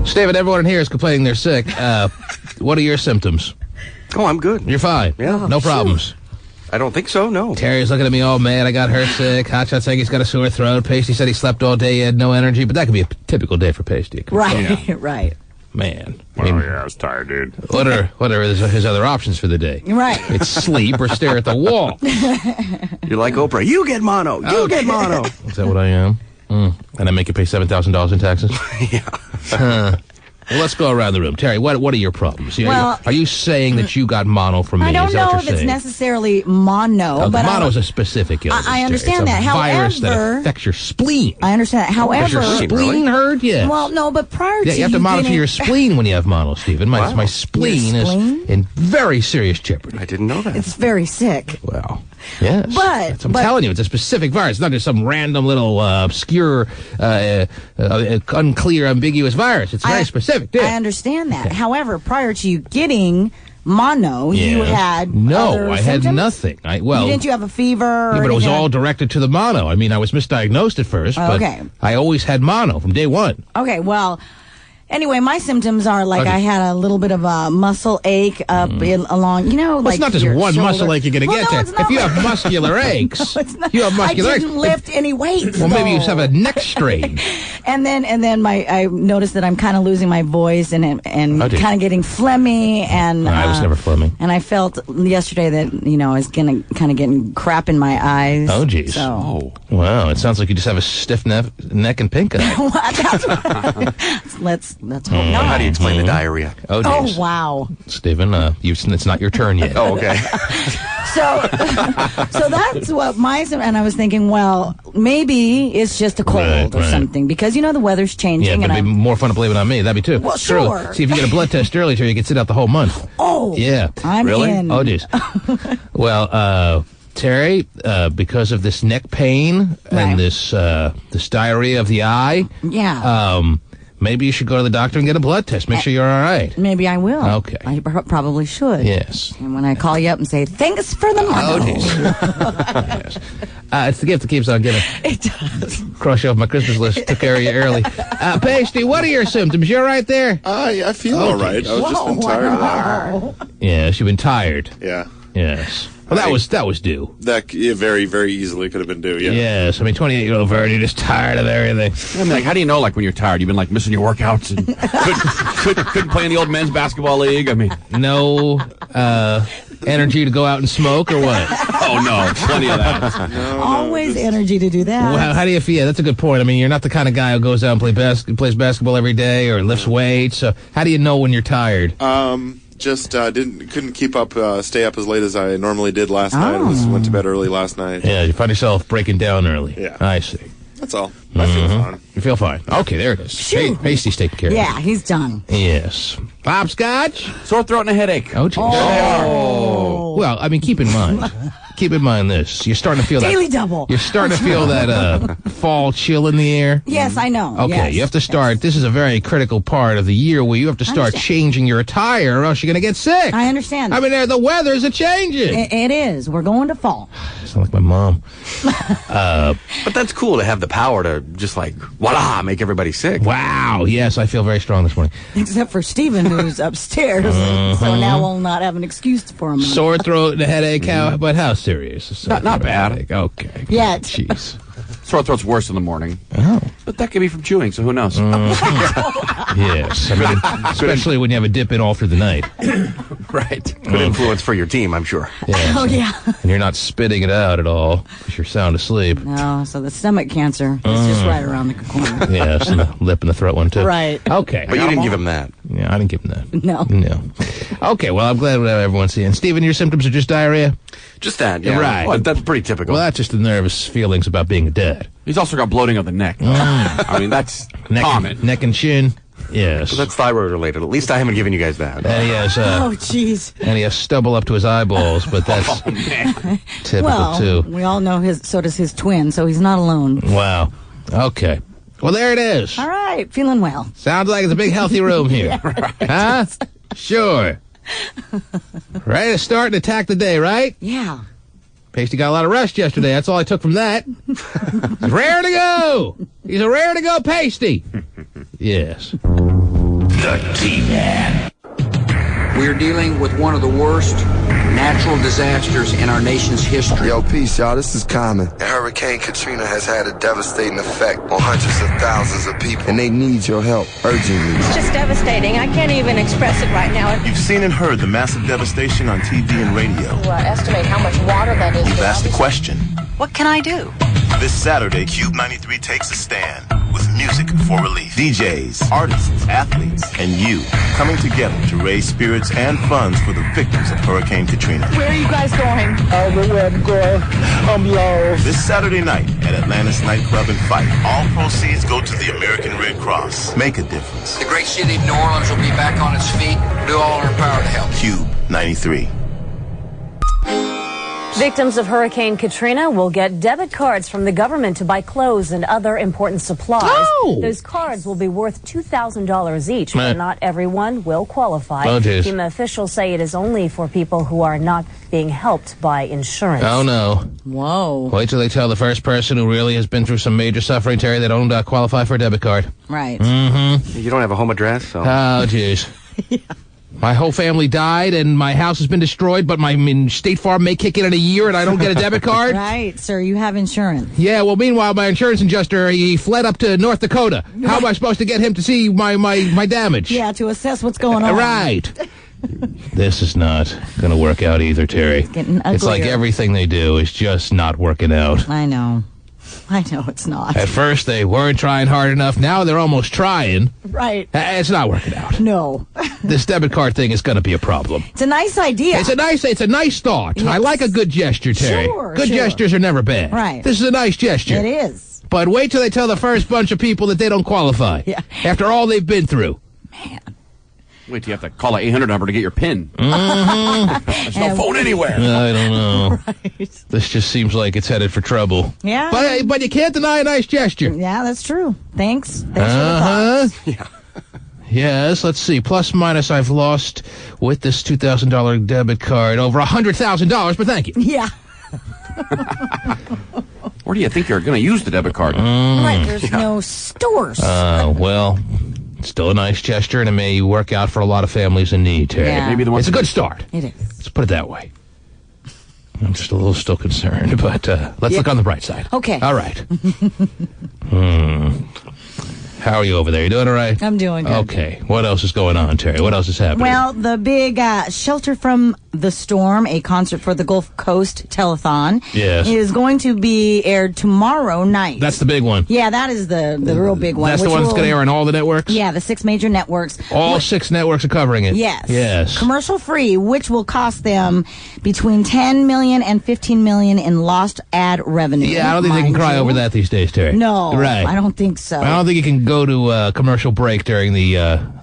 Stephen, everyone in here is complaining they're sick. What are your symptoms? Oh, I'm good. You're fine. Yeah. No problems. I don't think so, no. Terry's looking at me all mad. I got her sick. Hotshot saying he's got a sore throat. Pasty said he slept all day. He had no energy. But that could be a typical day for Pasty. Right, right. Man. Well, yeah, I was tired, dude. What are his other options for the day? Right. It's sleep or stare at the wall. You're like Oprah. You get mono. You get mono. Is that what I am? And I make you pay $7,000 in taxes? Yeah. Well, let's go around the room. Terry, what are your problems? Are you saying that you got mono from me? I don't Is that know what if you're it's saying? necessarily mono. But mono is a specific illness. I understand Terry. It's that. a virus that However, affects your spleen. I understand that. However, Does your spleen hurt? Yes. Well, no, but prior to you have to monitor getting... your spleen when you have mono, Stephen. My spleen is in very serious jeopardy. I didn't know that. It's very sick. Well, yes. But I'm telling you, it's a specific virus. It's not just some random little obscure, unclear, ambiguous virus. It's very specific. I understand that. However, prior to you getting mono, you had other I symptoms? had nothing. Didn't you have a fever? Yeah, but it was all directed to the mono. I mean, I was misdiagnosed at first, but I always had mono from day one. Okay, well, anyway, my symptoms are like I had a little bit of a muscle ache up along, Well, like it's not just your one shoulder. muscle ache you're going to get to. If you have muscular aches, you have muscular I aches. didn't lift any weights. Well, maybe you just have a neck strain. And then I noticed that I'm kind of losing my voice and kind of getting phlegmy, and I was never phlegmy. And I felt yesterday that I was kind of getting crap in my eyes. Oh, geez. So. Wow, it sounds like you just have a stiff neck and pink eye. Let's hope not. How do you explain the diarrhea? Oh, geez. Oh, wow. Stephen, it's not your turn yet. Oh, okay. So that's what and I was thinking, well, maybe it's just a cold or something, because the weather's changing. Yeah, but it'd be more fun to blame it on me. That'd be too. Well, sure. See, if you get a blood test early, you can sit out the whole month. Oh, yeah. I'm in. Oh, geez. Well, Terry, because of this neck pain and this diarrhea of the eye, maybe you should go to the doctor and get a blood test. Make sure you're all right. Maybe I will. Okay. I probably should. Yes. And when I call you up and say, thanks for the mono. Yes. It's the gift that keeps on giving. It does. Cross you off my Christmas list. Took care of you early. Pasty, what are your symptoms? You all right there? I feel all right. I was just been tired. Yes, you've been tired. Yeah. Yes. Well, that was due. That very, very easily could have been due, yeah. Yes. I mean, 28-year-old Verdi just tired of everything. I mean, how do you know, when you're tired? You've been, missing your workouts and couldn't play in the old men's basketball league? I mean... No energy to go out and smoke, or what? Oh, no. Plenty of that. Always energy to do that. Well, how do you feel? That's a good point. I mean, you're not the kind of guy who goes out and plays basketball every day or lifts weights. So how do you know when you're tired? Just couldn't keep up, stay up as late as I normally did last night. Went to bed early last night. Yeah, you find yourself breaking down early. Yeah. I see. That's all. I feel fine. You feel fine. Okay, there it is. Phew. Pasty's taken care of. Yeah, he's done. Yes. Hopscotch? Sore throat and a headache. Oh, geez. Oh. Well, I mean, keep in mind this. You're starting to feel Daily double. You're starting to feel that fall chill in the air. Yes, I know. Okay, yes. you have to start. This is a very critical part of the year where you have to start changing your attire, or else you're going to get sick. I understand. I mean, the weather's changing. It is. We're going to fall. I sound like my mom. But that's cool to have the power to just voila, make everybody sick. Wow. Yes, I feel very strong this morning. Except for Stephen, who's upstairs. So now we'll not have an excuse for him. Sore throat and a headache. But how serious? Not bad. Headache. Okay. Yet. Jeez. Sore throat's worse in the morning. Oh. But that could be from chewing, so who knows? Yes. I mean, especially when you have a dip in all through the night. Right. Good influence for your team, I'm sure. Yes. Oh, yeah. And you're not spitting it out at all because you're sound asleep. No, so the stomach cancer is just right around the corner. Yes, and the lip and the throat one, too. Right. Okay. But you didn't give him that. Yeah, I didn't give him that. No. No. Okay, well, I'm glad everyone's seeing. Stephen, your symptoms are just diarrhea? Just that, yeah. Right. Well, that's pretty typical. Well, that's just the nervous feelings about being a dad. He's also got bloating of the neck. I mean, that's common. Neck and chin. Yes. So that's thyroid related. At least I haven't given you guys that. And he has, Oh, jeez. and he has stubble up to his eyeballs, but that's typical, too. We all know so does his twin, so he's not alone. Wow. Okay. Well, there it is. All right, feeling well. Sounds like it's a big, healthy room here. Huh? Sure. Ready to start and attack the day, right? Yeah. Pasty got a lot of rest yesterday. That's all I took from that. He's rare to go. He's a rare to go Pasty. Yes. The T-Man. We're dealing with one of the worst natural disasters in our nation's history. Yo, peace, y'all. This is Common. And Hurricane Katrina has had a devastating effect on hundreds of thousands of people, and they need your help urgently. It's just devastating. I can't even express it right now. You've seen and heard the massive devastation on TV and radio. To estimate how much water that is. You've asked the question. What can I do? This Saturday, Cube 93 takes a stand with music for relief. DJs, artists, athletes, and you coming together to raise spirits and funds for the victims of Hurricane Katrina. Where are you guys going? I don't know where I'm going. I'm lost. This Saturday night at Atlantis Nightclub in Fife, all proceeds go to the American Red Cross. Make a difference. The great city of New Orleans will be back on its feet. Do all in our power to help. Cube 93. Victims of Hurricane Katrina will get debit cards from the government to buy clothes and other important supplies. Oh. Those cards will be worth $2,000 each, but not everyone will qualify. Oh, geez. FEMA officials say it is only for people who are not being helped by insurance. Oh, no. Whoa. Wait till they tell the first person who really has been through some major suffering, Terry, they don't qualify for a debit card. Right. Mm-hmm. You don't have a home address, so. Oh, jeez. Yeah. My whole family died, and my house has been destroyed, but my State Farm may kick in a year, and I don't get a debit card? Right, sir. You have insurance. Yeah, well, meanwhile, my insurance adjuster, he fled up to North Dakota. How am I supposed to get him to see my damage? Yeah, to assess what's going on. Right. This is not going to work out either, Terry. It's getting uglier. It's like everything they do is just not working out. I know it's not. At first, they weren't trying hard enough. Now they're almost trying. Right. It's not working out. No. This debit card thing is going to be a problem. It's a nice idea. It's a nice thought. Yes. I like a good gesture, Terry. Good gestures are never bad. Right. This is a nice gesture. It is. But wait till they tell the first bunch of people that they don't qualify. Yeah. After all they've been through. Man. Wait till you have to call an 800 number to get your PIN. Mm-hmm. There's no phone anywhere. I don't know. Right. This just seems like it's headed for trouble. Yeah. But you can't deny a nice gesture. Yeah, that's true. Thanks. Thanks for the thoughts. Yeah. Yes, let's see. Plus, minus, I've lost with this $2,000 debit card over $100,000, but thank you. Yeah. Where do you think you're going to use the debit card? Right, there's no stores. Well, still a nice gesture, and it may work out for a lot of families in need, Terry. Yeah. Maybe the one It's a good start. It is. Let's put it that way. I'm just a little still concerned, but let's look on the bright side. Okay. All right. How are you over there? You doing all right? I'm doing good. Okay. What else is going on, Terry? What else is happening? Well, the big Shelter from the Storm, a concert for the Gulf Coast Telethon, Yes. is going to be aired tomorrow night. That's the big one. Yeah, that is the real big one. That's the one that's going to air on all the networks? Yeah, the 6 major networks. All 6 networks are covering it? Yes. Yes. Commercial free, which will cost them between $10 million and $15 million in lost ad revenue. Yeah, I don't think they can cry over that these days, Terry. No, Right. I don't think so. I don't think you can go to commercial break during the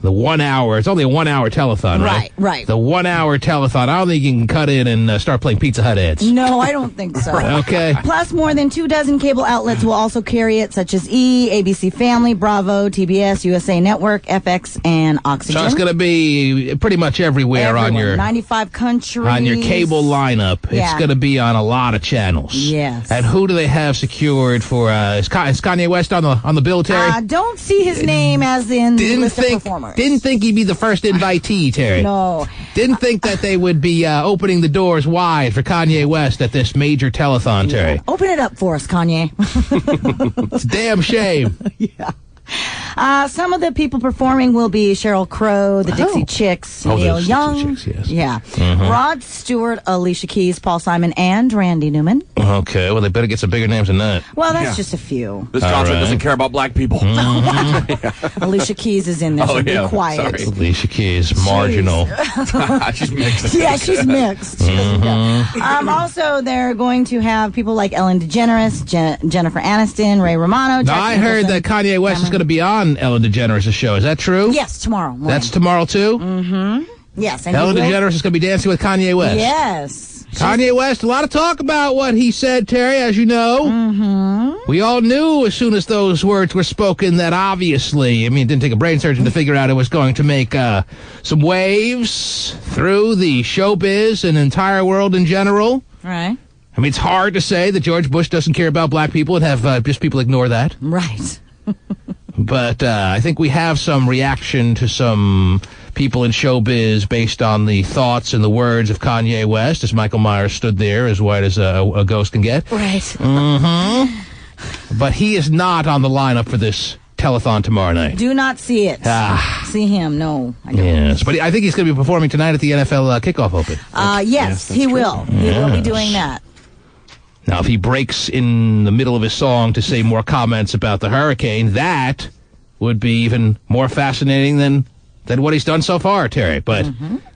1 hour. It's only a 1 hour telethon, right? Right. The 1 hour telethon. I don't think you can cut in and start playing Pizza Hut ads. No, I don't think so. Okay. Plus, more than 24 cable outlets will also carry it, such as E!, ABC Family, Bravo, TBS, USA Network, FX, and Oxygen. So it's going to be pretty much everywhere on your 95 countries. on your cable lineup. Yeah. It's going to be on a lot of channels. Yes. And who do they have secured for? Is Kanye West on the bill, Terry? Don't see his name as in the list of performers. Didn't think he'd be the first invitee, Terry. No. Didn't think that they would be opening the doors wide for Kanye West at this major telethon, Terry. Open it up for us, Kanye. It's a damn shame. Yeah. Some of the people performing will be Sheryl Crow, the Dixie Chicks, Oh, Neil those Young, Dixie Chicks, yes. yeah, Mhm. Rod Stewart, Alicia Keys, Paul Simon, and Randy Newman. Okay, well, they better get some bigger names than that. Well, that's just a few. This All concert right. doesn't care about black people. Alicia Keys is in there, so Oh, be yeah, quiet. sorry. Alicia Keys, marginal. She's mixed. Yeah, she's mixed. She doesn't know. Also, they're going to have people like Ellen DeGeneres, Jennifer Aniston, Ray Romano. Now, Jack I heard Nicholson, that Kanye West is going to be on Ellen DeGeneres' show. Is that true? Yes, tomorrow morning. That's tomorrow, too? Yes. And Ellen he will- DeGeneres is going to be dancing with Kanye West. Yes. Kanye West, a lot of talk about what he said, Terry, as you know. Mm-hmm. We all knew as soon as those words were spoken that obviously, it didn't take a brain surgeon to figure out it was going to make some waves through the showbiz and entire world in general. Right. I mean, it's hard to say that George Bush doesn't care about black people and have just people ignore that. Right. But I think we have some reaction to some people in showbiz based on the thoughts and the words of Kanye West, as Michael Myers stood there as white as a ghost can get. Right. Mm-hmm. But he is not on the lineup for this telethon tomorrow night. Do not see it. See him, no. I don't. Yes, but I think he's going to be performing tonight at the NFL Kickoff Open. Yes, he will. He will be doing that. Now, if he breaks in the middle of his song to say more comments about the hurricane, that would be even more fascinating than what he's done so far, Terry. But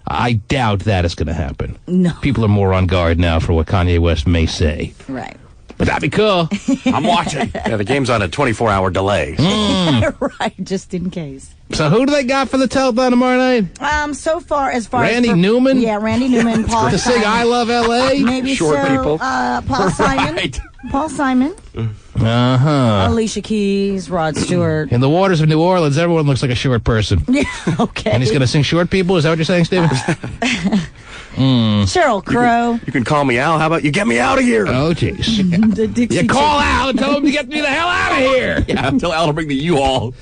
I doubt that is going to happen. No. People are more on guard now for what Kanye West may say. Right. But that'd be cool. I'm watching. Yeah, the game's on a 24-hour delay. Right, just in case. So who do they got for the telethon tomorrow night? So far as Randy Newman? Yeah, Randy Newman, Paul to sing I Love L.A.? Maybe Short people. Paul Simon. Right. Paul Simon. Uh-huh. Alicia Keys, Rod Stewart. In the waters of New Orleans, everyone looks like a short person. Yeah, okay. And he's going to sing short people? Is that what you're saying, Steven? Sheryl Crow. You can call me Al. How about you get me out of here? Oh, jeez. The Dixie You call Chicks. Al and tell him to get me the hell out of here. Yeah, tell Al to bring the U-Haul.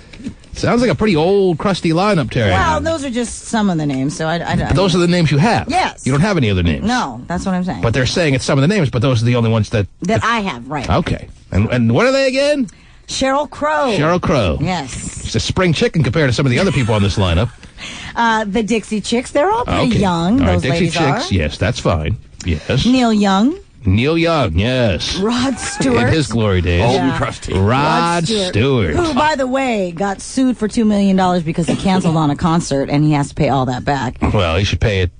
Sounds like a pretty old, crusty lineup, Terry. Well, those are just some of the names, so I But those are the names you have. Yes. You don't have any other names. No, that's what I'm saying. But they're saying it's some of the names, but those are the only ones that I have, right. Okay. And what are they again? Sheryl Crow. Sheryl Crow. Yes. It's a spring chicken compared to some of the other people on this lineup. The Dixie Chicks. They're all pretty Okay. young, All right, those Dixie ladies Chicks, are. yes, that's fine. Yes. Neil Young. Neil Young, yes. Rod Stewart. In his glory days. Old and crusty. Rod Stewart. Who, by the way, got sued for $2 million because he canceled on a concert, and he has to pay all that back. Well, he should pay it.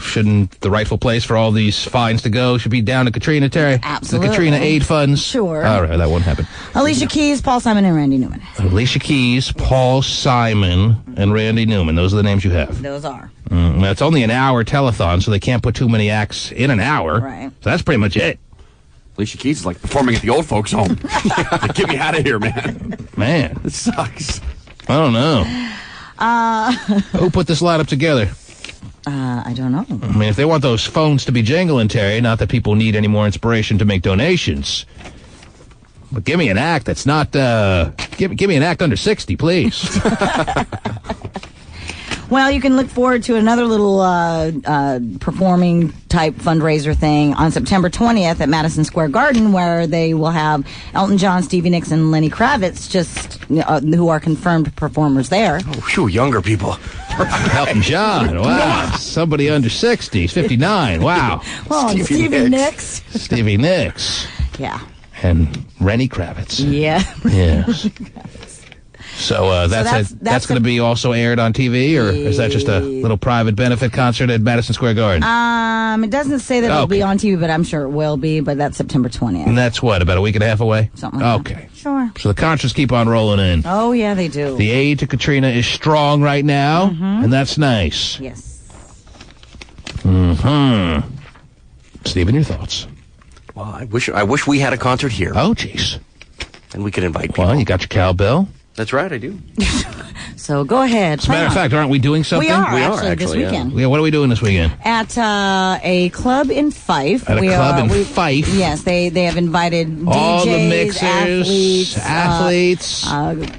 Shouldn't the rightful place for all these fines to go should be down to Katrina, Terry? Absolutely. The Katrina aid funds. Sure. All right, that won't happen. Alicia Keys, Paul Simon, and Randy Newman. Alicia Keys, Paul Simon, and Randy Newman. Those are the names you have. Those are. It's only an hour telethon, so they can't put too many acts in an hour. Right. So that's pretty much it. Alicia Keys is like performing at the old folks' home. Like, get me out of here, man. Man. It sucks. I don't know. Who put this lineup together? I don't know. I mean, if they want those phones to be jingling, Terry, not that people need any more inspiration to make donations. But give me an act that's not, give me an act under 60, please. Well, you can look forward to another little performing type fundraiser thing on September 20th at Madison Square Garden, where they will have Elton John, Stevie Nicks, and Lenny Kravitz, just who are confirmed performers there. Oh, phew, younger people. Elton John, wow. Somebody under 60, he's 59, wow. Well, Stevie Nicks. Stevie Nicks. Yeah. And Lenny Kravitz. Yeah. Yes. So that's going to be also aired on TV, or is that just a little private benefit concert at Madison Square Garden? It doesn't say that it'll be on TV, but I'm sure it will be. But that's September 20th. And that's what, about a week and a half away? Something like okay. that. Sure. So the concerts keep on rolling in. Oh yeah, they do. The aid to Katrina is strong right now, and that's nice. Yes. Stephen, your thoughts? Well, I wish we had a concert here. Oh, jeez. And we could invite people. Well, you got your cowbell. That's right, I do. So go ahead. As a matter of fact, aren't we doing something? We are actually this weekend. Yeah, what are we doing this weekend? At a club in Fife. At a club in Fife? Yes, they have invited DJs, all the mixers, athletes,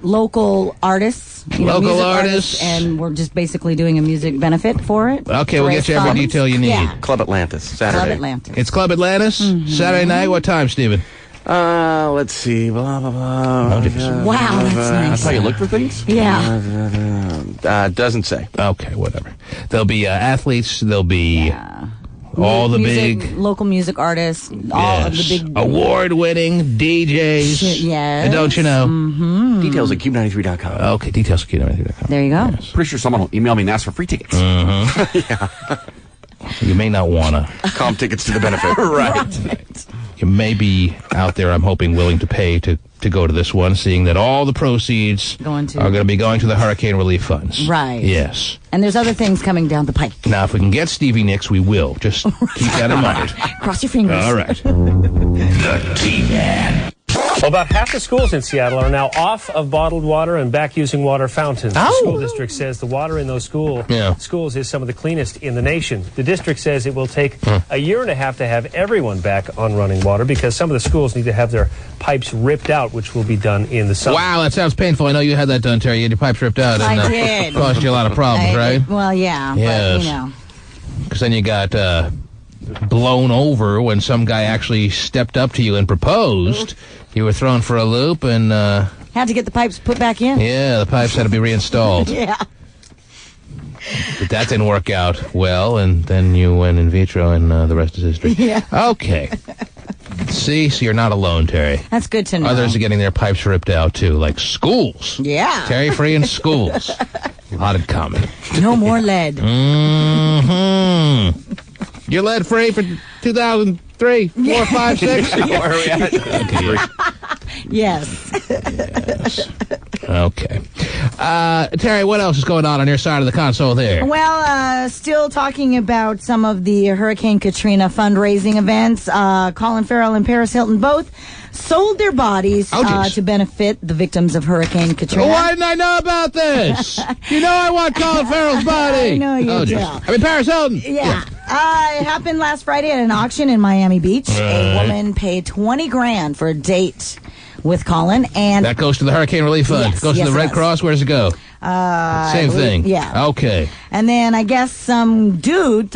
local artists. Local artists. And we're just basically doing a music benefit for it. Okay, we'll get you every detail you need. Yeah. Club Atlantis, Saturday. Club Atlantis. It's Club Atlantis, Saturday night. What time, Stephen? Let's see. Blah, blah, blah. Wow, that's nice. That's how you look for things? Yeah. Doesn't say. Okay, whatever. There'll be athletes. There'll be all the big local music artists. All of the big award-winning DJs. Yes. And don't you know? Details at cube93.com. Okay, details at cube93.com. There you go. Yes. Pretty sure someone will email me and ask for free tickets. You may not want to. Comp tickets to the benefit. Right. You may be out there, I'm hoping, willing to pay to go to this one, seeing that all the proceeds are going to be going to the hurricane relief funds. Right. Yes. And there's other things coming down the pipe. Now, if we can get Stevie Nicks, we will. Just keep that in mind. Cross your fingers. All right. The T-Man. Well, about half the schools in Seattle are now off of bottled water and back using water fountains. The school district says the water in those schools is some of the cleanest in the nation. The district says it will take a year and a half to have everyone back on running water because some of the schools need to have their pipes ripped out, which will be done in the summer. Wow, that sounds painful. I know you had that done, Terry. You had your pipes ripped out. And, I did. Caused you a lot of problems, right? Well, yeah. Yes. But, you know. Because then you got blown over when some guy actually stepped up to you and proposed. You were thrown for a loop and... had to get the pipes put back in. Yeah, the pipes had to be reinstalled. Yeah. But that didn't work out well, and then you went in vitro, and the rest is history. Yeah. Okay. See, so you're not alone, Terry. That's good to know. Others are getting their pipes ripped out, too, like schools. Yeah. Terry free in schools. A lot in common. No more lead. Mm-hmm. You're lead free for 2003, 4, 5, 6. Where are we at? Okay. Yes. Yes. Okay. Terry, what else is going on your side of the console there? Well, still talking about some of the Hurricane Katrina fundraising events. Colin Farrell and Paris Hilton both sold their bodies to benefit the victims of Hurricane Katrina. Why didn't I know about this? You know I want Colin Farrell's body. I know you do. I mean, Paris Hilton. Yeah. It happened last Friday at an auction in Miami Beach. Right. A woman paid $20,000 for a date with Colin, and that goes to the Hurricane Relief Fund. Yes, goes to the Red Cross. Where does it go? Same thing. Yeah. Okay. And then I guess some dude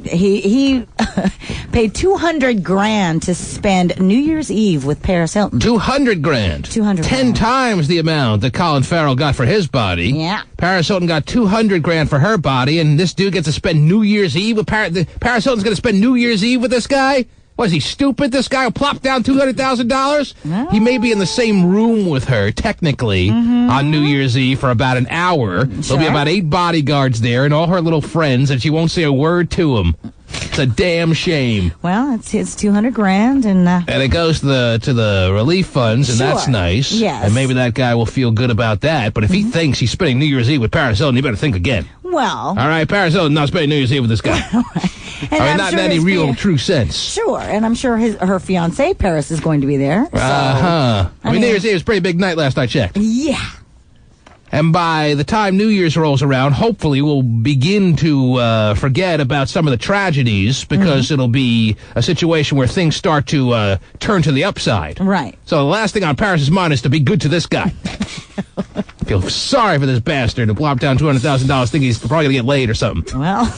he paid $200,000 to spend New Year's Eve with Paris Hilton. $200,000. $200,000. 10 times the amount that Colin Farrell got for his body. Yeah. Paris Hilton got $200,000 for her body, and this dude gets to spend New Year's Eve with Paris Hilton's going to spend New Year's Eve with this guy. Was he stupid? This guy will plop down $200,000? No. He may be in the same room with her, technically, on New Year's Eve for about an hour. Sure. There'll be about 8 bodyguards there and all her little friends, and she won't say a word to them. It's a damn shame. Well, it's $200,000, and it goes to the relief funds, and that's nice. Yes. And maybe that guy will feel good about that. But if he thinks he's spending New Year's Eve with Paris Hilton, he better think again. Well. All right, Paris Hilton not spending New Year's Eve with this guy. Not in any real, true sense. Sure, and I'm sure her fiancé, Paris, is going to be there. So, I mean, New Year's Eve was a pretty big night last I checked. Yeah. And by the time New Year's rolls around, hopefully we'll begin to forget about some of the tragedies because it'll be a situation where things start to turn to the upside. Right. So the last thing on Paris's mind is to be good to this guy. I feel sorry for this bastard to plop down $200,000 thinking he's probably going to get laid or something. Well.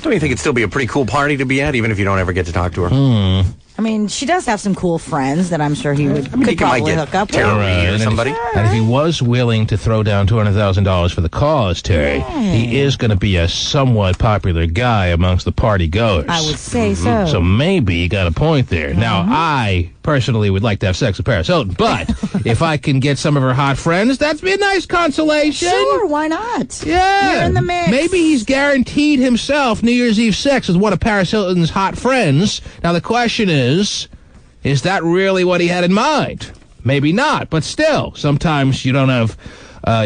Don't you think it'd still be a pretty cool party to be at, even if you don't ever get to talk to her? I mean, she does have some cool friends that I'm sure he could probably hook up with. Or somebody. And if he was willing to throw down $200,000 for the cause, Terry, he is going to be a somewhat popular guy amongst the party goers. I would say so. So maybe you got a point there. Now, I personally would like to have sex with Paris Hilton, but if I can get some of her hot friends, that'd be a nice consolation. Sure, why not? Yeah. You're in the mix. Maybe he's guaranteed himself New Year's Eve sex with one of Paris Hilton's hot friends. Now, the question is that really what he had in mind? Maybe not, but still, sometimes you don't have...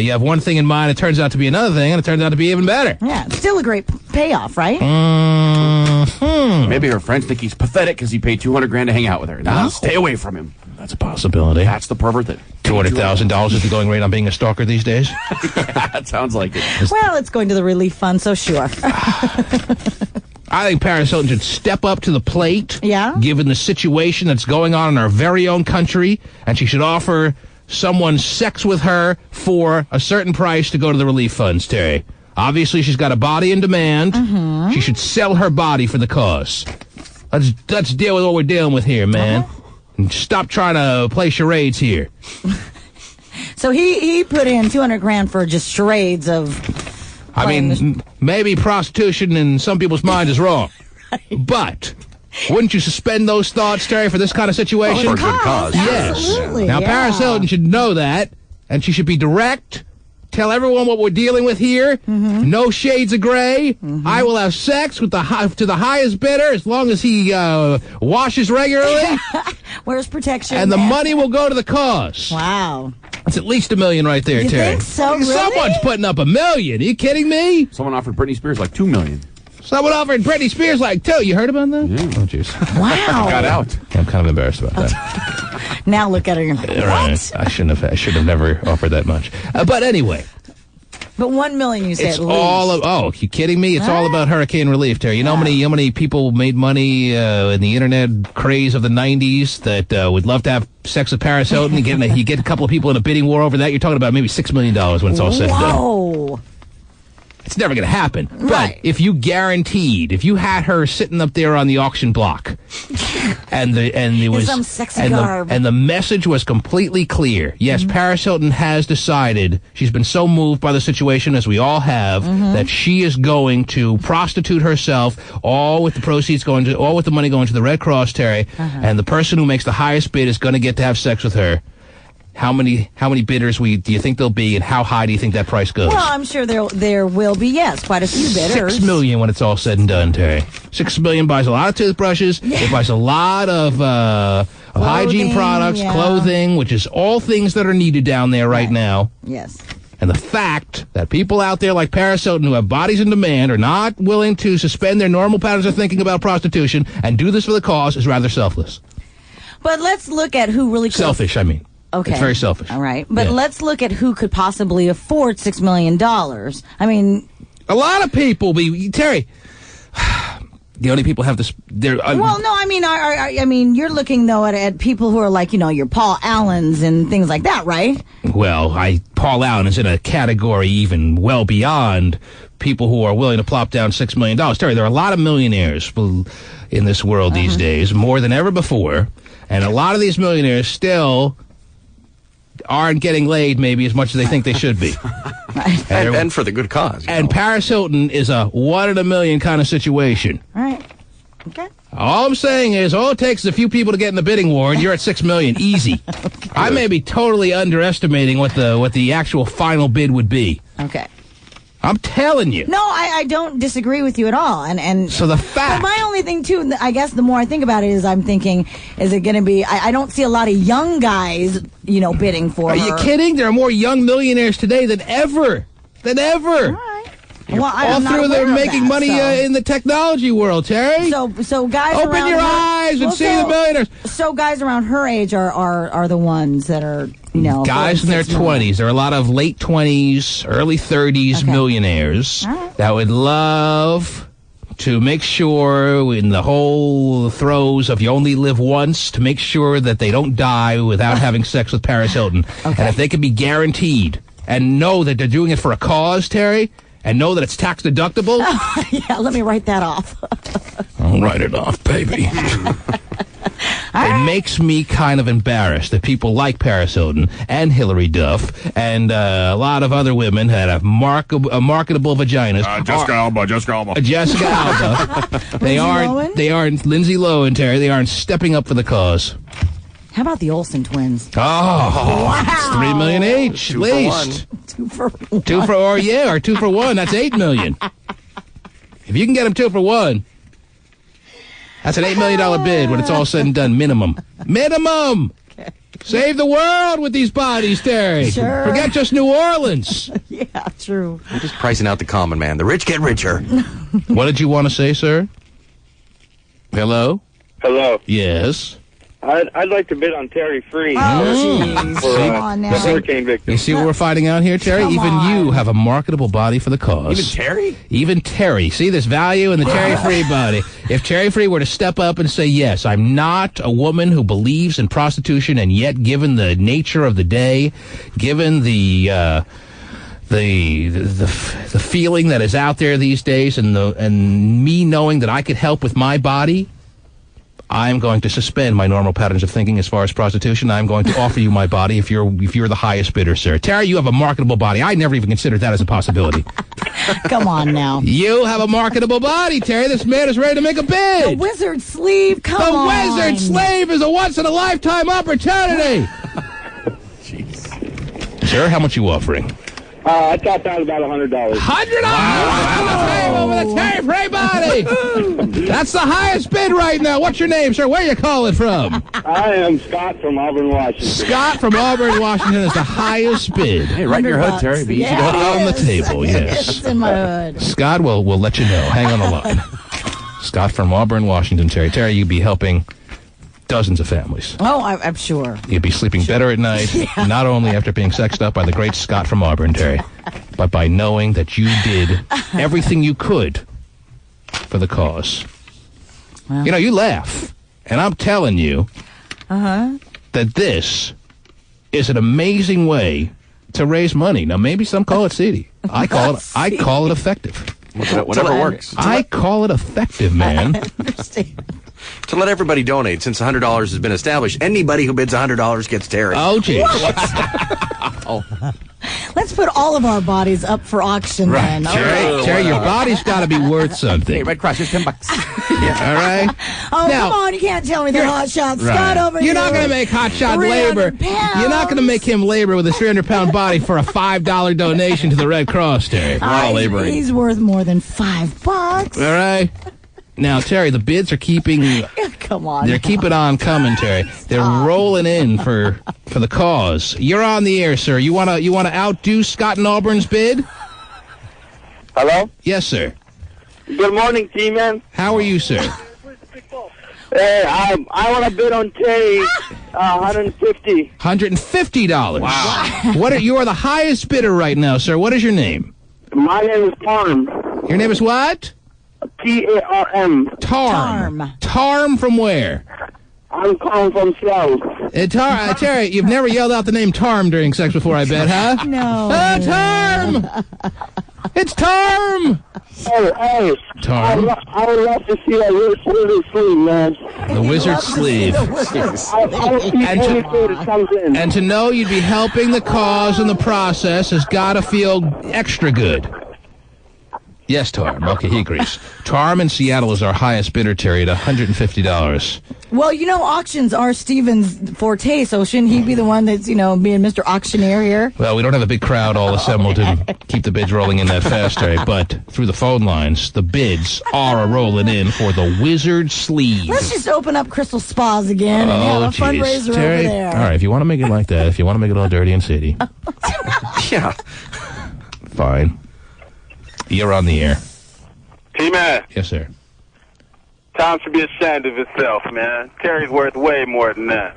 you have one thing in mind, it turns out to be another thing, and it turns out to be even better. Yeah, it's still a great payoff, right? Maybe her friends think he's pathetic because he paid $200,000 to hang out with her. Now stay away from him. That's a possibility. That's the pervert that... $200,000 is the going rate on being a stalker these days? That sounds like it. Well, it's going to the relief fund, so sure. I think Paris Hilton should step up to the plate, given the situation that's going on in our very own country, and she should offer someone sex with her for a certain price to go to the relief funds, Terry. Obviously, she's got a body in demand. She should sell her body for the cause. Let's deal with what we're dealing with here, man. And stop trying to play charades here. So he put in $200,000 for just charades of... I mean, maybe prostitution in some people's mind is wrong. But wouldn't you suspend those thoughts, Terry, for this kind of situation? For a good cause. Yes. Absolutely, Now, Paris Hilton should know that, and she should be direct. Tell everyone what we're dealing with here. No shades of gray. I will have sex with the highest bidder as long as he washes regularly. Where's protection? And the money will go to the cause. Wow. That's at least $1 million right there, You Terry. think so, really? Someone's putting up $1 million. Are you kidding me? Someone offered Britney Spears like $2 million. Someone offered Britney Spears like $2 million. You heard about that? Yeah. Oh, jeez. Wow. Got out. I'm kind of embarrassed about that. Now look at her. You're like, what? Right. I should have never offered that much. But anyway. But $1 million, you say, it's at least. Oh, you kidding me? It's all about hurricane relief, Terry. You know how many people made money in the internet craze of the 90s that would love to have sex with Paris Hilton? You get a couple of people in a bidding war over that. You're talking about maybe $6 million when it's all said and done. Whoa. It's never going to happen. Right. But if you had her sitting up there on the auction block, and it was some sexy garb, and the message was completely clear. Yes, Paris Hilton has decided, she's been so moved by the situation, as we all have, that she is going to prostitute herself, all with the money going to the Red Cross, Terry, and the person who makes the highest bid is going to get to have sex with her. How many bidders do you think there'll be, and how high do you think that price goes? Well, I'm sure there will be, yes, quite a few bidders. $6 million when it's all said and done, Terry. $6 million buys a lot of toothbrushes. Yeah. It buys a lot of hygiene products, clothing, which is all things that are needed down there right now. Yes. And the fact that people out there like Paris Hilton who have bodies in demand are not willing to suspend their normal patterns of thinking about prostitution and do this for the cause is rather selfless. But let's look at who really... Selfish, I mean. Okay. It's very selfish. All right. But let's look at who could possibly afford $6 million. I mean... A lot of people, Terry... The only people have this... well, no, I mean, you're looking, though, at people who are like, your Paul Allens and things like that, right? Well, Paul Allen is in a category even well beyond people who are willing to plop down $6 million. Terry, there are a lot of millionaires in this world these days, more than ever before, and a lot of these millionaires still aren't getting laid maybe as much as they think they should be. and for the good cause. And Paris Hilton is a one in a million kind of situation. All right. Okay. All I'm saying is, all it takes is a few people to get in the bidding war, and you're at $6 million, easy. Okay. I may be totally underestimating what the actual final bid would be. Okay. I'm telling you. No, I don't disagree with you at all. And so the fact. But my only thing, too, I guess the more I think about it is I'm thinking, is it going to be, I don't see a lot of young guys, bidding for her. Are you kidding? There are more young millionaires today than ever. All right. Well, all through they're making money in the technology world, Terry. So guys open your eyes and see the millionaires. So guys around her age are the ones that are, guys in their 20s. There are a lot of late 20s, early 30s millionaires that would love to make sure, in the whole throes of you only live once, to make sure that they don't die without having sex with Paris Hilton. And if they can be guaranteed and know that they're doing it for a cause, Terry, and know that it's tax deductible. Yeah, let me write that off. I'll write it off, baby. It makes me kind of embarrassed that people like Paris Hilton and Hillary Duff and a lot of other women that have marketable vaginas. Jessica Alba. Jessica Alba. They aren't Lindsay Lohan, Terry. They aren't stepping up for the cause. How about the Olsen twins? Oh, wow. It's $3 million each, at least. 2 for 1. 2 for 1. That's $8 million. If you can get them 2 for 1, that's an $8 million bid when it's all said and done. Minimum. Okay. Save the world with these bodies, Terry. Sure. Forget just New Orleans. Yeah, true. We're just pricing out the common man. The rich get richer. What did you want to say, sir? Hello? Hello. Yes. I'd like to bid on Terry Free for come on now. The hurricane victim. You see what we're finding out here, Terry? You have a marketable body for the cause. Even Terry. See, there's value in the Terry Free body. If Terry Free were to step up and say, yes, I'm not a woman who believes in prostitution, and yet, given the nature of the day, given the feeling that is out there these days, and me knowing that I could help with my body, I'm going to suspend my normal patterns of thinking as far as prostitution. I'm going to offer you my body if you're the highest bidder, sir. Terry, you have a marketable body. I never even considered that as a possibility. Come on now. You have a marketable body, Terry. This man is ready to make a bid. The wizard sleeve, come on. The wizard sleeve is a once-in-a-lifetime opportunity. Jeez. Sir, how much are you offering? I thought that was about $100. $100 on the table with a Terry Free body. That's the highest bid right now. What's your name, sir? Where are you calling from? I am Scott from Auburn, Washington. Scott from Auburn, Washington is the highest bid. Hey, right in your hood, Terry. Be easy to hook on the table, yes. It's in my hood. Scott, we'll let you know. Hang on the line. Scott from Auburn, Washington, Terry. Terry, you'd be helping dozens of families. Oh, I'm sure. You'd be sleeping better at night, not only after being sexed up by the great Scott from Auburn, Terry, but by knowing that you did everything you could for the cause. Well. You know, you laugh, and I'm telling you that this is an amazing way to raise money. Now, maybe some call it seedy. I call it effective. Whatever works. I call it effective, man. I understand. To let everybody donate, since $100 has been established, anybody who bids $100 gets Terry. Oh, geez. Let's put all of our bodies up for auction, then. Terry, your body's got to be worth something. Hey, Red Cross, here's $10. All right? Oh, now, come on. You can't tell me that Hot Shot Scott over here. You're not going to make Hot Shot labor. You're not going to make him labor with a 300-pound body for a $5 donation to the Red Cross, Terry. We're all laboring. He's worth more than $5. All right? Now, Terry, the bids are keeping... Come on. They're keeping on coming, Terry. They're rolling in for the cause. You're on the air, sir. You wanna outdo Scott and Auburn's bid? Hello? Yes, sir. Good morning, T-Man. How are you, sir? Hey, I want to bid on Terry, $150. $150. Wow. You are the highest bidder right now, sir. What is your name? My name is Tarm. Your name is what? T-A-R-M. Tarm. Tarm from where? I'm calling from Seattle. Terry, you've never yelled out the name Tarm during sex before, I bet, huh? No. Tarm! It's Tarm! Hey. Tarm? I would love to see a wizard sleeve, man. The wizard sleeve. And to know you'd be helping the cause in the process has got to feel extra good. Yes, Tarm. Okay, he agrees. Tarm in Seattle is our highest bidder, Terry, at $150. Well, you know, auctions are Steven's forte, so shouldn't he be the one that's, being Mr. Auctioneer here? Well, we don't have a big crowd all assembled to keep the bids rolling in that fast, Terry, but through the phone lines, the bids are rolling in for the wizard sleeve. Let's just open up Crystal Spas again and have a fundraiser Terry, over there. All right, if you want to make it like that, if you want to make it all dirty and seedy. Yeah. Fine. You're on the air. T-Man. Yes, sir. Tom should be ashamed of himself, man. Terry's worth way more than that.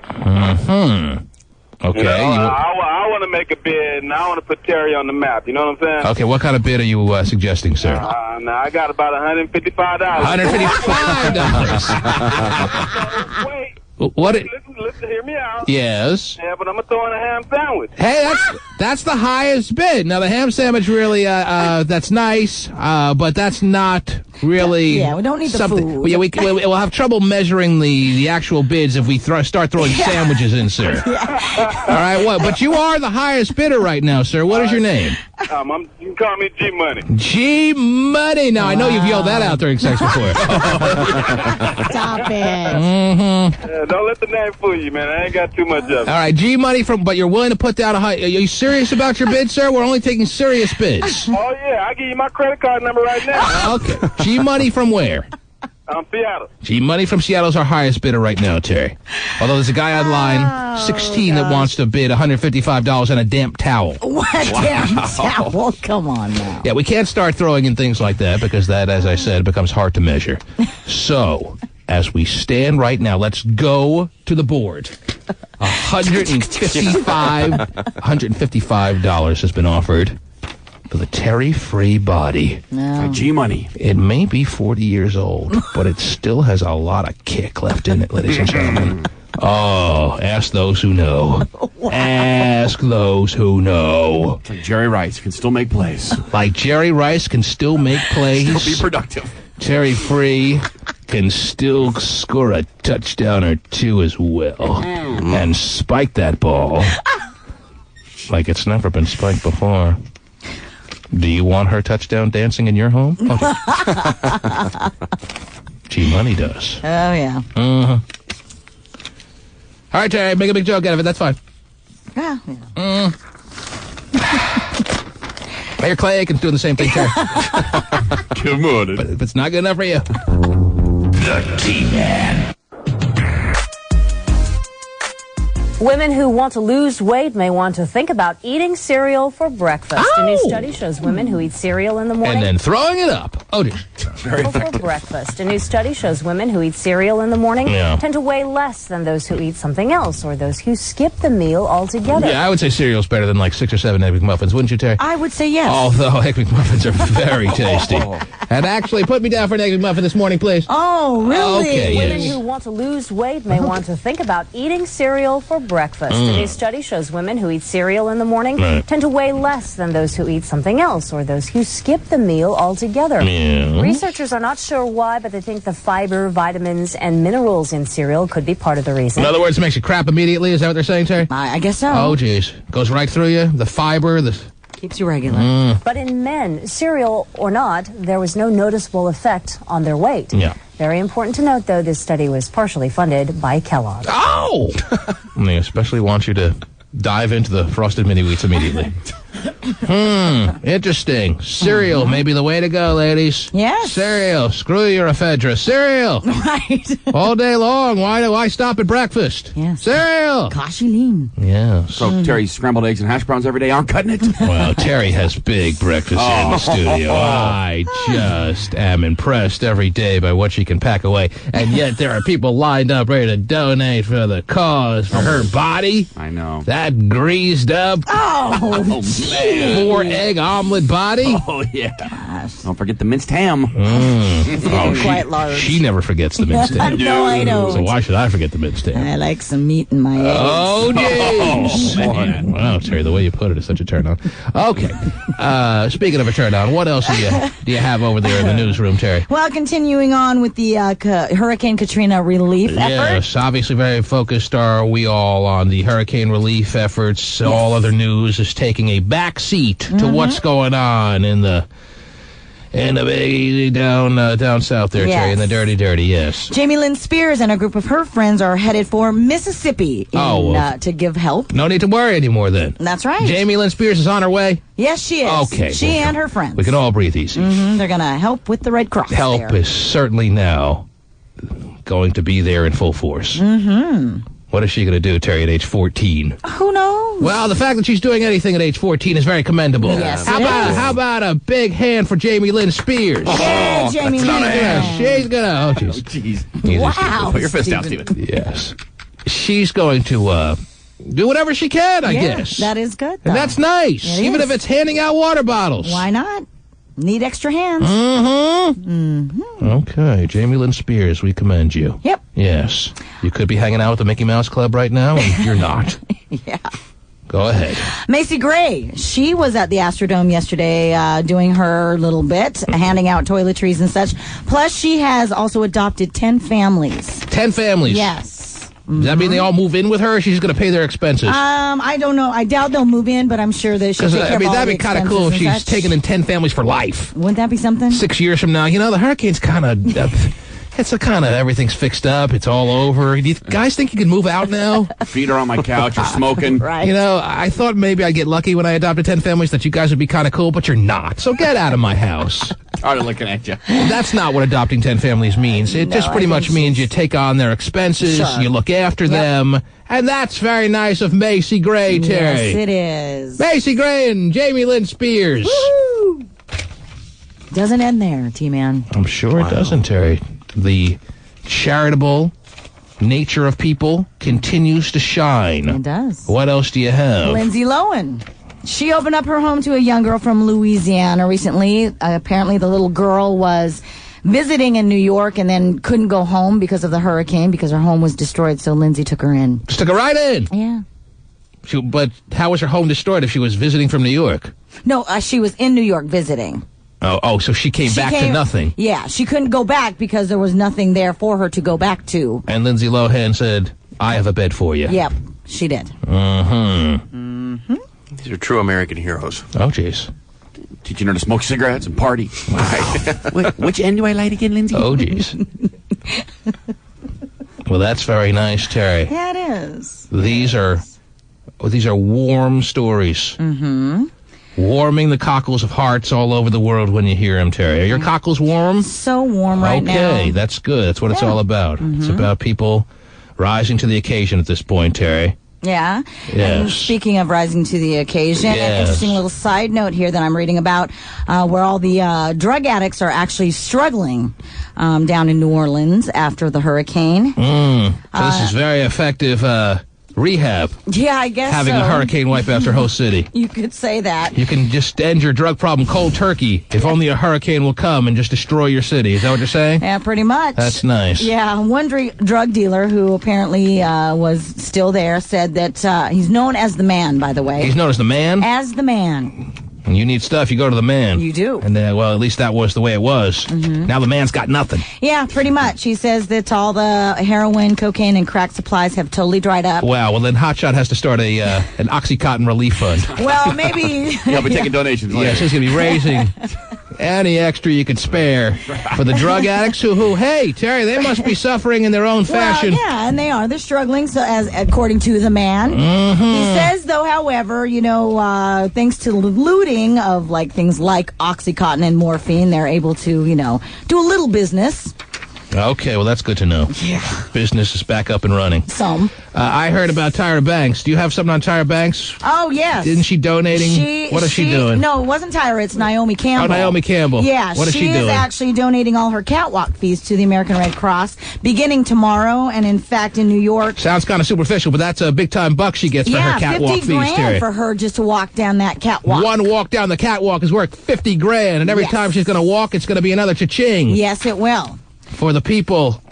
Okay. I want to make a bid, and I want to put Terry on the map. You know what I'm saying? Okay, what kind of bid are you suggesting, sir? Now, I got about $155. $155? Wait. What? Listen, hear me out. Yes. Yeah, but I'm going to throw in a ham sandwich. Hey, that's the highest bid. Now, the ham sandwich really, that's nice, but that's not really... Yeah, we don't need the food. Yeah, we'll have trouble measuring the actual bids if we start throwing sandwiches in, sir. All right, what? But you are the highest bidder right now, sir. What is your name? You can call me G-Money. G-Money. Now, I know you've yelled that out during sex before. Stop it. Yeah, don't let the name fool you, man. I ain't got too much of it. All right, G-Money but you're willing to put down a high... Are you serious about your bid, sir? We're only taking serious bids. Oh, yeah. I'll give you my credit card number right now. Okay. G-Money from where? Seattle. G-Money from Seattle is our highest bidder right now, Terry. Although there's a guy on line 16 that wants to bid $155 on a damp towel. What damp towel? Come on now. Yeah, we can't start throwing in things like that because that, as I said, becomes hard to measure. So, as we stand right now, let's go to the board. $155 has been offered for the Terry Free body. No. G-Money. It may be 40 years old, but it still has a lot of kick left in it, ladies and gentlemen. Oh, ask those who know. Ask those who know. It's like Jerry Rice can still make plays. Like Jerry Rice can still make plays. Still be productive. Terry Free can still score a touchdown or two as well. And spike that ball like it's never been spiked before. Do you want her touchdown dancing in your home? Okay. G-Money does. Oh, yeah. All right, Terry, make a big joke out of it. That's fine. Yeah. Mayor Clay can do the same thing, Terry. Good morning. But it's not good enough for you. The T-Man. Women who want to lose weight may want to think about eating cereal for breakfast. A new study shows women who eat cereal in the morning and then throwing it up. Oh, dear. for breakfast. A new study shows women who eat cereal in the morning tend to weigh less than those who eat something else or those who skip the meal altogether. Yeah, I would say cereal's better than like 6 or 7 Egg McMuffins, wouldn't you, Terry? I would say yes. Although Egg McMuffins are very tasty. And actually, put me down for an Egg McMuffin this morning, please. Oh, really? Okay, Women yes. who want to lose weight may want to think about eating cereal for breakfast. A new study shows women who eat cereal in the morning tend to weigh less than those who eat something else or those who skip the meal altogether. Yeah. Researchers are not sure why, but they think the fiber, vitamins, and minerals in cereal could be part of the reason. In other words, it makes you crap immediately. Is that what they're saying, Terry? I guess so. Oh, geez. Goes right through you. The fiber, the... Keeps you regular. But in men, cereal or not, there was no noticeable effect on their weight. Yeah. Very important to note, though, this study was partially funded by Kellogg. Oh! They especially want you to dive into the Frosted Mini Wheats immediately. Interesting. Cereal may be the way to go, ladies. Yes. Cereal. Screw your ephedra. Cereal. Right. All day long. Why stop at breakfast? Yes. Cereal. Gosh, lean. Yeah. So Terry, scrambled eggs and hash browns every day aren't cutting it? Well, Terry has big breakfast here in the studio. I just am impressed every day by what she can pack away. And yet there are people lined up ready to donate for the cause, for her body. I know. That greased up Oh, man. 4-egg omelet body. Oh, yeah. Don't forget the minced ham. quite large. She never forgets the minced ham. No, I don't. So why should I forget the minced ham? I like some meat in my eggs. Oh, jeez. man. Wow, Terry, the way you put it is such a turn on. Okay. Speaking of a turn on, what else do you have over there in the newsroom, Terry? Well, continuing on with the Hurricane Katrina relief effort. Yes, obviously very focused are we all on the hurricane relief efforts. Yes. All other news is taking a back seat to what's going on in the big down south there, Yes. Terry, in the dirty, yes. Jamie Lynn Spears and a group of her friends are headed for Mississippi to give help. No need to worry anymore then. That's right. Jamie Lynn Spears is on her way? Yes, she is. Okay. She and her friends. We can all breathe easy. They're going to help with the Red Cross Help there. is certainly now going to be there in full force. What is she going to do, Terry, at age 14? Who knows? Well, the fact that she's doing anything at age 14 is very commendable. Yes, How about a big hand for Jamie Lynn Spears? Yeah, Jamie Lynn. She's gonna. Oh, jeez. Wow. Put your fist down, Stephen. Yes. She's going to do whatever she can, I guess. That is good, though. And that's nice, It even is. if it's handing out water bottles. Why not? Need extra hands. Okay, Jamie Lynn Spears, we commend you. Yep. Yes. You could be hanging out with the Mickey Mouse Club right now, and you're not. Yeah. Go ahead. Macy Gray, she was at the Astrodome yesterday doing her little bit, handing out toiletries and such. Plus, she has also adopted 10 families. 10 families? Yes. Does that mean they all move in with her, or she's going to pay their expenses? I don't know. I doubt they'll move in, but I'm sure that she'll take care of all that'd the be kind of cool if expenses and she's such. taking in 10 families for life. Wouldn't that be something? 6 years from now, the hurricane's kind of... It's a kind of everything's fixed up. It's all over. Do you guys think you can move out now? Feet are on my couch. You're smoking. Right. I thought maybe I'd get lucky when I adopted 10 families that you guys would be kind of cool, but you're not. So get out of my house. Already looking at you. That's not what adopting 10 families means. It just pretty much means you take on their expenses, you look after them, and that's very nice of Macy Gray, Terry. Yes, it is. Macy Gray and Jamie Lynn Spears. Woo! Doesn't end there, T-Man. I'm sure it doesn't, Terry. The charitable nature of people continues to shine. It does. What else do you have? Lindsay Lohan. She opened up her home to a young girl from Louisiana recently. Apparently, the little girl was visiting in New York and then couldn't go home because of the hurricane because her home was destroyed, so Lindsay took her in. Just took her right in? Yeah. But how was her home destroyed if she was visiting from New York? No, she was in New York visiting. Oh, so she came back to nothing. Yeah, she couldn't go back because there was nothing there for her to go back to. And Lindsay Lohan said, I have a bed for you. Yep, she did. These are true American heroes. Oh, jeez. Teaching her to smoke cigarettes and party. Which end do I light again, Lindsay? Oh, jeez. Well, that's very nice, Terry. Yeah, it is. These are warm stories. Warming the cockles of hearts all over the world when you hear them, Terry. Are your cockles warm? So warm right now. Okay, that's good. That's what it's all about. It's about people rising to the occasion at this point, Terry. Yeah. Yes. And speaking of rising to the occasion, an interesting little side note here that I'm reading about where all the drug addicts are actually struggling down in New Orleans after the hurricane. So this is very effective rehab. Yeah, I guess having a hurricane wipe out your whole city. You could say that. You can just end your drug problem cold turkey if only a hurricane will come and just destroy your city. Is that what you're saying? Yeah, pretty much. That's nice. Yeah, one drug dealer who apparently was still there said that he's known as the Man, by the way. He's known as the Man? As the Man. When you need stuff, you go to the Man. You do. And well, at least that was the way it was. Now the man's got nothing. Yeah, pretty much. He says that all the heroin, cocaine, and crack supplies have totally dried up. Wow. Well, then Hotshot has to start an OxyContin relief fund. Well, maybe. Yeah, we'll be taking donations later. Yes, he's going to be raising any extra you could spare for the drug addicts who, hey, Terry, they must be suffering in their own fashion. Well, yeah, and they are. They're struggling, so according to the Man. He says, though, however, thanks to looting of things like OxyContin and morphine, they're able to, do a little business. Okay, well, that's good to know. Yeah. Business is back up and running. Some. I heard about Tyra Banks. Do you have something on Tyra Banks? Oh, yes. Isn't she donating? What is she doing? No, it wasn't Tyra. It's Naomi Campbell. Oh, Naomi Campbell. Yeah. What is she doing? She is actually donating all her catwalk fees to the American Red Cross beginning tomorrow. And, in fact, in New York. Sounds kind of superficial, but that's a big-time buck she gets for her catwalk fees, Terry. $50,000 for her just to walk down that catwalk. One walk down the catwalk is worth $50,000, and every time she's going to walk, it's going to be another cha-ching. Yes, it will. For the people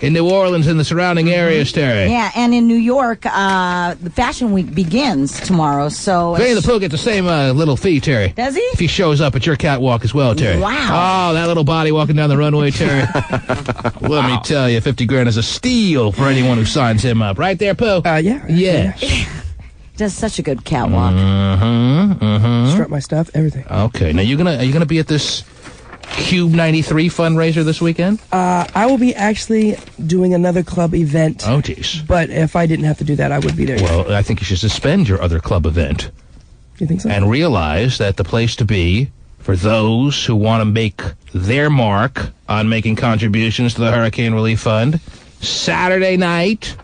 in New Orleans and the surrounding areas, Terry. Yeah, and in New York, the Fashion Week begins tomorrow, so... Winnie the Pooh gets the same little fee, Terry. Does he? If he shows up at your catwalk as well, Terry. Wow. Oh, that little body walking down the runway, Terry. Let me tell you, $50,000 is a steal for anyone who signs him up. Right there, Pooh? Yeah. Yes. Does such a good catwalk. Strut my stuff, everything. Okay, now are you gonna be at this Cube 93 fundraiser this weekend? I will be actually doing another club event. Oh, jeez. But if I didn't have to do that, I would be there. Well, I think you should suspend your other club event. You think so? And realize that the place to be for those who want to make their mark on making contributions to the Hurricane Relief Fund, Saturday night.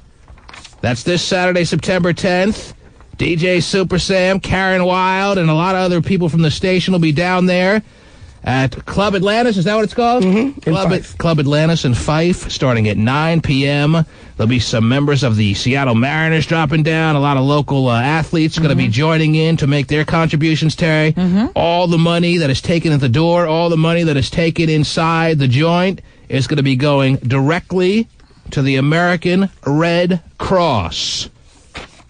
That's this Saturday, September 10th. DJ Super Sam, Karen Wilde, and a lot of other people from the station will be down there at Club Atlantis. Is that what it's called? Mm-hmm. Club Atlantis in Fife, starting at 9 p.m. There'll be some members of the Seattle Mariners dropping down. A lot of local athletes are going to be joining in to make their contributions, Terry. All the money that is taken at the door, all the money that is taken inside the joint is going to be going directly to the American Red Cross.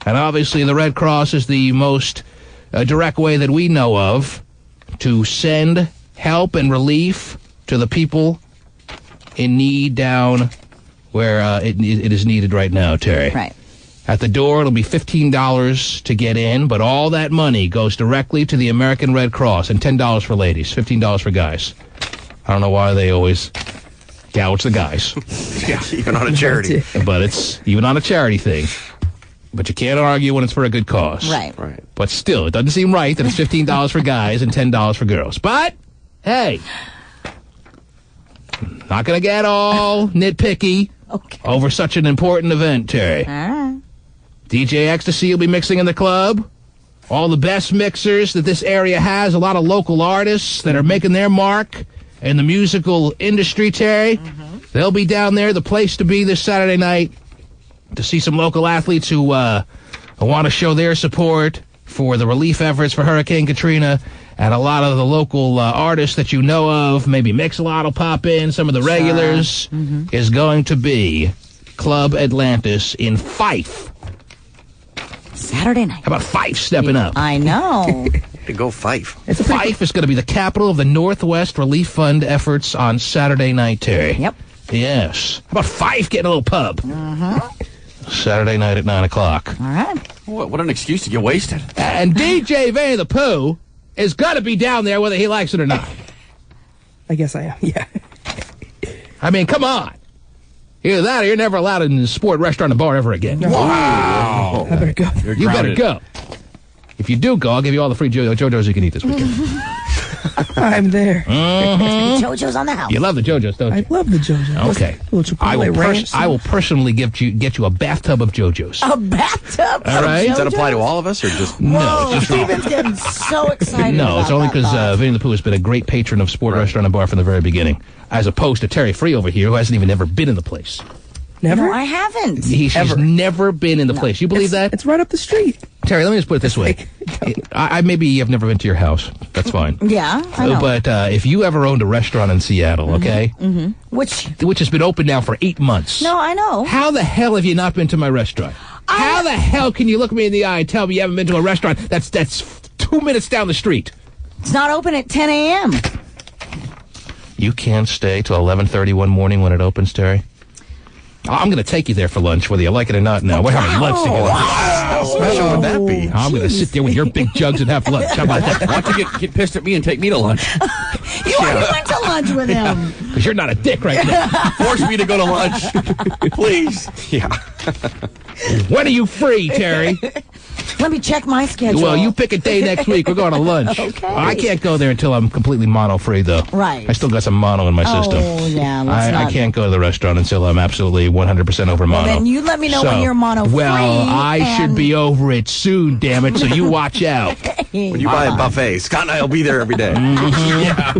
And obviously the Red Cross is the most direct way that we know of to send help and relief to the people in need down where it is needed right now, Terry. Right. At the door, it'll be $15 to get in, but all that money goes directly to the American Red Cross, and $10 for ladies, $15 for guys. I don't know why they always gouge the guys. Yeah, even on a charity. But it's even on a charity thing. But you can't argue when it's for a good cause. Right. But still, it doesn't seem right that it's $15 for guys and $10 for girls. But, hey, not going to get all nitpicky over such an important event, Terry. All right. DJ Ecstasy will be mixing in the club. All the best mixers that this area has, a lot of local artists that are making their mark in the musical industry, Terry. They'll be down there, the place to be this Saturday night, to see some local athletes who want to show their support for the relief efforts for Hurricane Katrina, and a lot of the local artists that you know of. Maybe Mix-a-Lot will pop in. Some of the regulars is going to be Club Atlantis in Fife. Saturday night. How about Fife stepping up? I know. To go Fife. Fife is going to be the capital of the Northwest Relief Fund efforts on Saturday night, Terry. Yep. Yes. How about Fife getting a little pub? Saturday night at 9 o'clock. All right. What an excuse to get wasted. And DJ Vinny the Pooh is going to be down there whether he likes it or not. I guess I am, yeah. I mean, come on. Either that or you're never allowed in the sport, restaurant, and bar ever again. Wow. I better go. You better go. If you do go, I'll give you all the free JoJo's you can eat this weekend. I'm there. JoJo's on the house. You love the JoJo's, don't you? I love the JoJo's. Okay. I will personally get you a bathtub of JoJo's. A bathtub. All right. Does that apply to all of us, or just no? Just Steven's getting so excited. No, it's only because Vinny the Pooh has been a great patron of Sport Restaurant and Bar from the very beginning, as opposed to Terry Free over here, who hasn't even ever been in the place. Never? No, I haven't. She's never been in the place. You believe that? It's right up the street. Terry, let me just put it this way. I maybe you've never been to your house. That's fine. Yeah, I know. But if you ever owned a restaurant in Seattle, okay? Mm-hmm. Which has been open now for 8 months. No, I know. How the hell have you not been to my restaurant? How the hell can you look me in the eye and tell me you haven't been to a restaurant that's 2 minutes down the street? It's not open at 10 a.m. You can't stay till 11:30 one morning when it opens, Terry? I'm going to take you there for lunch, whether you like it or not now. We're having lunch together. How special would that be? I'm going to sit there with your big jugs and have lunch. How about that? Why don't you get pissed at me and take me to lunch? You already went to lunch with him. Because you're not a dick right now. Force me to go to lunch. Please. Yeah. When are you free, Terry? Let me check my schedule. Well, you pick a day next week. We're going to lunch. Okay. I can't go there until I'm completely mono-free, though. Right. I still got some mono in my system. Oh, yeah. I can't go to the restaurant until I'm absolutely 100% over mono. Well, then you let me know when you're mono-free. Well, I should be over it soon, damn it, so you watch out. When you buy a buffet, Scott and I will be there every day. Yeah.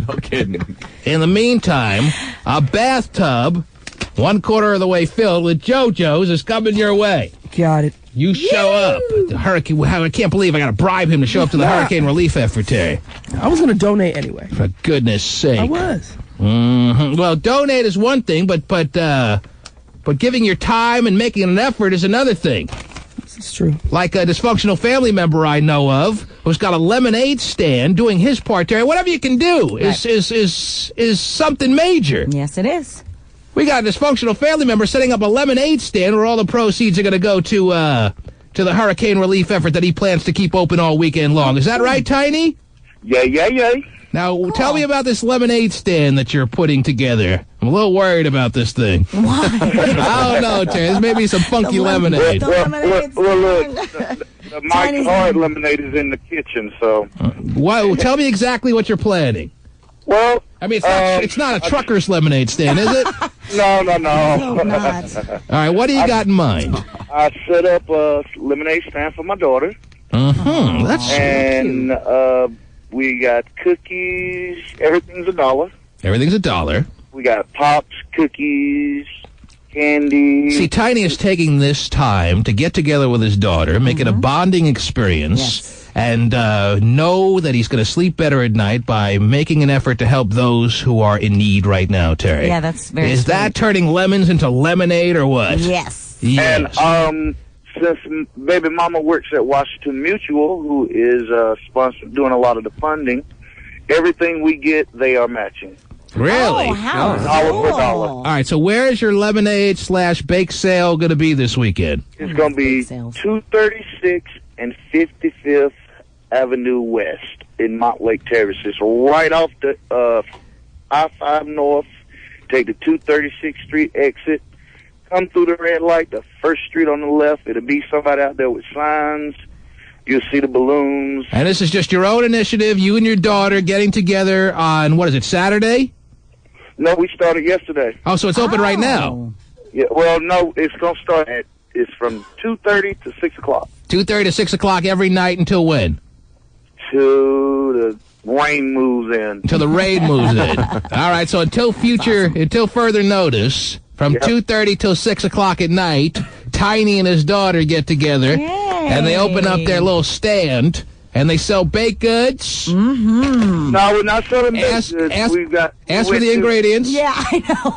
No kidding. In the meantime, a bathtub, 1/4 of the way filled with JoJo's, is coming your way. Got it. You show up. The hurricane. I can't believe I got to bribe him to show up to the hurricane relief effort, Terry. I was going to donate anyway. For goodness sake. I was. Mm-hmm. Well, donate is one thing, but giving your time and making an effort is another thing. This is true. Like a dysfunctional family member I know of who's got a lemonade stand doing his part, Terry. Whatever you can do is something major. Yes, it is. We got a dysfunctional family member setting up a lemonade stand where all the proceeds are going to go to the hurricane relief effort that he plans to keep open all weekend long. Is that right, Tiny? Yeah. Now, tell me about this lemonade stand that you're putting together. I'm a little worried about this thing. Why? I don't know, Terry. There's maybe some funky lemonade. Well, look, the Mike's Hard lemonade is in the kitchen, so... Tell me exactly what you're planning. Well... I mean, it's not a trucker's lemonade stand, is it? No. Not. All right, what do you got in mind? I set up a lemonade stand for my daughter. That's and we got cookies. Everything's $1. Everything's $1. We got pops, cookies, candy. See, Tiny is taking this time to get together with his daughter, make it a bonding experience, and know that he's going to sleep better at night by making an effort to help those who are in need right now, Terry. Yeah, that's very Is that turning lemons into lemonade or what? Yes. And since baby mama works at Washington Mutual, who is doing a lot of the funding, everything we get, they are matching. Really? Oh, how $1 for $1. All right, so where is your lemonade/bake sale going to be this weekend? It's going to be 236 and 55th Avenue West in Montlake Terrace. It's right off the I-5 North. Take the 236th Street exit. Come through the red light, the first street on the left. It'll be somebody out there with signs. You'll see the balloons. And this is just your own initiative, you and your daughter getting together on, what is it, Saturday? No, we started yesterday. Oh, so it's open right now? Yeah, well, no, it's going to start it's from 2:30 to 6 o'clock. 2:30 to 6 o'clock every night until when? Till the rain moves in. Until the rain moves in. All right, so until further notice, from 2:30 till 6 o'clock at night, Tiny and his daughter get together, and they open up their little stand, and they sell baked goods. Mm-hmm. No, we're not selling baked goods. Ask for the ingredients. Yeah, I know.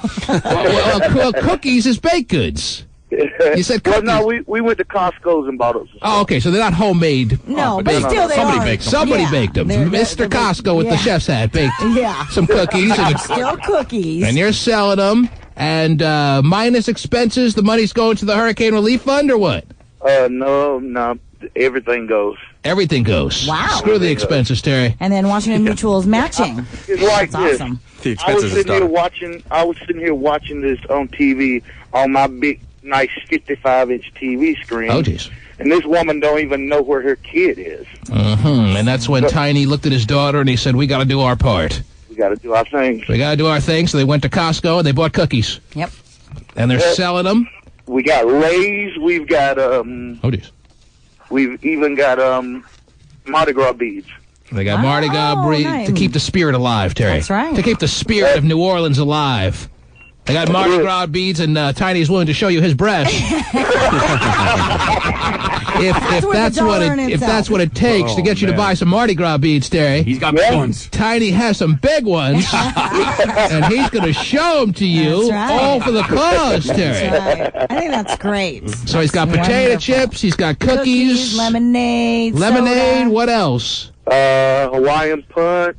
well, cookies is baked goods. You said cookies. Well, no, we went to Costco's and bought those. Oh, okay, so they're not homemade. No, but still they Somebody are. baked them. Somebody baked them. Mr. Costco with the chef's hat baked some cookies. Still cookies. And you're selling them. And minus expenses, the money's going to the Hurricane Relief Fund or what? No. Everything goes. Everything goes. Wow. Screw the expenses, Terry. And then Washington Mutual is matching. It's like That's this. awesome. The expenses I was sitting here watching this on TV on my big, nice 55-inch TV screen. Oh, jeez. And this woman don't even know where her kid is. And that's when Tiny looked at his daughter and he said, we got to do our part. We got to do our thing. We got to do our thing. So they went to Costco and they bought cookies. Yep. And they're selling them. We got Lay's. We've got, oh, geez. We've even got, Mardi Gras beads. They got Mardi Gras beads to keep the spirit alive, Terry. That's right. To keep the spirit of New Orleans alive. They got Mardi Gras beads, and Tiny's willing to show you his breast. if that's what it takes to get you to buy some Mardi Gras beads, Terry. He's got big ones. Tiny has some big ones, and he's going to show them to you, all for the cause, Terry. That's right. I think that's great. So he's got potato chips, he's got cookies, lemonade, soda. What else? Hawaiian punch.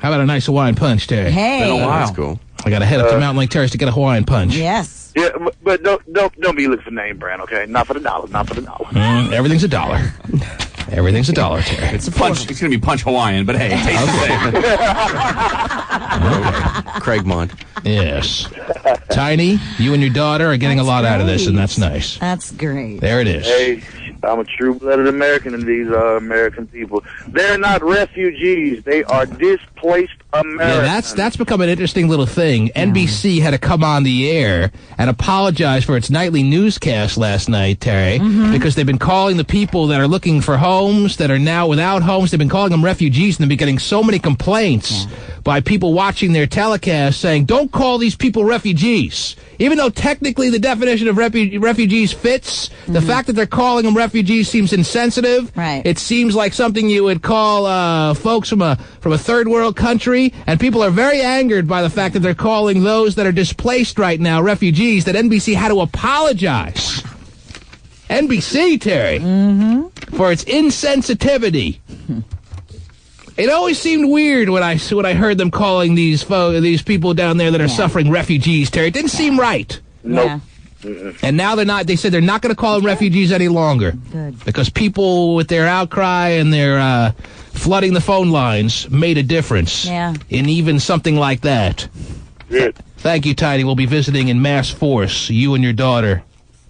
How about a nice Hawaiian punch, Terry? Hey, Been a while. That's cool. I got to head up to Mountain Lake Terrace to get a Hawaiian punch. Yes. Yeah, but don't be looking for name brand, okay? Not for the dollar. Not for the dollar. Everything's $1. Everything's $1, Terry. It's a punch. It's going to be Punch Hawaiian, but hey, it tastes the same. Craig Mond. Yes. Tiny, you and your daughter are getting a lot out of this, and that's nice. That's great. There it is. Hey, I'm a true-blooded American, and these are American people. They're not refugees. They are displaced Americans. Yeah, that's become an interesting little thing. NBC had to come on the air and apologize for its nightly newscast last night, Terry, because they've been calling the people that are looking for homes, that are now without homes, they've been calling them refugees, and they've been getting so many complaints by people watching their telecast saying, don't call these people refugees. Even though technically the definition of refugees fits, the fact that they're calling them refugees seems insensitive. Right. It seems like something you would call folks from a third world country, and people are very angered by the fact that they're calling those that are displaced right now refugees, that NBC had to apologize. NBC, Terry, for its insensitivity. It always seemed weird when I heard them calling these people down there that are suffering refugees, Terry. It didn't seem right. Nope. And now they're not. They said they're not going to call them refugees any longer. Good. Because people with their outcry and their flooding the phone lines made a difference. Yeah. In even something like that. Good. Thank you, Tiny. We'll be visiting in mass force, you and your daughter.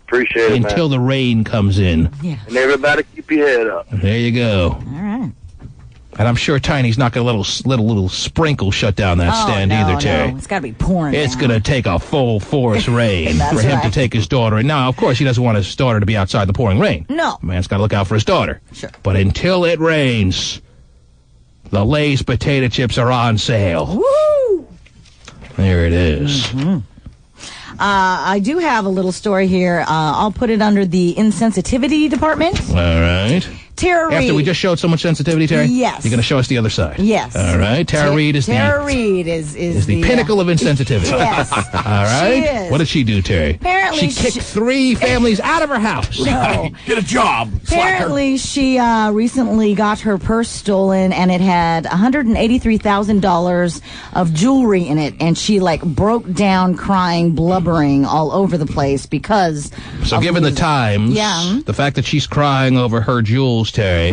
Appreciate it, until the rain comes in. Yeah. And everybody keep your head up. There you go. All right. And I'm sure Tiny's not going to let a little sprinkle shut down that stand either, Terry. No. It's got to be pouring. It's going to take a full force rain That's for him right. to take his daughter. And now, of course, he doesn't want his daughter to be outside the pouring rain. No. Man's got to look out for his daughter. Sure. But until it rains, the Lay's potato chips are on sale. Woo! There it is. I do have a little story here. I'll put it under the insensitivity department. All right. Tara Reid. After we just showed so much sensitivity, Terry? Yes. You're going to show us the other side? Yes. All right. Tara Reid is the pinnacle of insensitivity. Yes. All right. She is. What did she do, Terry? Apparently she kicked 3 families out of her house. No. Get a job. Apparently, she recently got her purse stolen, and it had $183,000 of jewelry in it, and she broke down, crying, blubbering all over the place because. So, given the times, the fact that she's crying over her jewels, Terry,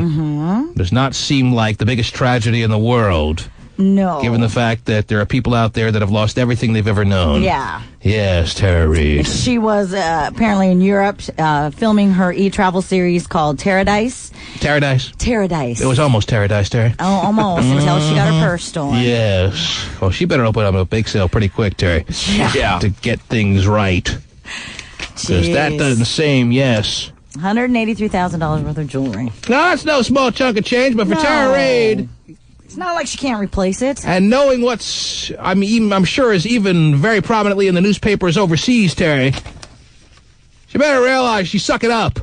does not seem like the biggest tragedy in the world. No. Given the fact that there are people out there that have lost everything they've ever known. Yeah. Yes, Tara Reid. She was apparently in Europe filming her e-travel series called Terradice. It was almost Terradice, Terry. Oh, almost, until she got her purse stolen. Yes. Well, she better open up a bake sale pretty quick, Terry. Yeah. To get things right. Because that doesn't seem, $183,000 worth of jewelry. No, that's no small chunk of change, but for Tara Reid, it's not like she can't replace it. and knowing I'm sure is even very prominently in the newspapers overseas, Terry, she better realize she suck it up.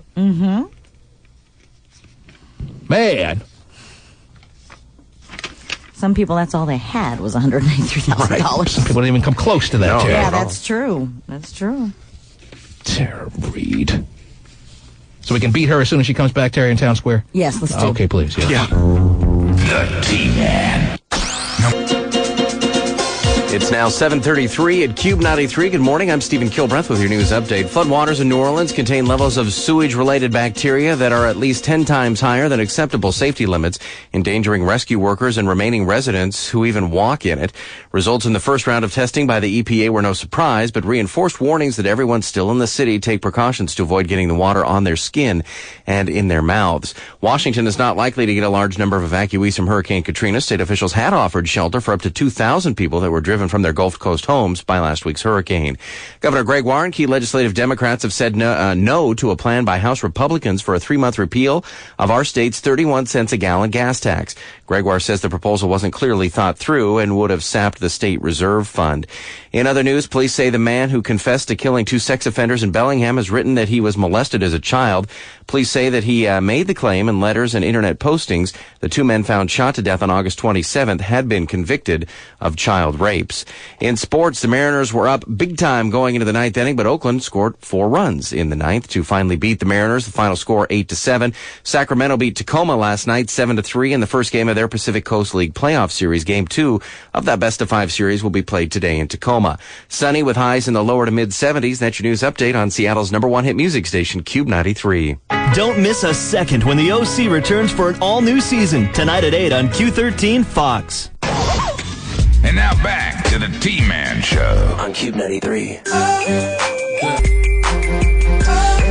Man. Some people, that's all they had was $183,000. Right. Some people didn't even come close to that, Terry. Yeah, that's true. That's true. Tara Reid. So we can beat her as soon as she comes back, Terry, in Town Square? Yes, let's do it. Okay, please. Yeah. The T-Man. It's now 7:33 at Cube 93. Good morning. I'm Stephen Kilbreth with your news update. Floodwaters in New Orleans contain levels of sewage-related bacteria that are at least 10 times higher than acceptable safety limits, endangering rescue workers and remaining residents who even walk in it. Results in the first round of testing by the EPA were no surprise, but reinforced warnings that everyone still in the city take precautions to avoid getting the water on their skin and in their mouths. Washington is not likely to get a large number of evacuees from Hurricane Katrina. State officials had offered shelter for up to 2,000 people that were driven from their Gulf Coast homes by last week's hurricane. Governor Gregoire and key legislative Democrats have said no to a plan by House Republicans for a 3-month repeal of our state's 31 cents a gallon gas tax. Gregoire says the proposal wasn't clearly thought through and would have sapped the state reserve fund. In other news, police say the man who confessed to killing 2 sex offenders in Bellingham has written that he was molested as a child. Police say that he made the claim in letters and internet postings. The 2 men found shot to death on August 27th had been convicted of child rapes. In sports, the Mariners were up big time going into the 9th inning, but Oakland scored 4 runs in the 9th to finally beat the Mariners. The final score 8-7. Sacramento beat Tacoma last night 7-3 in the first game of their Pacific Coast League playoff series. Game 2 of that best-of-5 series will be played today in Tacoma. Sunny with highs in the lower to mid-70s. That's your news update on Seattle's #1 hit music station, Cube 93. Don't miss a second when the OC returns for an all-new season. Tonight at 8 on Q13 Fox. And now back to the T-Man Show on Cube 93.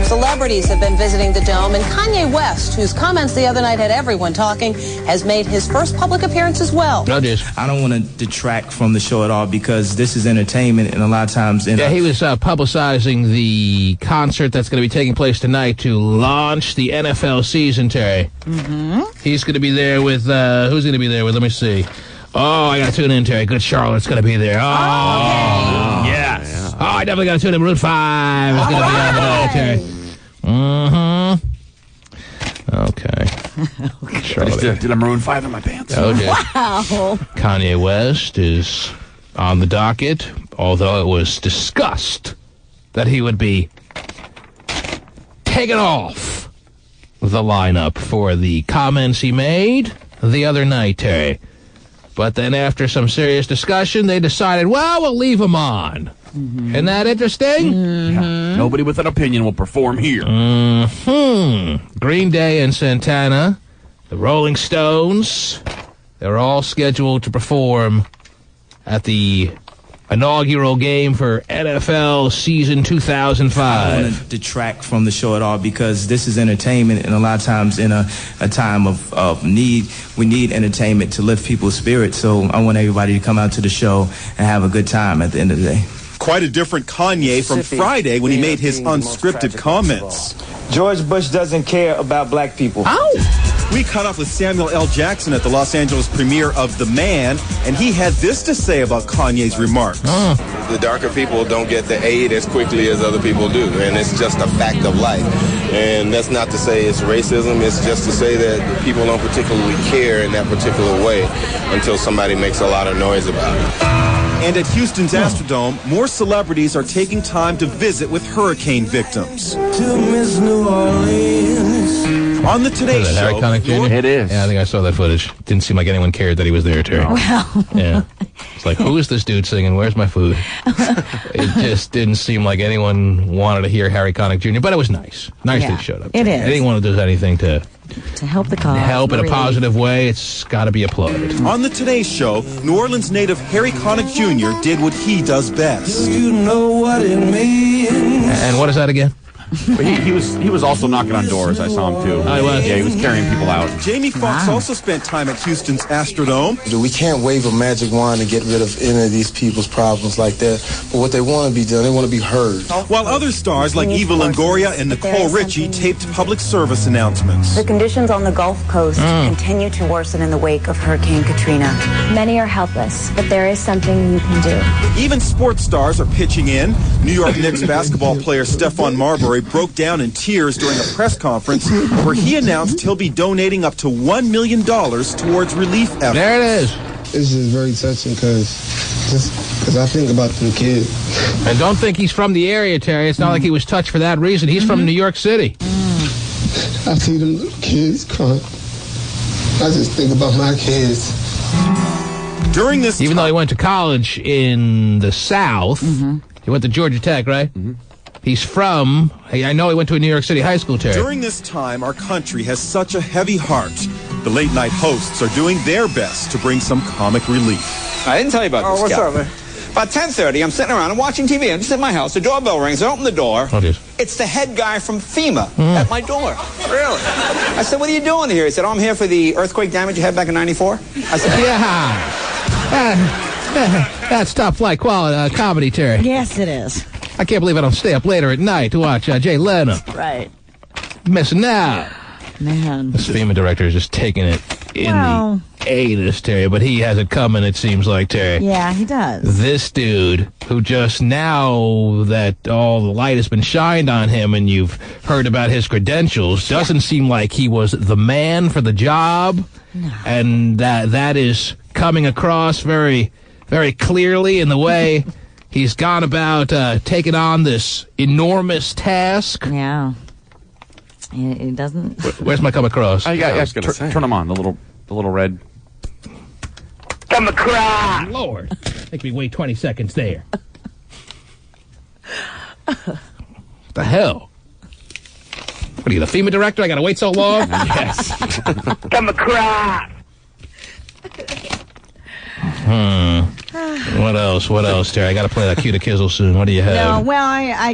Celebrities have been visiting the Dome, and Kanye West, whose comments the other night had everyone talking, has made his first public appearance as well. I don't want to detract from the show at all because this is entertainment, and a lot of times... he was publicizing the concert that's going to be taking place tonight to launch the NFL season, Terry. Mm-hmm. He's going to be there with... who's going to be there with? Let me see. Oh, I got to tune in, Terry. Good Charlotte's going to be there. Oh, yes. Yeah. Oh, I definitely got to tune in. Maroon 5 is going to be on tonight, Terry. Mm-hmm. Okay. Charlotte. Did a Maroon 5 in my pants. Oh, dear. Wow. Kanye West is on the docket, although it was discussed that he would be taken off the lineup for the comments he made the other night, Terry. But then after some serious discussion, they decided, well, we'll leave him on. Mm-hmm. Isn't that interesting? Mm-hmm. Yeah. Nobody with an opinion will perform here. Mm-hmm. Green Day and Santana, the Rolling Stones, they're all scheduled to perform at the inaugural game for NFL season 2005. I don't want to detract from the show at all because this is entertainment, and a lot of times in a time of need, we need entertainment to lift people's spirits. So I want everybody to come out to the show and have a good time at the end of the day. Quite a different Kanye from Friday when he made his unscripted comments. George Bush doesn't care about black people. Ow! We caught up with Samuel L. Jackson at the Los Angeles premiere of The Man, and he had this to say about Kanye's remarks. The darker people don't get the aid as quickly as other people do, and it's just a fact of life. And that's not to say it's racism, it's just to say that people don't particularly care in that particular way until somebody makes a lot of noise about it. And at Houston's Astrodome, more celebrities are taking time to visit with hurricane victims. To Miss New Orleans. On the Today Show, Harry Connick Jr.? It is. Yeah, I think I saw that footage. Didn't seem like anyone cared that he was there, Terry. Well. Yeah. It's like, who is this dude singing? Where's my food? It just didn't seem like anyone wanted to hear Harry Connick Jr., but it was nice. Nice that he showed up. It is. Anyone who does anything to help the cause. Help in a positive way, it's got to be applauded. On the Today Show, New Orleans native Harry Connick Jr. did what he does best. You know what it means. And what is that again? He was also knocking on doors. I saw him too. Oh, he was? Yeah, he was carrying people out. Jamie Foxx also spent time at Houston's Astrodome. We can't wave a magic wand and get rid of any of these people's problems like that. But what they want to be done, they want to be heard. While other stars like Eva Longoria and Nicole Richie taped public service announcements. The conditions on the Gulf Coast continue to worsen in the wake of Hurricane Katrina. Many are helpless, but there is something you can do. Even sports stars are pitching in. New York Knicks basketball player Stephon Marbury broke down in tears during a press conference where he announced he'll be donating up to $1 million towards relief efforts. There it is. It's just very touching because I think about them kids. And don't think he's from the area, Terry. It's not like he was touched for that reason. He's from New York City. I see them little kids crying. I just think about my kids. During this Even though he went to college in the South, he went to Georgia Tech, right? He's from, I know he went to a New York City high school, Terry. During this time, our country has such a heavy heart. The late-night hosts are doing their best to bring some comic relief. I didn't tell you about this what's guy. up, man? About 10:30, I'm sitting around and watching TV. I'm just at my house. The doorbell rings. I open the door. Oh, dear. It's the head guy from FEMA at my door. Really? I said, what are you doing here? He said, I'm here for the earthquake damage you had back in '94. I said, That's top flight quality comedy, Terry. Yes, it is. I can't believe I don't stay up later at night to watch Jay Leno. Right. Missing out. Man. This FEMA director is just taking it in the A-list, Terry, but he has it coming, it seems like, Terry. Yeah, he does. This dude, who just now that all the light has been shined on him and you've heard about his credentials, doesn't seem like he was the man for the job. No. And that is coming across very, very clearly in the way he's gone about taking on this enormous task. Yeah. It doesn't. Where's my come across? Turn them on. The little red. Come across. Lord, make me wait 20 seconds there. The hell? What are you, the FEMA director? I gotta wait so long? Yes. Come across. What else, Terry? I got to play that Cue to Kizzle soon. What do you have? No, well, I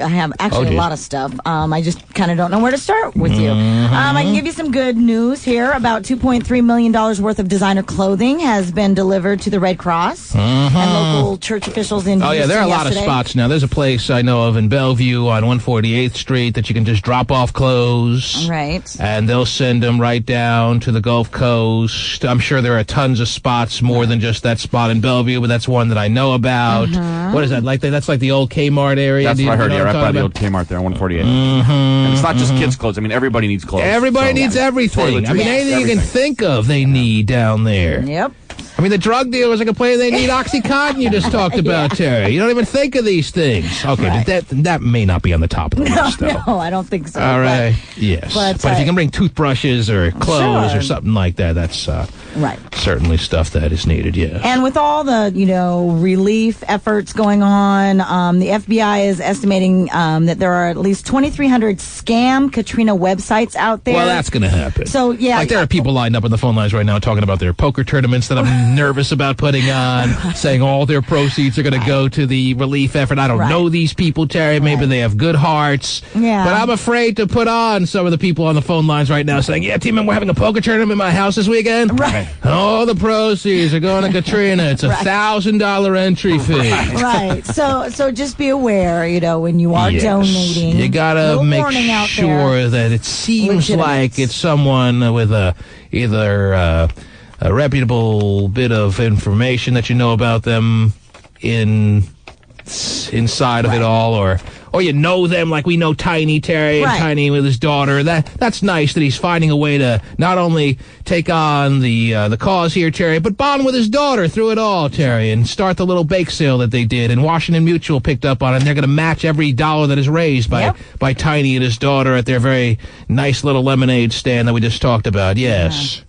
have actually a lot of stuff. I just kind of don't know where to start with you. I can give you some good news here. About $2.3 million worth of designer clothing has been delivered to the Red Cross and local church officials in Houston. Oh, yeah, there are a lot of spots now. There's a place I know of in Bellevue on 148th Street that you can just drop off clothes. Right. And they'll send them right down to the Gulf Coast. I'm sure there are tons of spots, more than just that spot in Bellevue, but that's one that I know about. What is that? That's like the old Kmart area? That's what I heard, right by the old Kmart there on 148. And it's not just kids' clothes. I mean, everybody needs clothes. Everybody needs everything. I mean, anything you can think of, they need down there. Yep. I mean, the drug dealers are complaining they need OxyContin you just talked about, Terry. You don't even think of these things. Okay, that may not be the top of the list, though. No, I don't think so. All right, yes. But if you can bring toothbrushes or clothes or something like that, that's certainly stuff that is needed, yeah. And with all the, relief efforts going on, the FBI is estimating that there are at least 2,300 scam Katrina websites out there. Well, that's going to happen. So, yeah. Like, there are people lined up on the phone lines right now talking about their poker tournaments that I'm nervous about putting on, saying all their proceeds are going to go to the relief effort. I don't know these people, Terry. Maybe they have good hearts. Yeah. But I'm afraid to put on some of the people on the phone lines right now saying, yeah, T-Man, we're having a poker tournament in my house this weekend. Right. All the proceeds are going to Katrina. It's a $1,000 entry fee. Right. So just be aware, when you are donating. You got to make sure that it seems like it's someone with either a reputable bit of information that you know about them inside of it all, or you know them like we know Tiny Terry and Tiny with his daughter. That's nice that he's finding a way to not only take on the cause here, Terry, but bond with his daughter through it all, Terry, and start the little bake sale that they did, and Washington Mutual picked up on it, and they're going to match every dollar that is raised by Tiny and his daughter at their very nice little lemonade stand that we just talked about. Yes.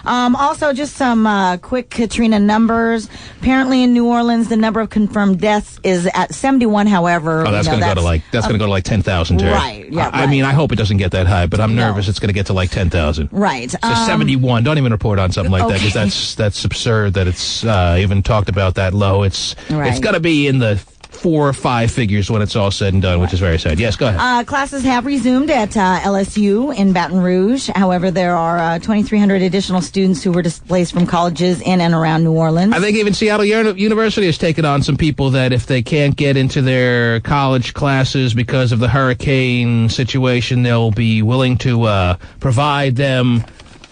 Also, just some quick Katrina numbers. Apparently, in New Orleans, the number of confirmed deaths is at 71. However, that's going to go to like 10,000. Right. Yeah. I mean, I hope it doesn't get that high, but I'm nervous it's going to get to like 10,000. Right. So 71. Don't even report on something like that, because that's absurd that it's even talked about that low. It's going to be in the 4 or 5 figures when it's all said and done, which is very sad. Yes, go ahead. Classes have resumed at LSU in Baton Rouge. However, there are 2,300 additional students who were displaced from colleges in and around New Orleans. I think even Seattle University has taken on some people that if they can't get into their college classes because of the hurricane situation, they'll be willing to provide them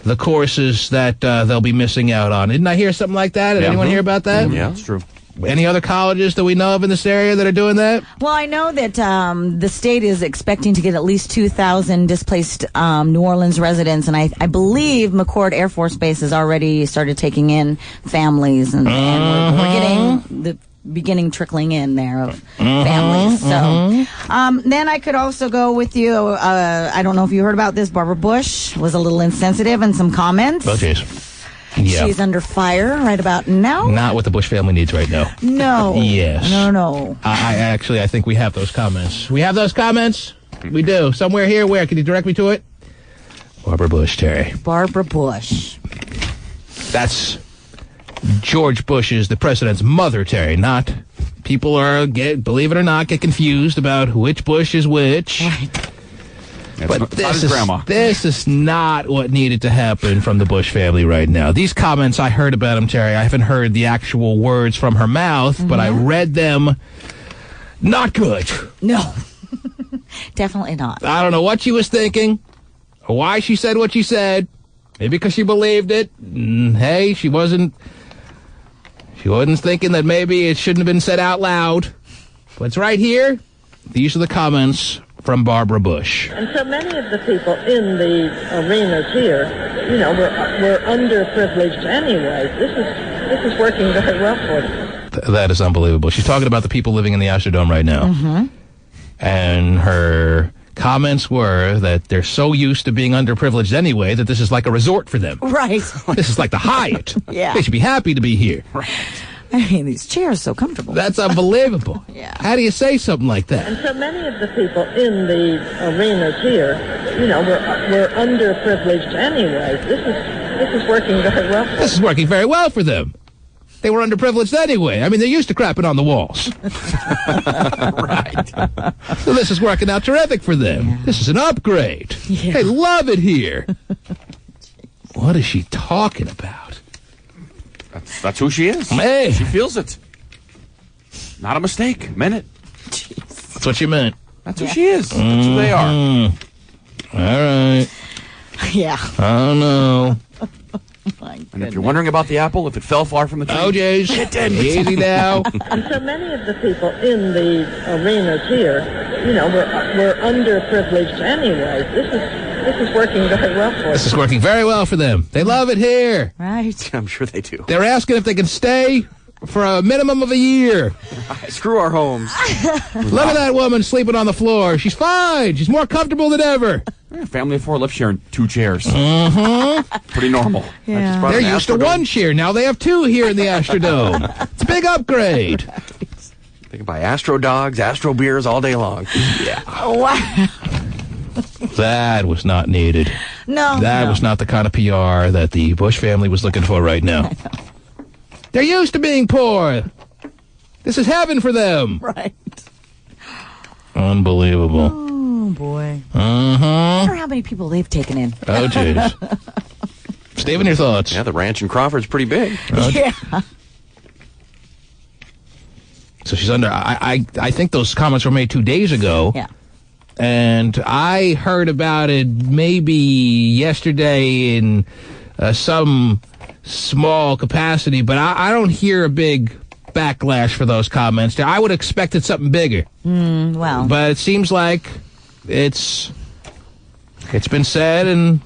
the courses that they'll be missing out on. Didn't I hear something like that? Did anyone hear about that? Yeah, it's true. Any other colleges that we know of in this area that are doing that? Well, I know that the state is expecting to get at least 2,000 displaced New Orleans residents, and I believe McCord Air Force Base has already started taking in families, and we're getting the beginning trickling in there of families. So then I could also go with you. I don't know if you heard about this. Barbara Bush was a little insensitive in some comments. Oh, jeez. Yeah. She's under fire right about now. Not what the Bush family needs right now. No. Yes. No. I think we have those comments. We have those comments? We do. Somewhere here. Where? Can you direct me to it? Barbara Bush, Terry. Barbara Bush. That's George Bush's, the president's mother, Terry. Not people believe it or not, get confused about which Bush is which. Right. But this is not what needed to happen from the Bush family right now. These comments, I heard about them, Terry. I haven't heard the actual words from her mouth, but I read them. Not good. No. Definitely not. I don't know what she was thinking or why she said what she said. Maybe because she believed it. Hey, she wasn't thinking that maybe it shouldn't have been said out loud. But it's right here. These are the comments from Barbara Bush. And so many of the people in the arenas here, we're underprivileged anyway. This is working very well for them. That is unbelievable. She's talking about the people living in the Astrodome right now. Mm-hmm. And her comments were that they're so used to being underprivileged anyway that this is like a resort for them. Right. This is like the Hyatt. Yeah. They should be happy to be here. Right. I mean, these chairs are so comfortable. That's unbelievable. Yeah. How do you say something like that? And so many of the people in the arenas here, we're underprivileged anyway. This is working very well for them. This is working very well for them. They were underprivileged anyway. I mean, they're used to crapping on the walls. Right. So this is working out terrific for them. Yeah. This is an upgrade. Yeah. They love it here. What is she talking about? That's who she is. Hey. She feels it. Not a mistake. Meant it. Jeez. That's what you meant. That's who she is. That's who they are. All right. Yeah. I don't know. And if you're wondering about the apple, if it fell far from the tree, OJ's. It did. Easy now. And so many of the people in the arenas here, we're underprivileged anyway. This is working very well for them. This is working very well for them. They love it here. Right. I'm sure they do. They're asking if they can stay for a minimum of a year. Screw our homes. Look at that woman sleeping on the floor. She's fine. She's more comfortable than ever. Family of four live sharing 2 chairs. Mm-hmm. Pretty normal. Yeah. They're used to 1 chair. Now they have 2 here in the Astrodome. It's a big upgrade. They can buy Astro dogs, Astro beers all day long. Yeah. Oh, wow. That was not needed. No. That was not the kind of PR that the Bush family was looking for right now. They're used to being poor. This is heaven for them. Right. Unbelievable. Oh, boy. Uh-huh. I wonder how many people they've taken in. Oh, jeez. Stephen, your thoughts? Yeah, the ranch in Crawford's pretty big. Yeah. So she's under... I think those comments were made 2 days ago. Yeah. And I heard about it maybe yesterday in some small capacity, but I don't hear a big backlash for those comments. I would have expected something bigger. Well. But it seems like it's been said, and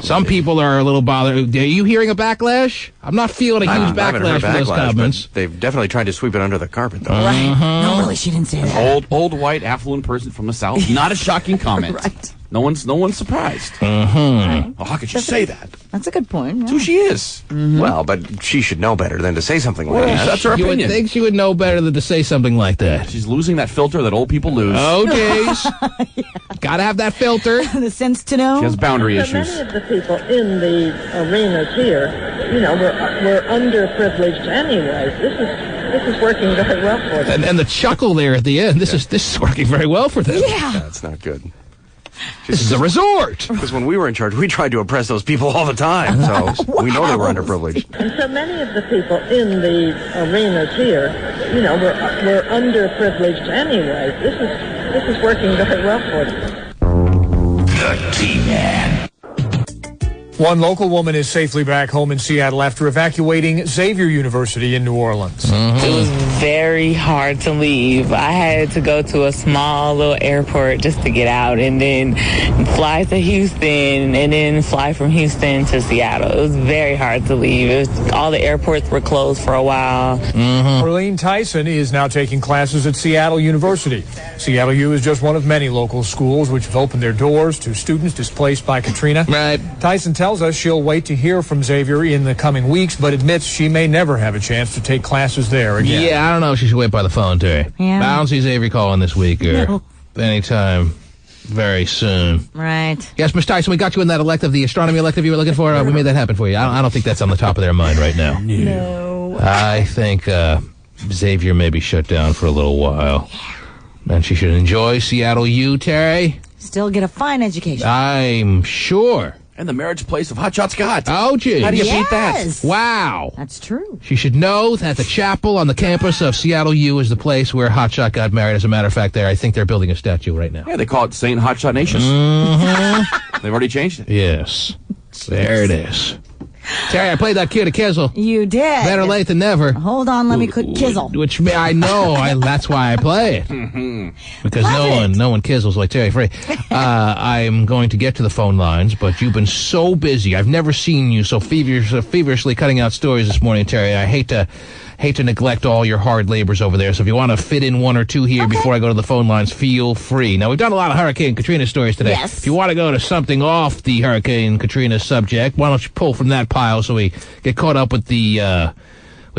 some people are a little bothered. Are you hearing a backlash? I'm not feeling a huge backlash for those comments. They've definitely tried to sweep it under the carpet, though. Right. No, really, she didn't say that. Old white affluent person from the South. Not a shocking comment. Right. No one's surprised. Right. Oh, how could you say that? That's a good point. That's who she is. Well, but she should know better than to say something like that. That's her You opinion. would think she would know better than to say something like that. She's losing that filter that old people lose. Oh, jeez. Gotta have that filter. The sense to know. She has boundary So issues. many of the people in the arenas here, we're underprivileged anyway. This is working very well for them. And the chuckle there at the end. This is working very well for them. Yeah. That's not good. This is a resort. Because when we were in charge, we tried to oppress those people all the time. So we know they were underprivileged. And so many of the people in the arenas here, we're underprivileged anyway. This is working very well for them. The T-Man. One local woman is safely back home in Seattle after evacuating Xavier University in New Orleans. It was very hard to leave. I had to go to a small little airport just to get out and then fly to Houston and then fly from Houston to Seattle. It was very hard to leave. All the airports were closed for a while. Orlean Tyson is now taking classes at Seattle University. Seattle U is just one of many local schools which have opened their doors to students displaced by Katrina. Right. Tyson tells tells us she'll wait to hear from Xavier in the coming weeks, but admits she may never have a chance to take classes there again. Yeah, I don't know if she should wait by the phone, Terry. Yeah. I don't see Xavier calling this week or anytime very soon. Right. Yes, Miss Tyson, we got you in that elective, the astronomy elective you were looking for. We made that happen for you. I don't think that's on the top of their mind right now. No. I think Xavier may be shut down for a little while. And she should enjoy Seattle U, Terry. Still get a fine education. I'm sure. And the marriage place of Hot Shot Scott. Oh, gee. How do you beat that? Wow. That's true. She should know that the chapel on the campus of Seattle U is the place where Hot Shot got married. As a matter of fact, I think they're building a statue right now. Yeah, they call it St. Hot Shot Nation. Mm-hmm. They've already changed it. Yes. There it is. Terry, I played that cue to Kizzle. You did. Better late than never. Hold on, let me quick Kizzle. Which I know. That's why I play it. Because no one Kizzles like Terry Free. I'm going to get to the phone lines, but you've been so busy. I've never seen you so feverishly cutting out stories this morning, Terry. I hate to neglect all your hard labors over there. So if you want to fit in one or two here before I go to the phone lines, feel free. Now, we've done a lot of Hurricane Katrina stories today. Yes. If you want to go to something off the Hurricane Katrina subject, why don't you pull from that pile so we get caught up with the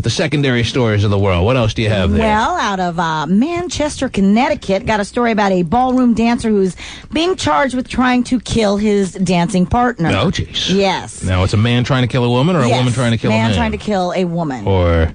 secondary stories of the world. What else do you have there? Well, out of Manchester, Connecticut, got a story about a ballroom dancer who's being charged with trying to kill his dancing partner. Oh, jeez. Yes. Now, it's a man trying to kill a woman or a woman trying to kill a man? Man trying to kill a woman. Or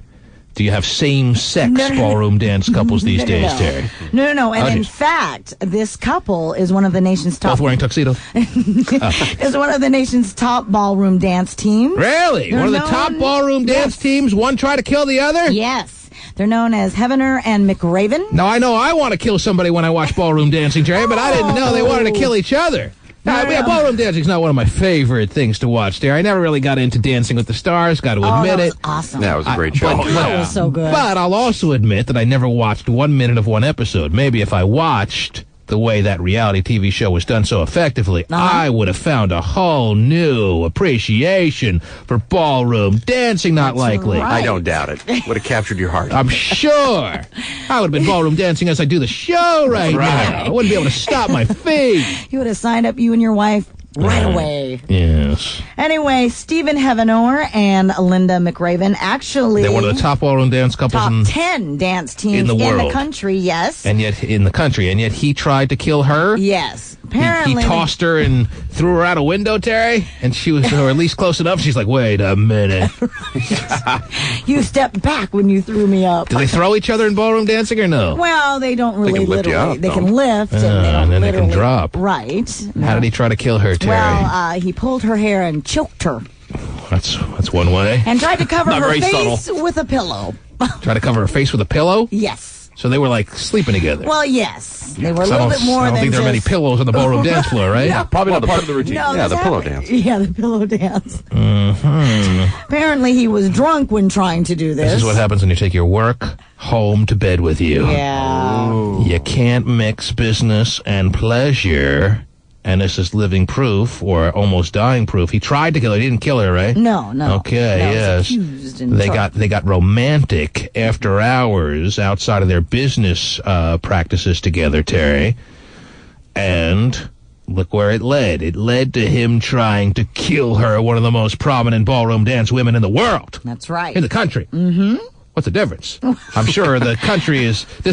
do you have same-sex ballroom dance couples these days, Terry? No. And in fact, this couple is one of the nation's top... Both wearing tuxedos? Is one of the nation's top ballroom dance teams. Really? One of the top ballroom dance teams? One try to kill the other? Yes. They're known as Heavener and McRaven. Now, I know I want to kill somebody when I watch ballroom dancing, Terry, but I didn't know they wanted to kill each other. Ballroom dancing is not one of my favorite things to watch, Terry. I never really got into Dancing with the Stars, got to admit that was it. Awesome. That was a great show. That was so good. But I'll also admit that I never watched 1 minute of one episode. Maybe if I watched the way that reality TV show was done so effectively, I would have found a whole new appreciation for ballroom dancing. Not likely. Right. I don't doubt it. Would have captured your heart. I'm sure. I would have been ballroom dancing as I do the show right now. I wouldn't be able to stop my feet. You would have signed up, you and your wife, right away. Yes. Anyway, Stephen Heavenor and Linda McRaven actually... They're one of the top ballroom dance couples top 10 dance teams in the world. country, yes. And yet he tried to kill her? Yes. Apparently. He tossed her and threw her out a window, Terry, and she was, or at least close enough. She's like, wait a minute. You stepped back when you threw me up. Do they throw each other in ballroom dancing or no? Well, they don't really literally. They can lift and then they can drop. Right. How did he try to kill her, Terry? Well, he pulled her hair and choked her. That's one way. And tried to cover her face with a pillow. Tried to cover her face with a pillow? Yes. So they were like sleeping together. Well, yes. They were a little bit more than I don't think there are many pillows on the ballroom dance floor, right? Yeah, probably not part of the routine. No, the pillow dance. Yeah, the pillow dance. Mm-hmm. Apparently he was drunk when trying to do this. This is what happens when you take your work home to bed with you. Yeah. Ooh. You can't mix business and pleasure. And this is living proof, or almost dying proof. He tried to kill her. He didn't kill her, right? No. Okay, yes. They got romantic after hours outside of their business practices together, Terry. And look where it led. It led to him trying to kill her, one of the most prominent ballroom dance women in the world. That's right. In the country. Mm-hmm. What's the difference? I'm sure this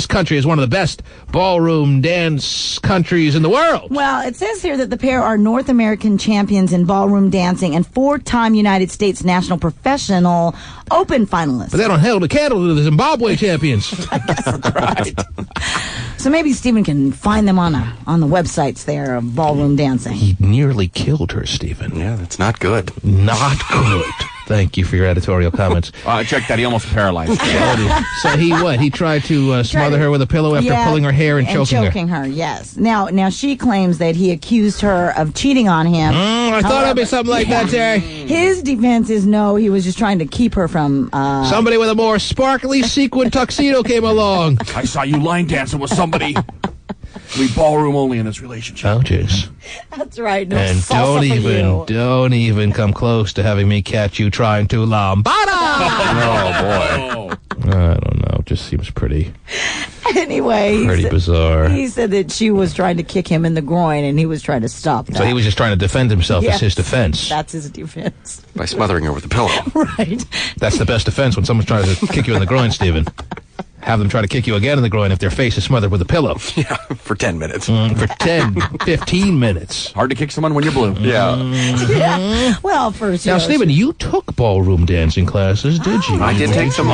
country is one of the best ballroom dance countries in the world. Well, it says here that the pair are North American champions in ballroom dancing and 4-time United States National Professional Open finalists. But they don't hold a candle to the Zimbabwe champions. I guess that's right. So maybe Stephen can find them on the websites there of ballroom dancing. He nearly killed her, Stephen. Yeah, that's not good. Not good. Thank you for your editorial comments. Check that. He almost paralyzed. So he tried to smother her with a pillow after pulling her hair and choking her. Yes. Now she claims that he accused her of cheating on him. I thought it'd be something like that, Terry. His defense is no. He was just trying to keep her from. Somebody with a more sparkly sequin tuxedo came along. I saw you line dancing with somebody. We ballroom only in this relationship. Oh, jeez. That's right. No And salsa don't even come close to having me catch you trying to lambada. Oh, boy. I don't know. It just seems pretty Anyway, bizarre. He said that she was trying to kick him in the groin, and he was trying to stop that. So he was just trying to defend himself as his defense. That's his defense. By smothering her with a pillow. Right. That's the best defense when someone's trying to kick you in the groin, Stephen. Have them try to kick you again in the groin if their face is smothered with a pillow. Yeah, for 10 minutes. For 10, 15 minutes. Hard to kick someone when you're blue. Yeah. Yeah. Well, first. Now, Stephen, you took ballroom dancing classes, did you? I did take some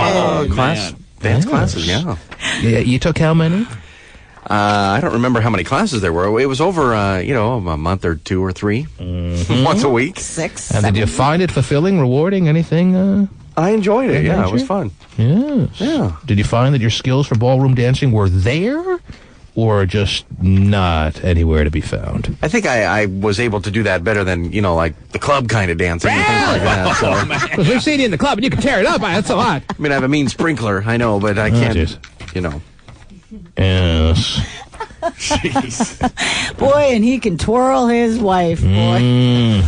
dance classes, yeah. Yeah, you took how many? I don't remember how many classes there were. It was over, a month or 2 or 3. Once a week. 6, And 7. did you find it fulfilling, rewarding, anything? I enjoyed it, yeah. It was fun. Yes. Yeah. Did you find that your skills for ballroom dancing were there? Or just not anywhere to be found? I think I was able to do that better than, like the club kind of dancing and things like that. So. Because we've seen you in the club and you can tear it up. That's a lot. I mean, I have a mean sprinkler, I know, but I can't, Yes. Boy, and he can twirl his wife, boy.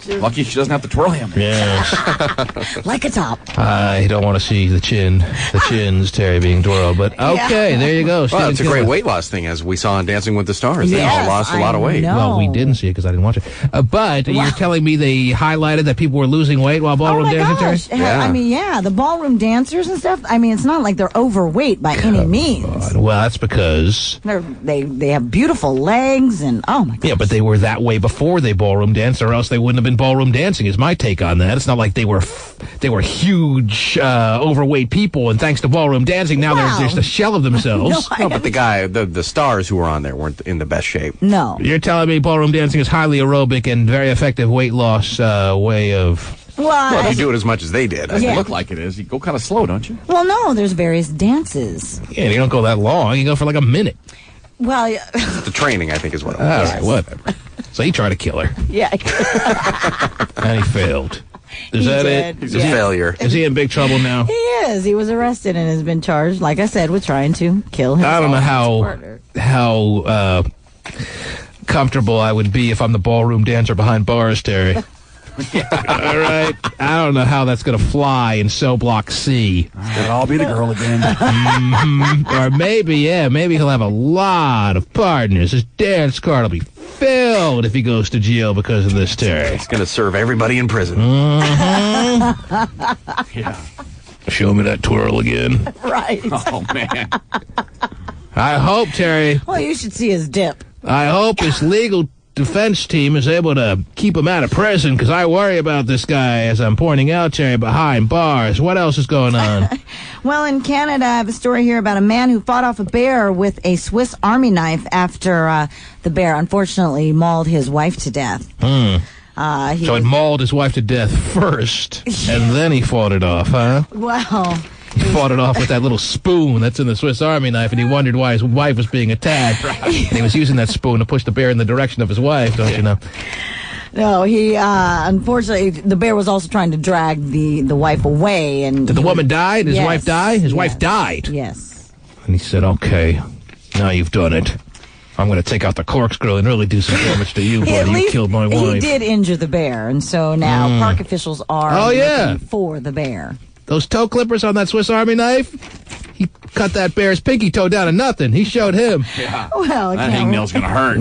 Lucky she doesn't have to twirl him. Yes. Like a top. I don't want to see the chins, Terry, being twirled. But okay, there you go. Well, it's a great weight loss thing, as we saw in Dancing with the Stars. They all lost a lot of weight. Well, we didn't see it because I didn't watch it. But you're telling me they highlighted that people were losing weight while ballroom dancing, Terry? Yeah. I mean, the ballroom dancers and stuff. I mean, it's not like they're overweight by any means. Well, that's because they have beautiful legs and oh my god. Yeah, but they were that way before they ballroom danced, or else they wouldn't have been ballroom dancing. Is my take on that. It's not like they were huge overweight people, and thanks to ballroom dancing, now they're just a shell of themselves. No, but the stars who were on there weren't in the best shape. No, you're telling me ballroom dancing is highly aerobic and very effective weight loss way of. Well, if you do it as much as they did. It look like it is. You go kind of slow, don't you? Well, no, there's various dances. Yeah, you don't go that long. You go for like a minute. Well, yeah. The training, I think, is what it was. All right, whatever. So he tried to kill her. Yeah. And he failed. Is that it? He's a failure. Is he in big trouble now? He is. He was arrested and has been charged, like I said, with trying to kill him. I don't know how comfortable I would be if I'm the ballroom dancer behind bars, Terry. All right. I don't know how that's going to fly in Cell Block C. It'll all be the girl again. Or maybe he'll have a lot of partners. His dance card will be filled if he goes to jail because of this, Terry. He's going to serve everybody in prison. Yeah. Show me that twirl again. Right. Oh, man. I hope, Terry. Well, you should see his dip. I hope his legal defense team is able to keep him out of prison, because I worry about this guy, as I'm pointing out, Terry, behind bars. What else is going on? Well, in Canada, I have a story here about a man who fought off a bear with a Swiss Army knife after the bear, unfortunately, mauled his wife to death. So he mauled his wife to death first, and then he fought it off, huh? Well, he fought it off with that little spoon that's in the Swiss Army knife, and he wondered why his wife was being attacked. And he was using that spoon to push the bear in the direction of his wife, don't you know? No, he, unfortunately, the bear was also trying to drag the wife away. And did the woman die? Did his yes, wife die? His wife died. Yes. And he said, okay, now you've done it. I'm going to take out the corkscrew and really do some damage to you, buddy. You killed my wife. He did injure the bear, and so now park officials are looking for the bear. Those toe clippers on that Swiss Army knife, he cut that bear's pinky toe down to nothing. He showed him. Yeah. Well, that hangnail's going to hurt.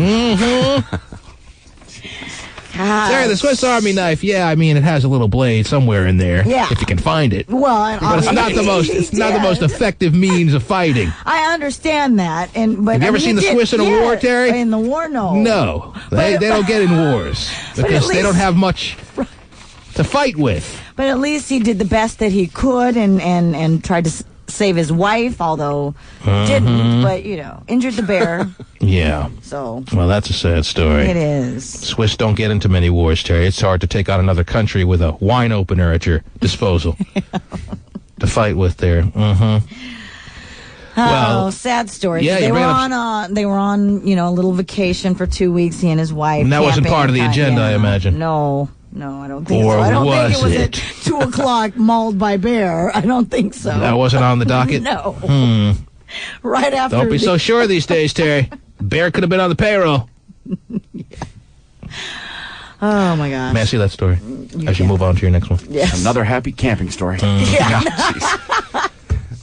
There, the Swiss Army knife. Yeah, I mean, it has a little blade somewhere in there. Yeah. If you can find it. Well, but it's not the most. It's not the most effective means of fighting. I understand that, but have you ever seen the Swiss in a war, Terry? In the war, no. No, they don't get in wars because they don't have much to fight with. But at least he did the best that he could and tried to save his wife, although didn't. But injured the bear. Yeah. So. Well, that's a sad story. It is. Swiss don't get into many wars, Terry. It's hard to take on another country with a wine opener at your disposal to fight with there. Well, sad story. Yeah, they were on a little vacation for 2 weeks. He and his wife. And that wasn't part of the agenda, I imagine. No, I don't think or so. I don't think it was it? at 2:00 mauled by bear. I don't think so. That wasn't on the docket? No. Right after. Don't be so sure these days, Terry. Bear could have been on the payroll. Oh, my gosh. May I see that story? I should move on to your next one. Yes. Another happy camping story. Yeah.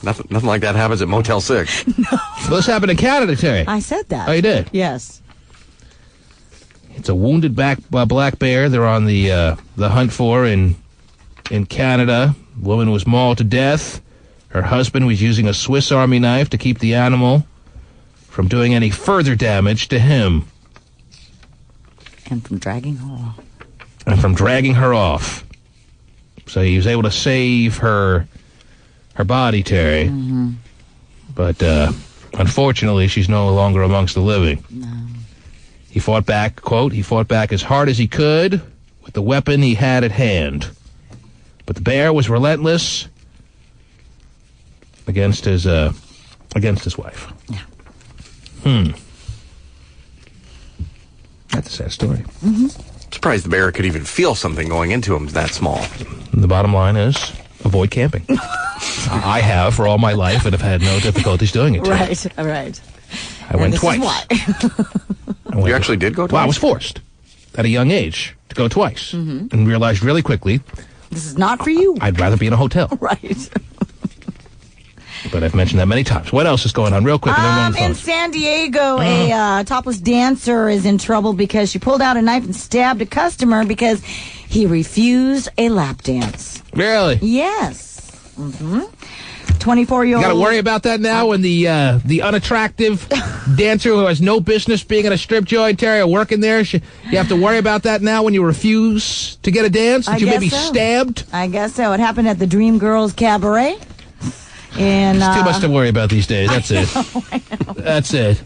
Nothing like that happens at Motel 6. Well, this happened in Canada, Terry. I said that. Oh, you did? Yes. It's a wounded black bear they're on the hunt for in Canada. Woman was mauled to death. Her husband was using a Swiss Army knife to keep the animal from doing any further damage to him. And from dragging her off. So he was able to save her body, Terry. Mm-hmm. But unfortunately, she's no longer amongst the living. No. He fought back, quote, he fought back as hard as he could with the weapon he had at hand. But the bear was relentless against his wife. Yeah. That's a sad story. Mm-hmm. Surprised the bear could even feel something going into him that small. And the bottom line is, avoid camping. I have for all my life and have had no difficulties doing it. Right. I went twice. You actually did go twice? Well, I was forced at a young age to go twice Mm-hmm. and realized really quickly This is not for you. I'd rather be in a hotel. Right. But I've mentioned that many times. What else is going on? Real quick. And then we're on the In phones. San Diego, a topless dancer is in trouble because she pulled out a knife and stabbed a customer because he refused a lap dance. Really? Yes. 24-year-old. You got to worry about that now when the unattractive dancer who has no business being in a strip joint, Terry, or working there, you have to worry about that now when you refuse to get a dance? That you may be stabbed? I guess so. It happened at the Dream Girls Cabaret. And, It's too much to worry about these days. That's it. I know. That's it.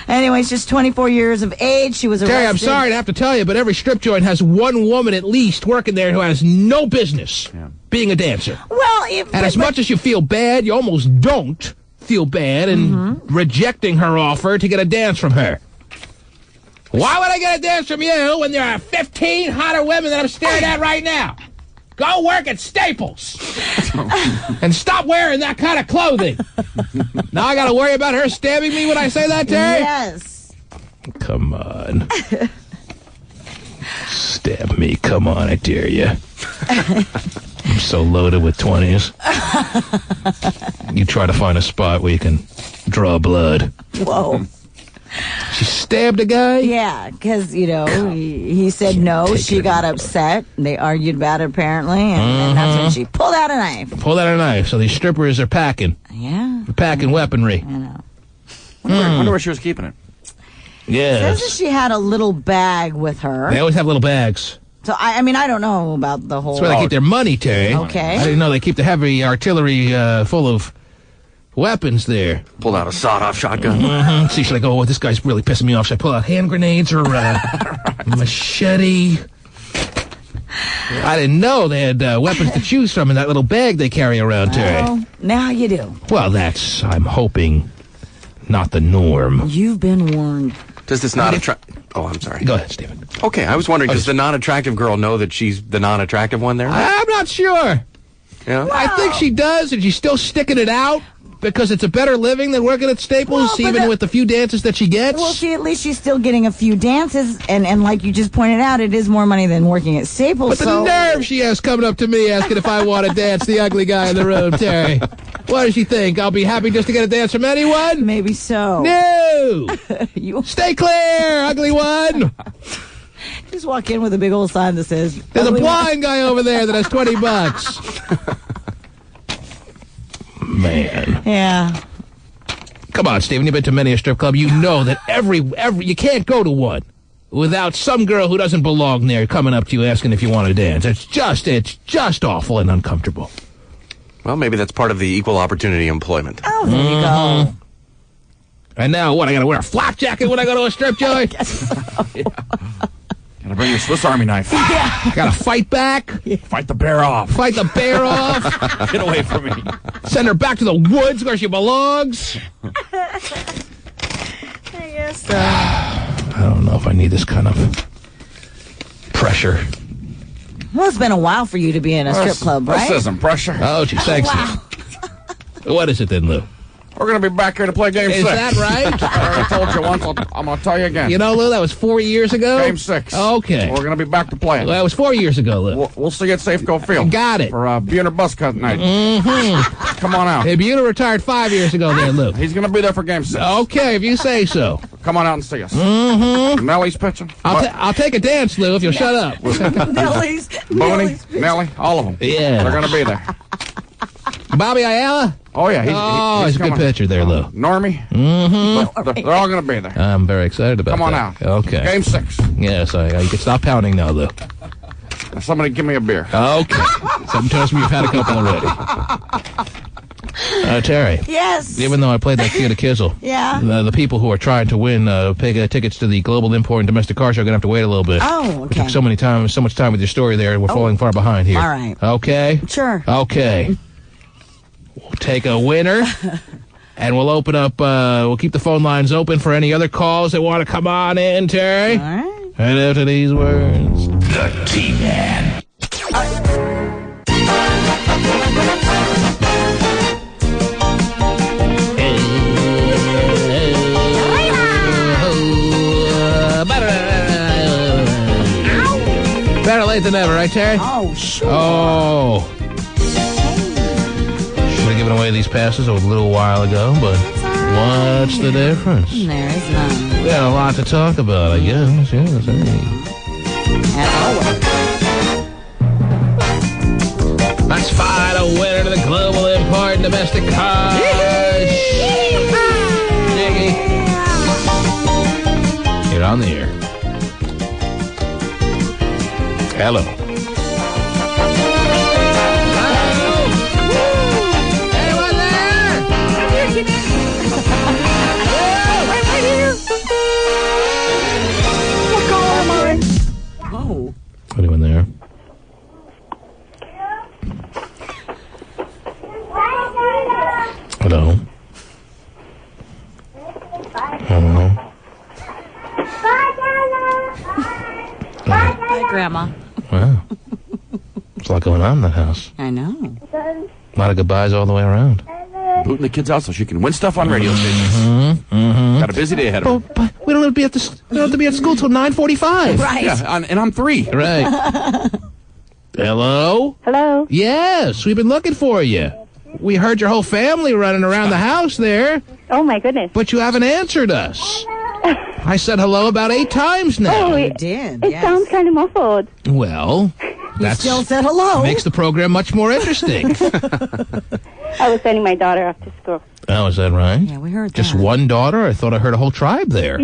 Anyway, she's 24 years of age. She was arrested. Terry, I'm sorry to have to tell you, but every strip joint has one woman at least working there who has no business being a dancer. Well, and as much as you feel bad, you almost don't feel bad in rejecting her offer to get a dance from her. Why would I get a dance from you when there are 15 hotter women that I'm staring at right now? Go work at Staples and stop wearing that kind of clothing. Now I got to worry about her stabbing me when I say that, Terry? Yes. Come on. Stab me. Come on, I dare you. I'm so loaded with 20s. You try to find a spot where you can draw blood. Whoa. She stabbed a guy? Yeah, because, he said no. She got upset. They argued about it, apparently, and that's when she pulled out a knife. Pulled out a knife. So these strippers are packing. Yeah. They're packing weaponry. I know. Wonder where she was keeping it. Yes. Says that she had a little bag with her. They always have little bags. So, I mean, I don't know about the whole... That's where they keep their money, Terry. Okay. I didn't know they keep the heavy artillery full of weapons there. Pulled out a sawed-off shotgun. See, she's like, oh, this guy's really pissing me off. Should I pull out hand grenades or machete? I didn't know they had weapons to choose from in that little bag they carry around, Terry. Well, now you do. Well, that's, I'm hoping, not the norm. You've been warned. Does this not attract... Oh, I'm sorry. Go ahead, Stephen. Okay, I was wondering, does the non-attractive girl know that she's the non-attractive one there? I'm not sure. Yeah? I think she does, and she's still sticking it out because it's a better living than working at Staples, even with the few dances that she gets. Well, see, at least she's still getting a few dances, and like you just pointed out, it is more money than working at Staples. But the nerve she has coming up to me asking if I want to dance, the ugly guy in the room, Terry. What does she think? I'll be happy just to get a dance from anyone? Maybe so. No! Stay clear, ugly one! Just walk in with a big old sign that says... There's a blind guy over there that has $20. Man. Yeah. Come on, Stephen, you've been to many a strip club. You know that every you can't go to one without some girl who doesn't belong there coming up to you asking if you want to dance. It's just awful and uncomfortable. Well, maybe that's part of the equal opportunity employment. Oh, there you go. And now what? I got to wear a flak jacket when I go to a strip joint? Gotta bring your Swiss Army knife. Yeah. I got to fight back. Fight the bear off. Fight the bear off. Get away from me. Send her back to the woods where she belongs. I guess so. I don't know if I need this kind of pressure. Well, it's been a while for you to be in a strip club, right? This isn't pressure. Oh, gee, thanks. Wow. What is it then, Lou? We're going to be back here to play Game 6. Is that right? I already told you once. I'm going to tell you again. You know, Lou, that was 4 years ago? Game 6. Okay. We're going to be back to play it. Well, that was 4 years ago, Lou. We'll see you at Safeco Field. Got it. For Buhner Bus Cut night. Mm-hmm. Come on out. Hey, Buhner retired 5 years ago there, Lou. He's going to be there for Game 6. Okay, if you say so. Come on out and see us. Mm-hmm. Nellie's pitching. I'll take a dance, Lou, if you'll shut up. Nellie's. Booney, Nellie, all of them. Yeah. They're going to be there. Bobby Ayala? Oh, yeah. He's a good pitcher there, Lou. Normie? Mm-hmm. They're all going to be there. I'm very excited about that. Come on out. Okay. Game 6. Yes, you can stop pounding now, Lou. Somebody give me a beer. Okay. Something tells me you've had a couple already. Terry. Yes. Even though I played that Kia to Kizzle, Yeah. the people who are trying to win tickets to the Global Import and Domestic Car Show are going to have to wait a little bit. Oh, okay. We took so much time with your story there, and we're falling far behind here. All right. Okay? Sure. Okay. We'll take a winner, and we'll open up, we'll keep the phone lines open for any other calls that want to come on in, Terry. All right. And after these words, The T-Man. Better late than never, right, Terry? Oh, sure. Oh. Should have given away these passes a little while ago, but what's the difference? There is none. We got a lot to talk about, I guess. Yes, hey. As always. Let's find a winner to the Global Import and Domestic Car Jiggy. You're on the air. Hello. Anyone there? Oh. Anyone there? Hello. Hello. Hi, Grandma. Wow. There's a lot going on in that house. I know. A lot of goodbyes all the way around. Booting the kids out so she can win stuff on radio stations. Mm-hmm. Got a busy day ahead of her. But we don't have to be at school till 9:45. Right. Yeah, and I'm 3. Right. Hello? Hello? Yes, we've been looking for you. We heard your whole family running around the house there. Oh, my goodness. But you haven't answered us. I said hello about 8 times now. Oh, You did. It Yes. sounds kind of muffled. Well, You still said hello. makes the program much more interesting. I was sending my daughter off to school. Oh, is that right? Yeah, we heard Just that. one daughter? I thought I heard a whole tribe there.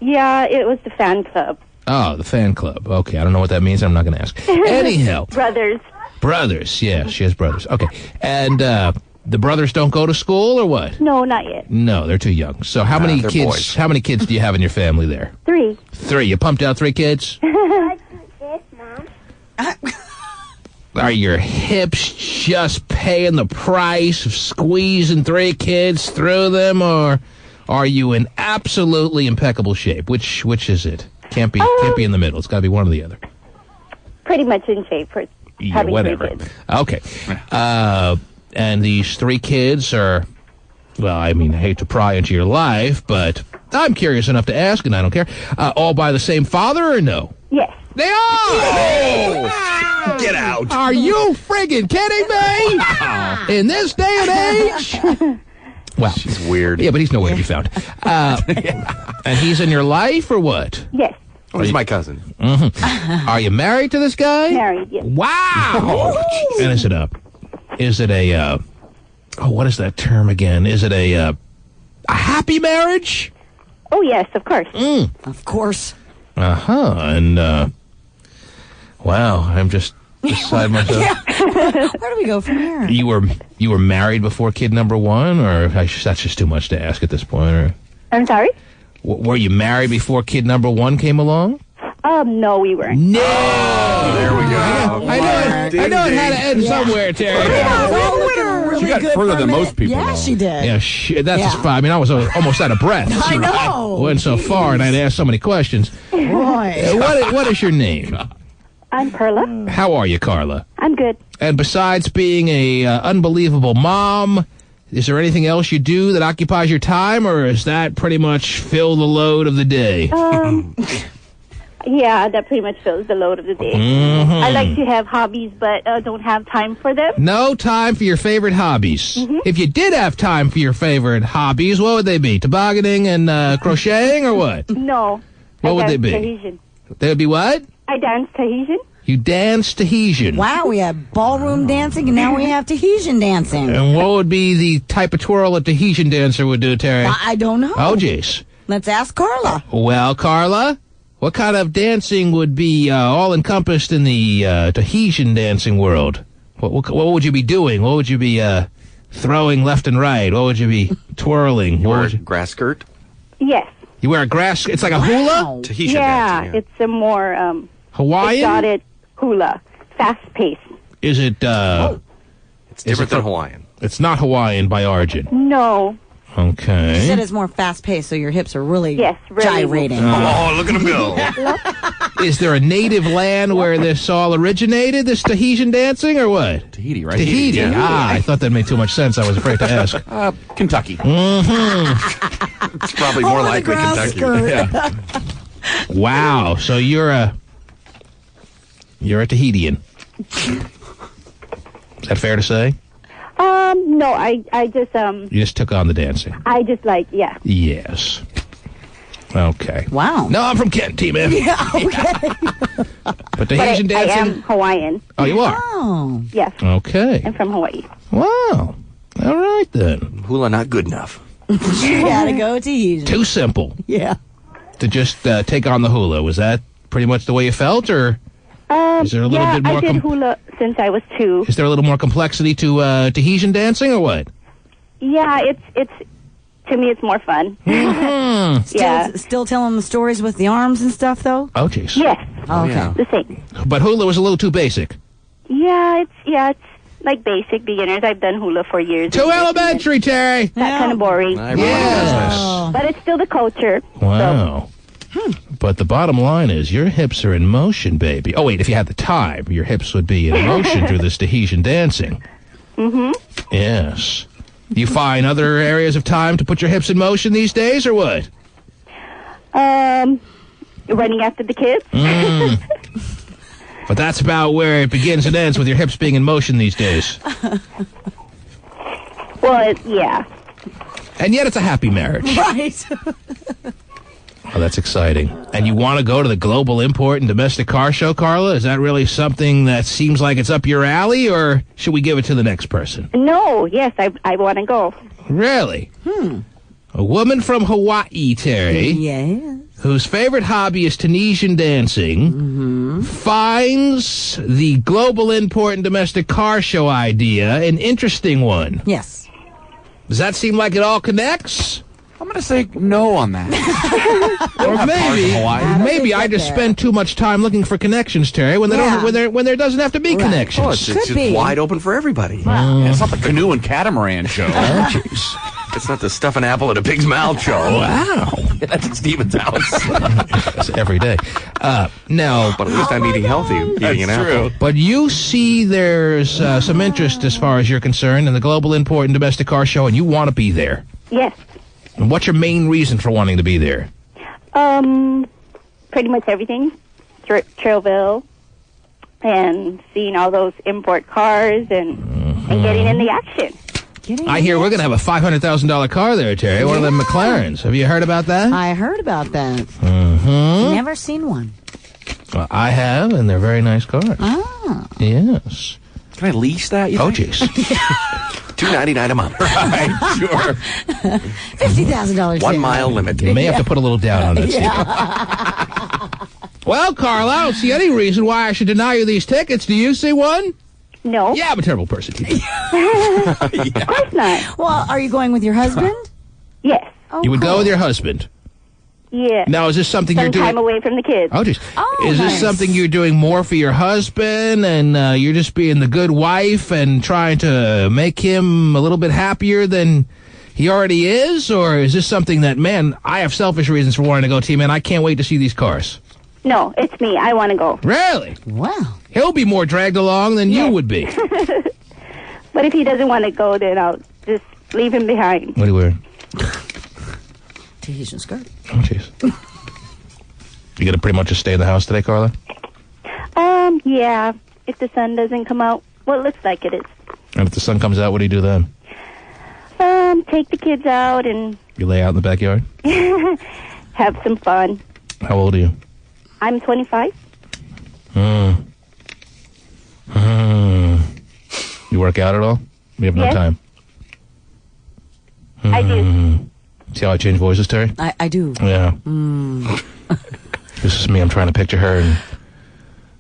Yeah, it was the fan club. Oh, the fan club. Okay, I don't know what that means. I'm not going to ask. Anyhow. Brothers. Brothers. Yeah, she has brothers. Okay. And the brothers don't go to school or what? No, not yet. No, they're too young. So how many they're kids? boys. How many kids do you have in your family there? 3. 3. You pumped out 3 kids? Are your hips just paying the price of squeezing 3 kids through them, or are you in absolutely impeccable shape? Which is it? Can't be in the middle. It's got to be one or the other. Pretty much in shape for having whatever. 3 kids. Okay. And these 3 kids are, well, I mean, I hate to pry into your life, but I'm curious enough to ask, and I don't care. All by the same father or no? Yes. They are! Oh! Get out. Are you friggin' kidding me? In this day and age? Well, she's weird. Yeah, but he's nowhere to be found. And he's in your life or what? Yes. Oh, he's my cousin. Mm-hmm. Are you married to this guy? Married, yes. Wow! And is it a what is that term again? Is it a happy marriage? Oh, yes, of course. Of course. Uh-huh. And, wow, I'm just beside myself. Where do we go from here? You were married before kid number 1, or that's just too much to ask at this point? Or I'm sorry? were you married before kid number 1 came along? No, we weren't. No! There we go. I know it had to end somewhere, Terry. She got further than most people. Yeah, she did. Yeah, that's just fine. I mean, I was almost out of breath. I know. I went so far, and I'd asked so many questions. Boy. What is your name? I'm Carla. How are you, Carla? I'm good. And besides being a unbelievable mom Is there anything else you do that occupies your time, or is that pretty much fill the load of the day? Yeah, that pretty much fills the load of the day. Mm-hmm. I like to have hobbies, but don't have time for them. No time for your favorite hobbies. Mm-hmm. If you did have time for your favorite hobbies, what would they be? Tobogganing and crocheting, or what? No. What would they be? Tahitian. They would be what? I dance Tahitian. You dance Tahitian. Wow, we have ballroom dancing, and now we have Tahitian dancing. And what would be the type of twirl a Tahitian dancer would do, Terry? I don't know. Oh, jeez. Let's ask Carla. Well, Carla, what kind of dancing would be all encompassed in the Tahitian dancing world? What would you be doing? What would you be throwing left and right? What would you be twirling? You wear a grass skirt? Yes. You wear a grass... It's like a hula? Tahitian Yeah, dancing, it's a more Hawaiian? exotic hula, fast-paced. Is it... It's different than Hawaiian. It's not Hawaiian by origin. No. Okay. You said it's more fast-paced, so your hips are really, really gyrating. Oh, look at him go. Is there a native land where this all originated, this Tahitian dancing, or what? Tahiti, right? Tahiti. Yeah. Ah, I thought that made too much sense. I was afraid to ask. Kentucky. Mm-hmm. It's probably more likely Kentucky. Yeah. Wow. So you're a Tahitian. Is that fair to say? No, I just You just took on the dancing. I just like, yeah. Yes. Okay. Wow. No, I'm from Kent, T-Man. Yeah, okay. But Tahitian I dancing... am Hawaiian. Oh, you are? Oh. Yes. Okay. I'm from Hawaii. Wow. All right, then. Hula not good enough. You gotta go Tahitian. Too simple Yeah. to just take on the hula. Was that pretty much the way you felt, or is there a little bit more... I did hula since I was 2. Is there a little more complexity to Tahitian dancing, or what? Yeah, it's to me it's more fun. Mm-hmm. Yeah. Still telling the stories with the arms and stuff, though? Oh, jeez. Yes. Oh, okay. yeah. The same. But hula was a little too basic. Yeah, it's like basic beginners. I've done hula for years. Too elementary, Terry. That's kind of boring. Yes. But it's still the culture. Wow. But the bottom line is your hips are in motion, baby. Oh, wait, if you had the time, your hips would be in motion through this Tahitian dancing. Mm-hmm. Yes. You find other areas of time to put your hips in motion these days, or what? Running after the kids. But that's about where it begins and ends, with your hips being in motion these days. Well, yeah. And yet it's a happy marriage. Right. Oh, that's exciting. And you want to go to the Global Import and Domestic Car Show, Carla? Is that really something that seems like it's up your alley, or should we give it to the next person? No, yes, I want to go. Really? A woman from Hawaii, Terry, Yes. whose favorite hobby is Tahitian dancing, finds the Global Import and Domestic Car Show idea an interesting one. Yes. Does that seem like it all connects? I'm going to say no on that. Or maybe I just spend too much time looking for connections, Terry, when there doesn't have to be connections. Oh, it's just wide open for everybody. Yeah, it's not the canoe and catamaran show. Oh, jeez. It's not the stuff an apple in a pig's mouth show. Wow. That's at Steven's house. That's every day. No. But at least I'm eating healthy, eating an apple. But you see there's some interest as far as you're concerned in the Global Import and Domestic Car Show, and you want to be there. Yes. And what's your main reason for wanting to be there? Pretty much everything. Trailville and seeing all those import cars and getting in the action. I hear we're going to have a $500,000 car there, Terry. One of them McLarens. Have you heard about that? I heard about that. Mm-hmm. Never seen one. Well, I have, and they're very nice cars. Ah. Yes. Can I lease that? Oh, jeez. $2.99 a month. Right, sure. $50,000. 1 mile limit. You may have to put a little down on that. Well, Carl, I don't see any reason why I should deny you these tickets. Do you see one? No. Yeah, I'm a terrible person. Of course not. Well, are you going with your husband? Yes. Oh, You would cool. go with your husband. Yeah. Now, is this something Some you're doing? time away from the kids. Oh, jeez. Is this nice. something you're doing more for your husband, and you're just being the good wife and trying to make him a little bit happier than he already is? Or is this something that, man, I have selfish reasons for wanting to go, T-Man. I can't wait to see these cars. No, it's me. I want to go. Really? Wow. He'll be more dragged along than you would be. But if he doesn't want to go, then I'll just leaving behind. What are you wearing? Tahitian skirt. Oh, jeez. You gonna pretty much just stay in the house today, Carla? Yeah. If the sun doesn't come out, well, it looks like it is. And if the sun comes out, what do you do then? Take the kids out and... You lay out in the backyard? have some fun. How old are you? I'm 25. You work out at all? We have no Yes. time. I do. See how I change voices, Terry? I do. Yeah. This is me. I'm trying to picture her and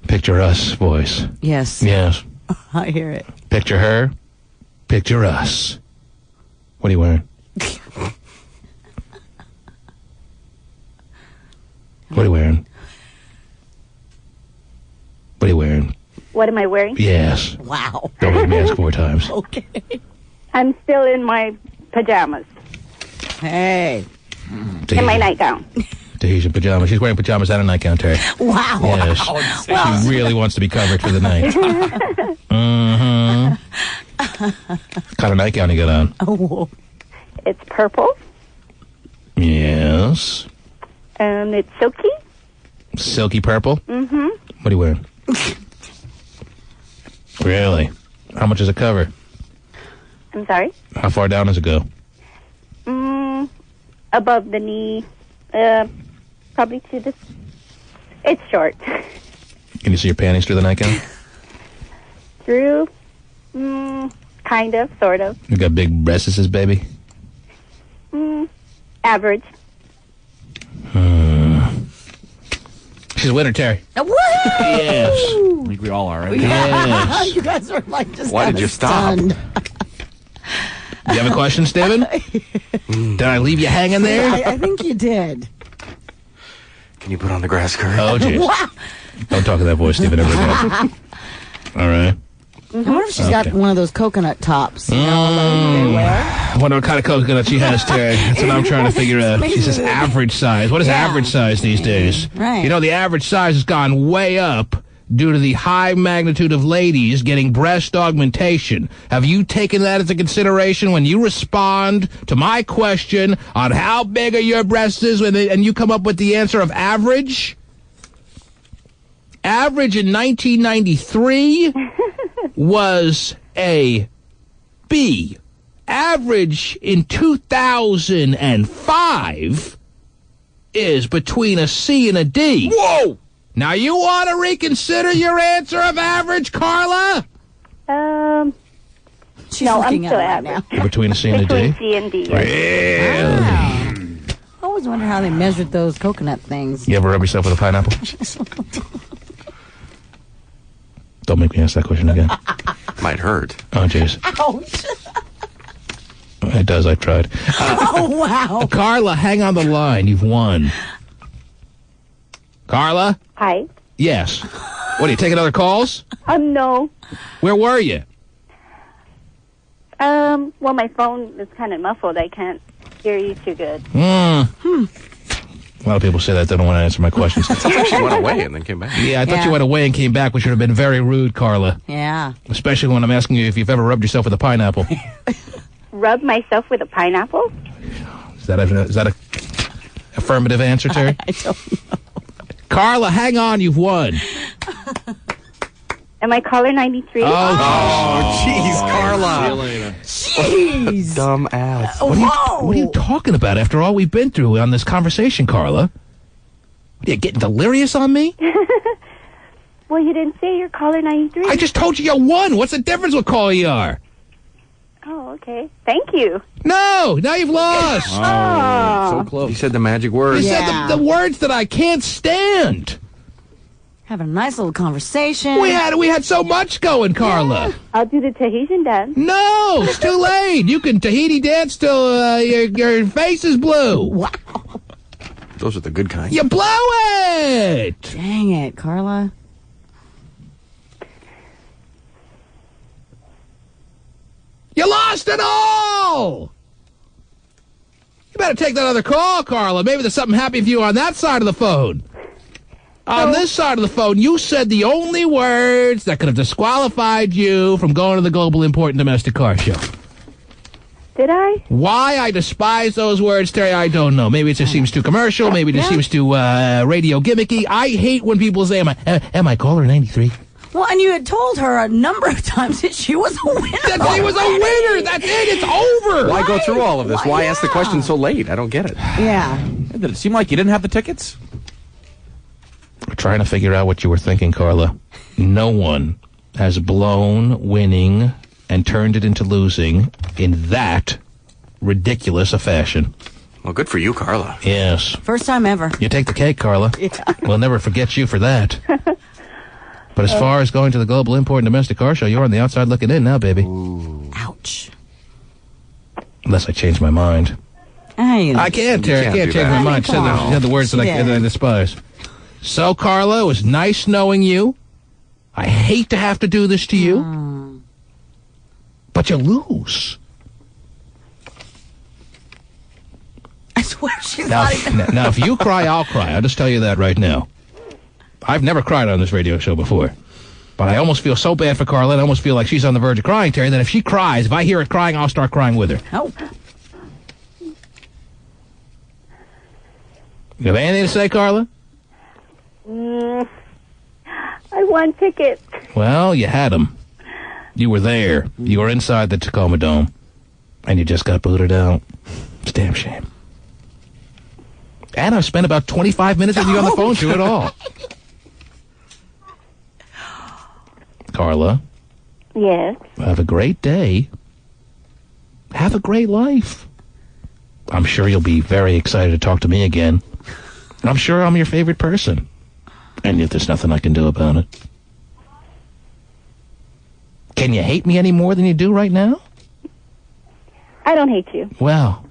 picture us voice. Yes. Yes. I hear it. Picture her. Picture us. What are you wearing? What are you wearing? What are you wearing? What am I wearing? Yes. Wow. Don't make me ask 4 times. Okay. I'm still in my pajamas. Hey. In my nightgown. Tahitian pajamas. She's wearing pajamas and a nightgown, Terry. Wow. Yes. Wow. She really wants to be covered for the night. What kind of nightgown you got on? Oh. It's purple. Yes. And it's silky. Silky purple? Mm-hmm. What are you wearing? Really? How much does it cover? I'm sorry? How far down does it go? Above the knee. Probably to the... It's short. Can you see your panties through the nightgown? Through? Kind of, sort of. You got big breasts, baby? Average. She's a winner, Terry. Woo! Yes. I think we all are, right? Yes. You guys are like just Why did you stop? You have a question, Steven? Did I leave you hanging there? I think you did. Can you put on the grass skirt? Oh, jeez. Wow. Don't talk to that boy, Steven, ever again. All right. I wonder if she's got one of those coconut tops. You know, Mm. they wear. I wonder what kind of coconut she has, Terry. That's what I'm trying to figure out. She says average size. What is average size these days? Right. You know, the average size has gone way up due to the high magnitude of ladies getting breast augmentation. Have you taken that into consideration when you respond to my question on how big are your breasts and you come up with the answer of average? Average in 1993 was a B. Average in 2005 is between a C and a D. Whoa! Now, you want to reconsider your answer of average, Carla? She's no, I'm looking still at it right average. You're between a C and a D? Between C and D. Really? Wow. I always wonder how they measured those coconut things. You ever rub yourself with a pineapple? Don't make me ask that question again. Might hurt. Oh, jeez. Ouch. It does. I tried. Oh, wow. Carla, hang on the line. You've won. Carla? Hi. Yes. What, are you taking other calls? No. Where were you? Well, my phone is kind of muffled. I can't hear you too good. A lot of people say that they don't want to answer my questions. Sounds like she went away and then came back. Yeah, I thought you went away and came back, which would have been very rude, Carla. Yeah. Especially when I'm asking you if you've ever rubbed yourself with a pineapple. Rub myself with a pineapple? Is that a affirmative answer, Terry? I don't know. Carla, hang on, you've won. Am I caller 93? Oh, jeez, Carla. Jeez. Dumb ass. What are you talking about after all we've been through on this conversation, Carla? What, are you getting delirious on me? Well, you didn't say you're caller 93. I just told you you won. What's the difference what caller you are? Oh, okay. Thank you. No, now you've lost. So close. You said the magic You words. said the words that I can't stand. Having a nice little conversation. We had so much going, Carla. I'll do the Tahitian dance. No, it's too late. You can Tahiti dance till your face is blue. Wow. Those are the good kind. You blow it. Dang it, Carla. You lost it all. You better take that other call, Carla. Maybe there's something happy for you on that side of the phone. On this side of the phone, you said the only words that could have disqualified you from going to the Global Import and Domestic Car Show. Did I? Why I despise those words, Terry, I don't know. Maybe it just seems too commercial. Maybe it just seems too radio gimmicky. I hate when people say, am I caller 93? Well, and you had told her a number of times that she was a winner. That she was a winner. That's it. It's over. Why go through all of this? Why ask the question so late? I don't get it. Yeah. Did it seem like you didn't have the tickets? We're trying to figure out what you were thinking, Carla. No one has blown winning and turned it into losing in that ridiculous a fashion. Well, good for you, Carla. Yes. First time ever. You take the cake, Carla. Yeah. We'll never forget you for that. But as far as going to the Global Import and Domestic Car Show, you're on the outside looking in now, baby. Ooh. Ouch. Unless I change my mind. I can't, Terry. I can't change my mind. She said the words that I despise. So, Carla, it was nice knowing you. I hate to have to do this to you. But you lose. I swear she's now, now, if you cry, I'll cry. I'll just tell you that right now. I've never cried on this radio show before. But I almost feel so bad for Carla, I almost feel like she's on the verge of crying, Terry, that if she cries, if I hear it crying, I'll start crying with her. Oh. You have anything to say, Carla? I won tickets. Well, you had them. You were there. You were inside the Tacoma Dome. And you just got booted out. It's a damn shame. And I've spent about 25 minutes with you on the phone through it all. Carla. Yes. Have a great day. Have a great life. I'm sure you'll be very excited to talk to me again. I'm sure I'm your favorite person. And yet there's nothing I can do about it. Can you hate me any more than you do right now? I don't hate you. Well,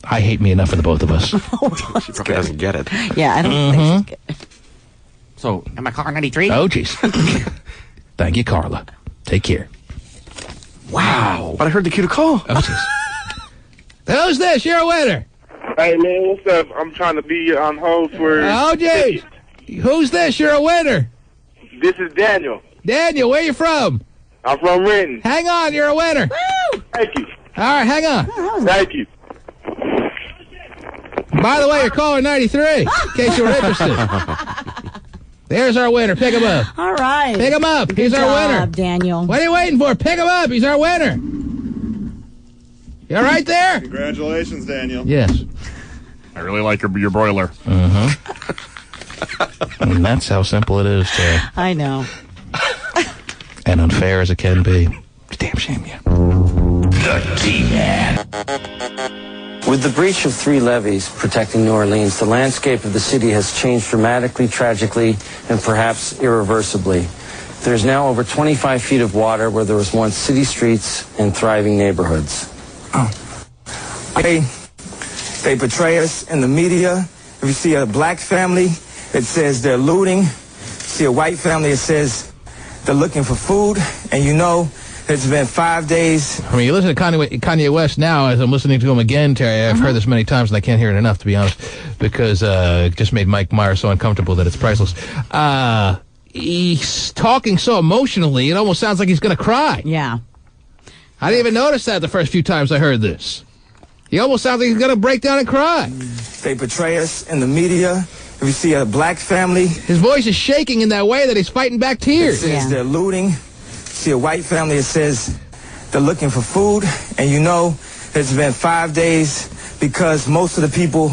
I hate me enough for the both of us. She probably doesn't get it. Yeah, I don't think she's good. So, am I caller 93? Oh, jeez. Thank you, Carla. Take care. Wow. But I heard the cue to call. Oh, jeez. Who's this? You're a winner. Hey, man, what's up? I'm trying to be on hold for... Oh, jeez. Who's this? You're a winner. This is Daniel. Daniel, where you from? I'm from Renton. Hang on, you're a winner. Woo! Thank you. All right, hang on. Thank you. By the way, you're caller 93, in case you were interested. There's our winner. Pick him up. All right. Pick him up. Good He's our job, winner. Daniel. What are you waiting for? Pick him up. He's our winner. You all right there? Congratulations, Daniel. Yes. I really like your broiler. And that's how simple it is, Terry. I know. And unfair as it can be. It's a damn shame, yeah. The T-Man. With the breach of 3 levees protecting New Orleans, the landscape of the city has changed dramatically, tragically, and perhaps irreversibly. There's now over 25 feet of water where there was once city streets and thriving neighborhoods. They portray us in the media. If you see a black family, it says they're looting. See a white family, it says they're looking for food. And you know, it's been 5 days. I mean, you listen to Kanye West now as I'm listening to him again, Terry. I've heard this many times and I can't hear it enough, to be honest, because it just made Mike Myers so uncomfortable that it's priceless. He's talking so emotionally, it almost sounds like he's going to cry. Yeah. I didn't even notice that the first few times I heard this. He almost sounds like he's going to break down and cry. They portray us in the media. If you see a black family, his voice is shaking in that way that he's fighting back tears. It says they're looting. See a white family, it says they're looking for food. And you know, it's been 5 days because most of the people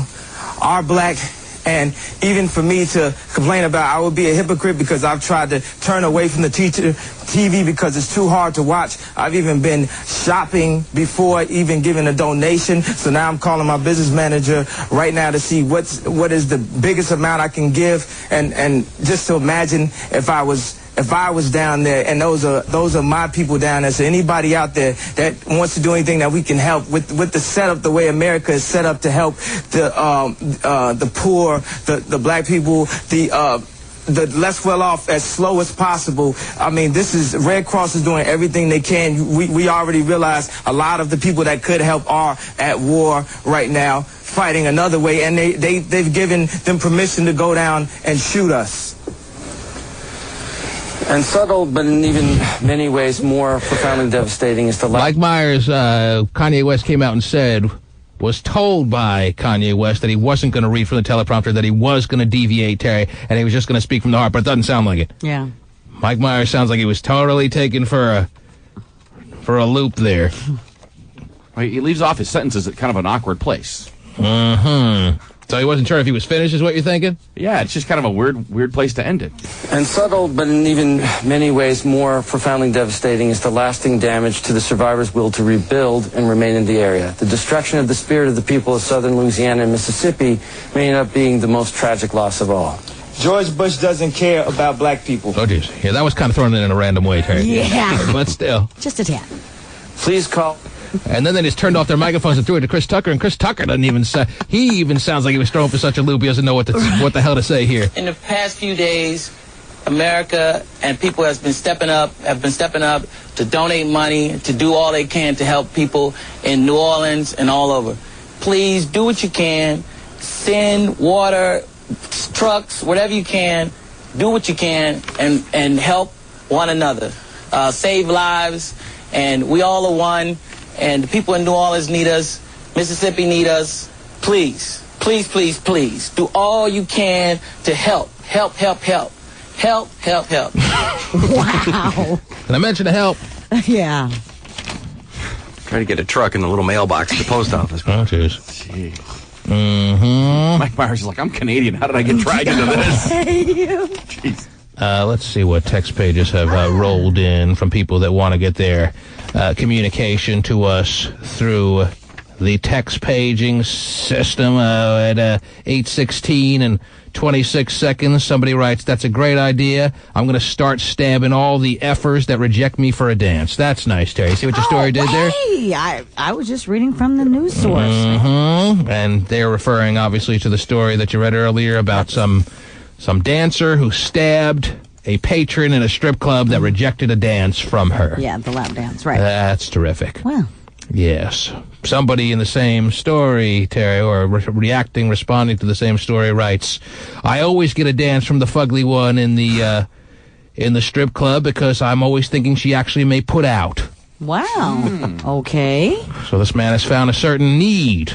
are black. And even for me to complain about, I would be a hypocrite because I've tried to turn away from the TV because it's too hard to watch. I've even been shopping before even giving a donation. So now I'm calling my business manager right now to see what is the biggest amount I can give. And just to imagine if I was down there, and those are my people down there. So anybody out there that wants to do anything that we can help with the setup, the way America is set up to help the poor, the black people, the less well off as slow as possible. I mean, this is Red Cross is doing everything they can. We already realize a lot of the people that could help are at war right now, fighting another way, and they've given them permission to go down and shoot us. And subtle, but in even many ways more profoundly devastating is the Mike Myers, Kanye West came out and said, was told by Kanye West that he wasn't going to read from the teleprompter, that he was going to deviate, Terry, and he was just going to speak from the heart, but it doesn't sound like it. Yeah. Mike Myers sounds like he was totally taken for a loop there. Well, he leaves off his sentences at kind of an awkward place. So he wasn't sure if he was finished, is what you're thinking? Yeah, it's just kind of a weird place to end it. And subtle, but in even many ways more profoundly devastating is the lasting damage to the survivors' will to rebuild and remain in the area. The destruction of the spirit of the people of southern Louisiana and Mississippi may end up being the most tragic loss of all. George Bush doesn't care about black people. Oh, geez. Yeah, that was kind of thrown in a random way, Terry. Yeah. But still. Just a tad. Please call. And then they just turned off their microphones and threw it to Chris Tucker, and Chris Tucker doesn't even say. He even sounds like he was thrown for such a loop. He doesn't know what the hell to say here. In the past few days, America and people have been stepping up to donate money, to do all they can to help people in New Orleans and all over. Please do what you can. Send water, trucks, whatever you can. Do what you can and help one another. Save lives, and we all are one. And the people in New Orleans need us. Mississippi need us. Please, please, please, please, do all you can to help. Help. Wow. And I mentioned to help. Yeah. Try to get a truck in the little mailbox at the post office. Oh, jeez. Mike Myers is like, I'm Canadian. How did I get dragged into this? Jeez. Let's see what text pages have rolled in from people that want to get their communication to us through the text paging system at 8:16 and 26 seconds. Somebody writes, that's a great idea. I'm going to start stabbing all the effers that reject me for a dance. That's nice, Terry. See what your story did there? I was just reading from the news source. And they're referring, obviously, to the story that you read earlier about some dancer who stabbed a patron in a strip club that rejected a dance from her. Yeah, the lap dance, right. That's terrific. Wow. Yes. Somebody in the same story, Terry, or responding to the same story, writes, I always get a dance from the fugly one in the strip club because I'm always thinking she actually may put out. Wow. Okay. So this man has found a certain need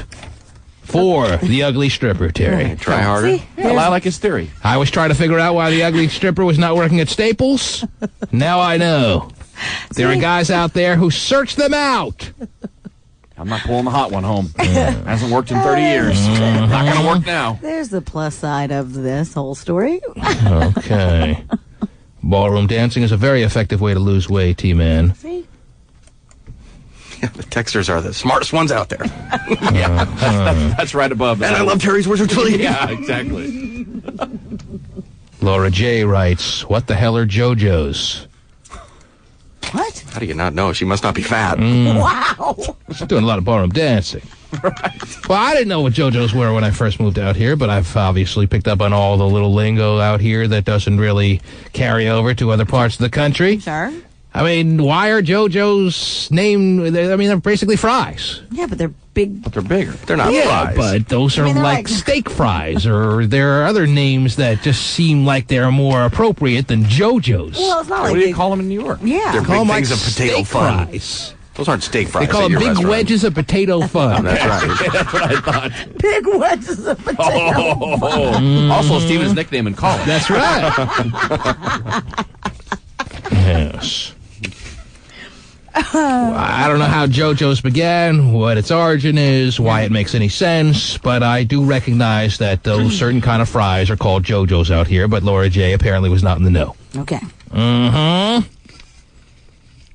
for the ugly stripper, Terry. Try harder. Yeah, I like his theory. I was trying to figure out why the ugly stripper was not working at Staples. Now I know. There are guys out there who search them out. I'm not pulling the hot one home. Hasn't worked in 30 years. Not going to work now. There's the plus side of this whole story. Okay. Ballroom dancing is a very effective way to lose weight, T-Man. See? Yeah, the texters are the smartest ones out there. That's right above. And I love Terry's Wizard League. Yeah, exactly. Laura J. writes, what the hell are JoJo's? What? How do you not know? She must not be fat. Wow. She's doing a lot of ballroom dancing. Right. Well, I didn't know what JoJo's were when I first moved out here, but I've obviously picked up on all the little lingo out here that doesn't really carry over to other parts of the country. Sure. I mean, why are JoJo's named? I mean, they're basically fries. Yeah, but they're big. But they're bigger. They're not fries. But those are like steak fries, or there are other names that just seem like they're more appropriate than JoJo's. Well, it's not like what do you call them in New York? Yeah. They're call big them things like of potato fun. Fries. Those aren't steak fries. They call them big restaurant. wedges of potato fun. That's right. That's what I thought. Big wedges of potato. Also, Steven's nickname in college. That's right. Yes. I don't know how JoJo's began, what its origin is, why it makes any sense, but I do recognize that those certain kind of fries are called JoJo's out here, but Laura J. apparently was not in the know. Okay.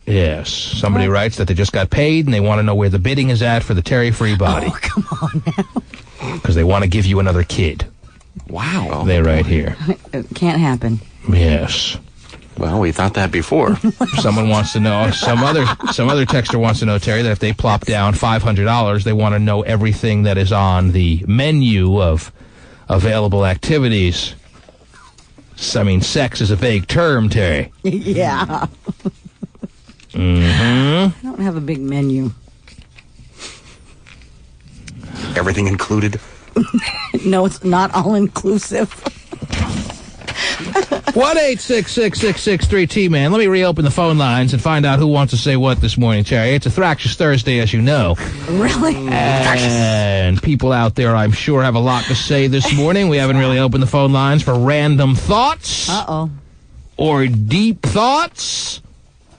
Yes. Somebody writes that they just got paid and they want to know where the bidding is at for the Terry Free Body. Oh, come on now. Because they want to give you another kid. Wow. They right here. It can't happen. Yes. Well, we thought that before. Someone wants to know, some other texter wants to know, Terry, that if they plop down $500, they want to know everything that is on the menu of available activities. So, I mean, sex is a vague term, Terry. Yeah. Mm-hmm. I don't have a big menu. Everything included? No, it's not all inclusive. 1-866-663-T-Man. Let me reopen the phone lines and find out who wants to say what this morning, Terry. It's a Thractious Thursday, as you know. Really? And people out there, I'm sure, have a lot to say this morning. We haven't really opened the phone lines for random thoughts. Uh-oh. Or deep thoughts.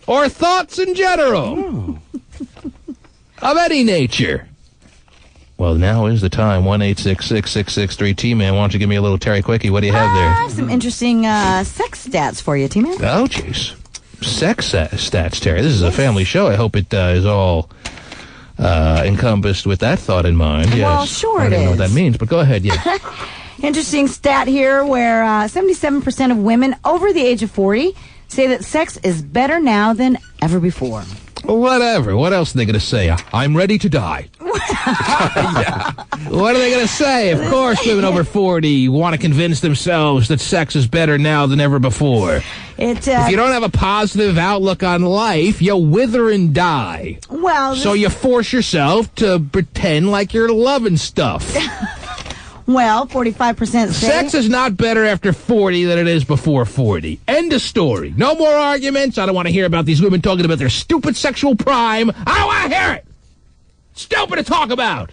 Or thoughts in general. Of any nature. Well, now is the time. 1-866-663-T-Man. Why don't you give me a little Terry Quickie? What do you have there? I have some interesting sex stats for you, T-Man. Oh, jeez. Sex stats, Terry. This is a family show. I hope it is all encompassed with that thought in mind. Yes. Well, sure I it don't know is. what that means, but go ahead, yeah. Interesting stat here where 77% of women over the age of 40 say that sex is better now than ever before. Whatever. What else are they going to say? I'm ready to die. Yeah. What are they going to say? Of course, women over 40 want to convince themselves that sex is better now than ever before. If you don't have a positive outlook on life, you'll wither and die. Well, so you force yourself to pretend like you're loving stuff. Well, 45% say... Sex is not better after 40 than it is before 40. End of story. No more arguments. I don't want to hear about these women talking about their stupid sexual prime. I don't want to hear it. Stupid to talk about.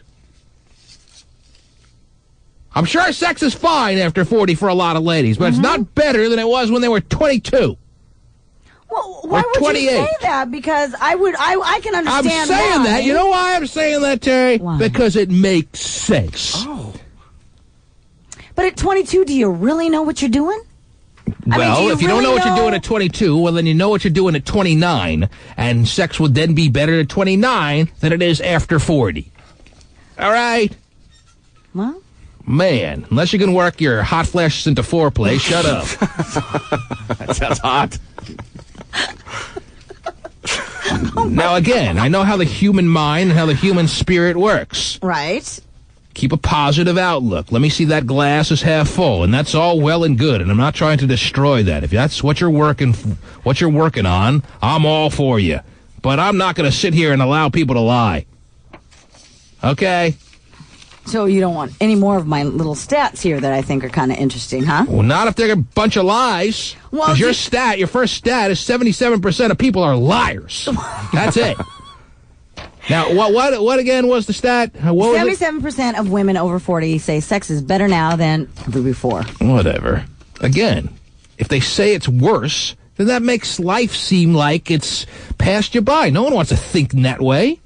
I'm sure sex is fine after 40 for a lot of ladies, but it's not better than it was when they were 22. Well, why would 28. You say that? Because I can understand I'm saying why. that. You know why I'm saying that, Terry? Why? Because it makes sense. Oh. But at 22, do you really know what you're doing? Well, if you don't know what you're doing at 22, well, then you know what you're doing at 29, and sex would then be better at 29 than it is after 40. All right? Well? Man, unless you can work your hot flashes into foreplay, shut up. That sounds hot. Now, again, I know how the human mind and how the human spirit works. Right. Keep a positive outlook. Let me see that glass is half full, and that's all well and good. And I'm not trying to destroy that. If that's what you're working on, I'm all for you. But I'm not going to sit here and allow people to lie. Okay? So you don't want any more of my little stats here that I think are kind of interesting, huh? Well, not if they're a bunch of lies. Because your first stat is 77% of people are liars. That's it. Now, what again was the stat? 77% of women over 40 say sex is better now than ever before. Whatever. Again, if they say it's worse, then that makes life seem like it's passed you by. No one wants to think in that way.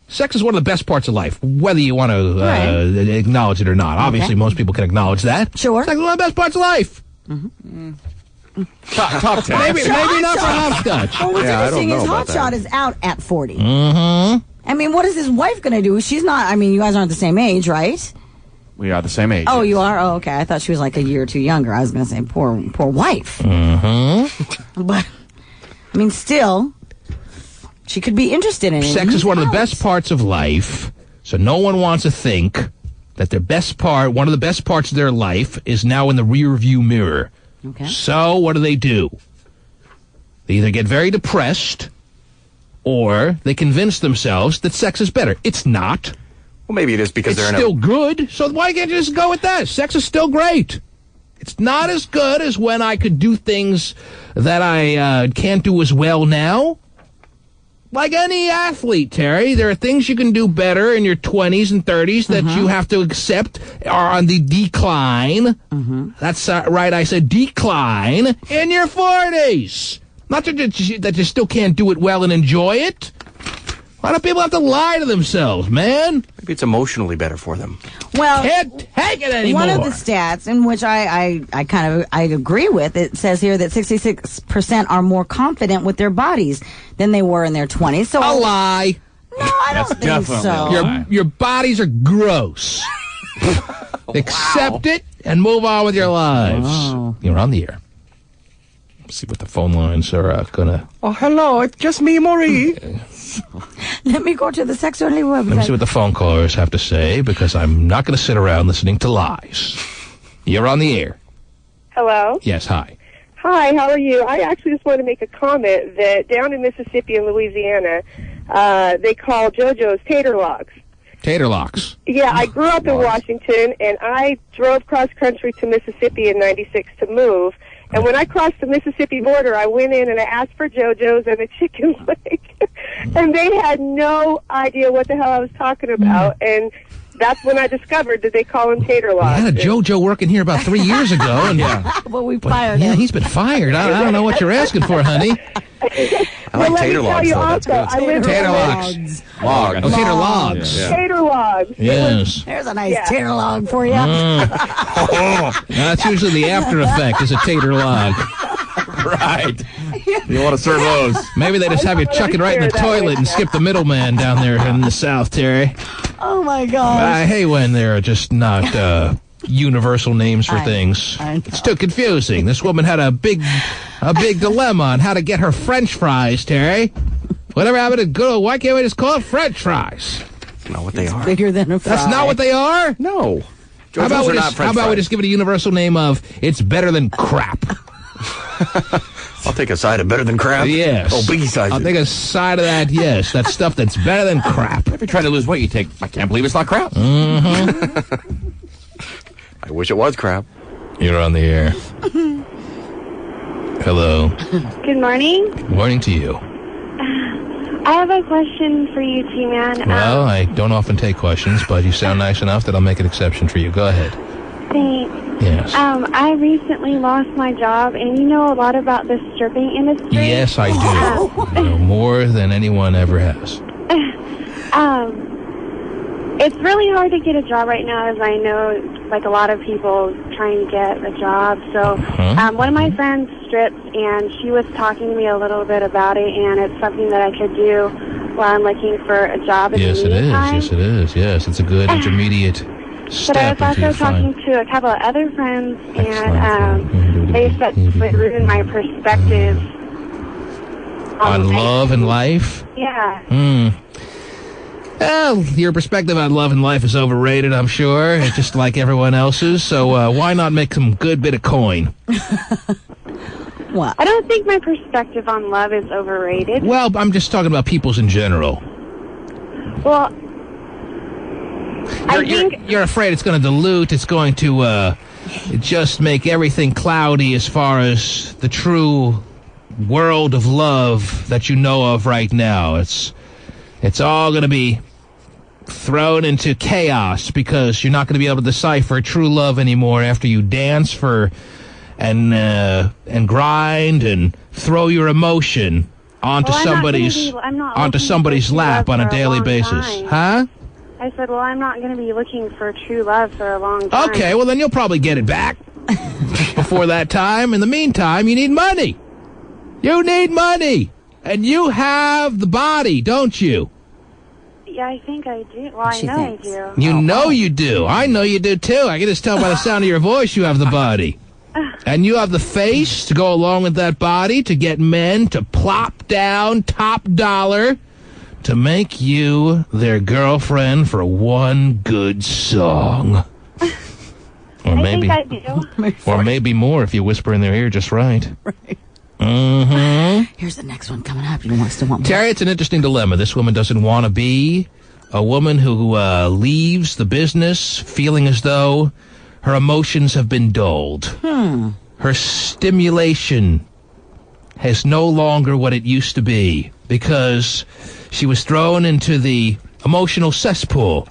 Sex is one of the best parts of life, whether you want to acknowledge it or not. Okay. Obviously, most people can acknowledge that. Sure. Sex is one of the best parts of life. Mm-hmm. Top 10. Maybe not for hopscotch. Well, what's interesting is Hot Shot is out at 40. Mm-hmm. I mean, what is his wife going to do? She's not, I mean, you guys aren't the same age, right? We are the same age. Oh, you are? Oh, okay. I thought she was like a year or two younger. I was going to say, poor wife. Mm-hmm. But, I mean, still, she could be interested in it. Sex is one of the best parts of life, so no one wants to think that one of the best parts of their life is now in the rear-view mirror. Okay. So, what do? They either get very depressed, or they convince themselves that sex is better. It's not. Well, maybe it is because it's still good, so why can't you just go with that? Sex is still great. It's not as good as when I could do things that I can't do as well now. Like any athlete, Terry, there are things you can do better in your 20s and 30s that you have to accept are on the decline. That's right, I said decline in your 40s. Not that you still can't do it well and enjoy it. Why do people have to lie to themselves, man? Maybe it's emotionally better for them. Well, can't take it anymore. One of the stats, in which I agree with, it says here that 66% are more confident with their bodies than they were in their 20s. So a lie. No, I don't think so. Your bodies are gross. Accept it and move on with your lives. Oh. You're on the air. See what the phone lines are gonna. Oh, hello, it's just me, Marie. Let me go to the sex-only website. Let me see what the phone callers have to say, because I'm not going to sit around listening to lies. You're on the air. Hello? Yes, hi. Hi, how are you? I actually just wanted to make a comment that down in Mississippi and Louisiana, they call JoJo's tater locks. Tater locks. Yeah, I grew up in Washington, and I drove cross-country to Mississippi in '96 to move. And when I crossed the Mississippi border, I went in and I asked for JoJo's and a chicken leg. And they had no idea what the hell I was talking about. And that's when I discovered that they call him tater logs. We had a JoJo working here about 3 years ago. And Well, we fired him. Yeah, he's been fired. I don't know what you're asking for, honey. I like tater logs, though. That's good. Tater logs. Log. Oh, tater logs. Yeah. Tater logs. Yes. There's a nice tater log for you. That's usually the after effect, is a tater log. Right. You want to serve those. Maybe they just have you chuck it right in the toilet and skip the middleman down there in the South, Terry. Oh, my gosh. I hate when they're just not universal names for things. It's too confusing. This woman had a big dilemma on how to get her French fries, Terry. Whatever happened to good old, why can't we just call it French fries? That's not what they are. Bigger than a fry. That's not what they are? No. How about we just give it a universal name of it's better than crap? I'll take a side of better than crap. Yes. Oh, biggie size. I'll take a side of that, yes. That stuff that's better than crap. If you're trying to lose weight, you take, I can't believe it's not crap. Mm-hmm. I wish it was crap. You're on the air. Hello. Good morning. Good morning to you. I have a question for you, T-Man. Well, I don't often take questions, but you sound nice enough that I'll make an exception for you. Go ahead. Thanks. Yes. I recently lost my job, and you know a lot about the stripping industry? Yes, I do. I know more than anyone ever has. It's really hard to get a job right now, as I know, like a lot of people trying to get a job. So one of my friends strips, and she was talking to me a little bit about it, and it's something that I could do while I'm looking for a job in the meantime. Yes, it is. Yes, it's a good intermediate But I step was into also talking to a couple of other friends, Excellent. and they said it would ruin my perspective on love and life. Yeah. Well, your perspective on love and life is overrated, I'm sure, just like everyone else's. So why not make some good bit of coin? What? I don't think my perspective on love is overrated. Well, I'm just talking about people's in general. Well, You're afraid it's going to dilute, it's going to just make everything cloudy as far as the true world of love that you know of right now. It's all going to be thrown into chaos because you're not going to be able to decipher true love anymore after you dance and grind and throw your emotion onto somebody's lap on a daily basis. Huh? I said, well, I'm not going to be looking for true love for a long time. Okay, well, then you'll probably get it back before that time. In the meantime, you need money. You need money. And you have the body, don't you? Yeah, I think I do. Well, I know I do. You know you do. I know you do, too. I can just tell by the sound of your voice you have the body. And you have the face to go along with that body to get men to plop down top dollar to make you their girlfriend for one good song. Or maybe, I think I do. Or maybe more if you whisper in their ear just right. Right. Mm-hmm. Here's the next one coming up. You want to want more? Terry, it's an interesting dilemma. This woman doesn't want to be a woman who leaves the business feeling as though her emotions have been dulled. Her stimulation is no longer what it used to be because she was thrown into the emotional cesspool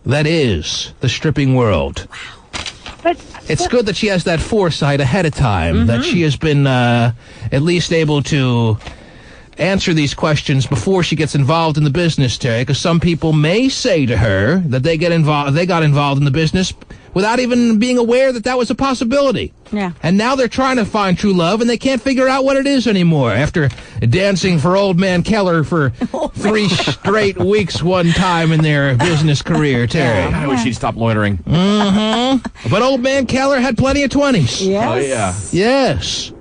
that is the stripping world. Wow. It's good that she has that foresight ahead of time, that she has been at least able to answer these questions before she gets involved in the business, Terry, because some people may say to her that they got involved in the business without even being aware that that was a possibility. Yeah. And now they're trying to find true love, and they can't figure out what it is anymore after dancing for Old Man Keller for 3 straight weeks one time in their business career, Terry. I wish he'd stop loitering. But Old Man Keller had plenty of 20s. Yes. Oh, yeah. Yes.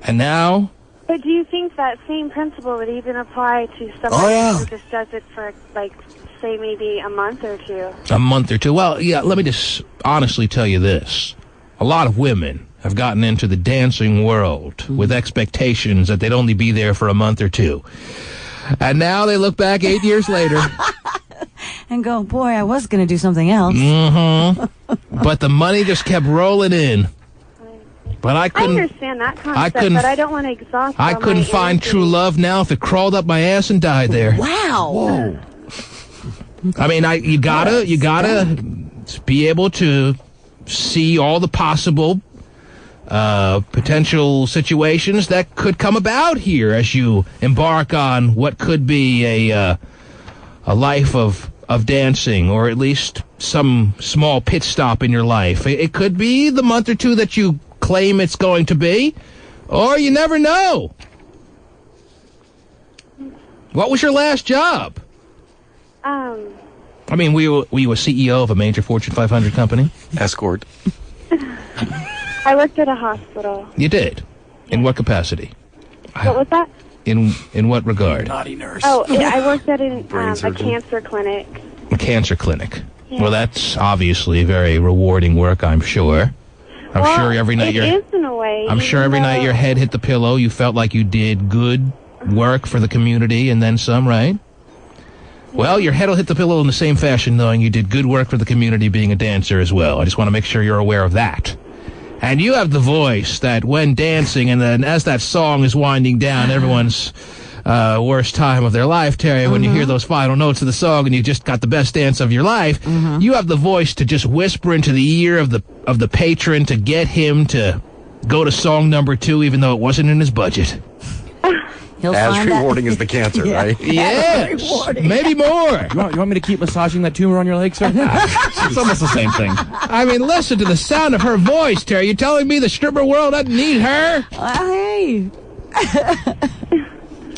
And now... But do you think that same principle would even apply to somebody who just does it for, like, say, maybe a month or two? A month or two. Well, yeah, let me just honestly tell you this. A lot of women have gotten into the dancing world with expectations that they'd only be there for a month or two. And now they look back 8 years later. And go, boy, I was going to do something else. But the money just kept rolling in. But I couldn't. I understand that concept, but I don't want to exhaust. I couldn't find true love now if it crawled up my ass and died there. Wow. Whoa. I mean, you gotta be able to see all the possible potential situations that could come about here as you embark on what could be a life of dancing, or at least some small pit stop in your life. It could be the month or two that you claim it's going to be, or you never know. What was your last job? I mean, were you a CEO of a major Fortune 500 company? Escort. I worked at a hospital. You did? In what capacity? What was that? In what regard? Naughty nurse. Oh, I worked at a cancer clinic. A cancer clinic. Yeah. Well, that's obviously very rewarding work, I'm sure. I'm sure every night it is in a way. I'm sure every night your head hit the pillow, you felt like you did good work for the community and then some, right? Well, your head will hit the pillow in the same fashion, knowing you did good work for the community being a dancer as well. I just want to make sure you're aware of that. And you have the voice that when dancing, and then as that song is winding down, everyone's worst time of their life, Terry, when you hear those final notes of the song and you just got the best dance of your life, you have the voice to just whisper into the ear of the patron to get him to go to song number 2, even though it wasn't in his budget. As rewarding as the cancer, right? Yes, maybe more. You want me to keep massaging that tumor on your leg, sir? It's almost the same thing. I mean, listen to the sound of her voice, Terry. You're telling me the stripper world doesn't need her? Hey.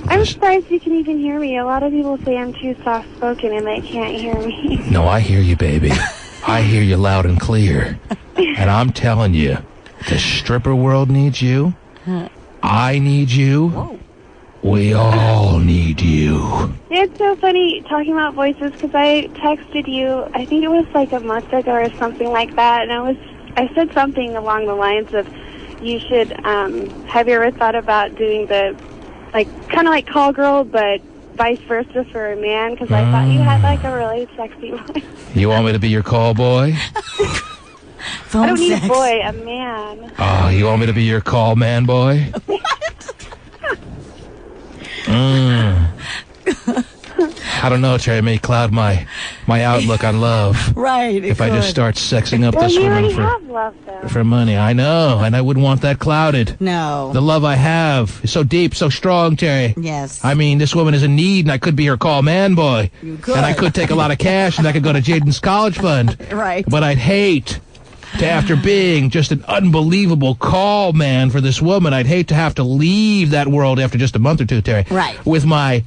I'm surprised you can even hear me. A lot of people say I'm too soft-spoken and they can't hear me. No, I hear you, baby. I hear you loud and clear. And I'm telling you, the stripper world needs you. I need you. Whoa. We all need you. It's so funny talking about voices because I texted you, I think it was like a month ago or something like that, and I said something along the lines of you should, have you ever thought about doing the, like, kind of like call girl, but vice versa for a man, because I thought you had like a really sexy voice. You want me to be your call boy? I don't need a boy, a man. Oh, you want me to be your call man boy? I don't know, Terry. It may cloud my outlook on love. Right. If I just start sexing up this woman have love, though. for money. I know, and I wouldn't want that clouded. No. The love I have is so deep, so strong, Terry. Yes. I mean, this woman is in need, and I could be her call man boy. You could. And I could take a lot of cash, and I could go to Jaden's college fund. Right. But I'd hate to, after being just an unbelievable call man for this woman, I'd hate to have to leave that world after just a month or two, Terry. Right. With my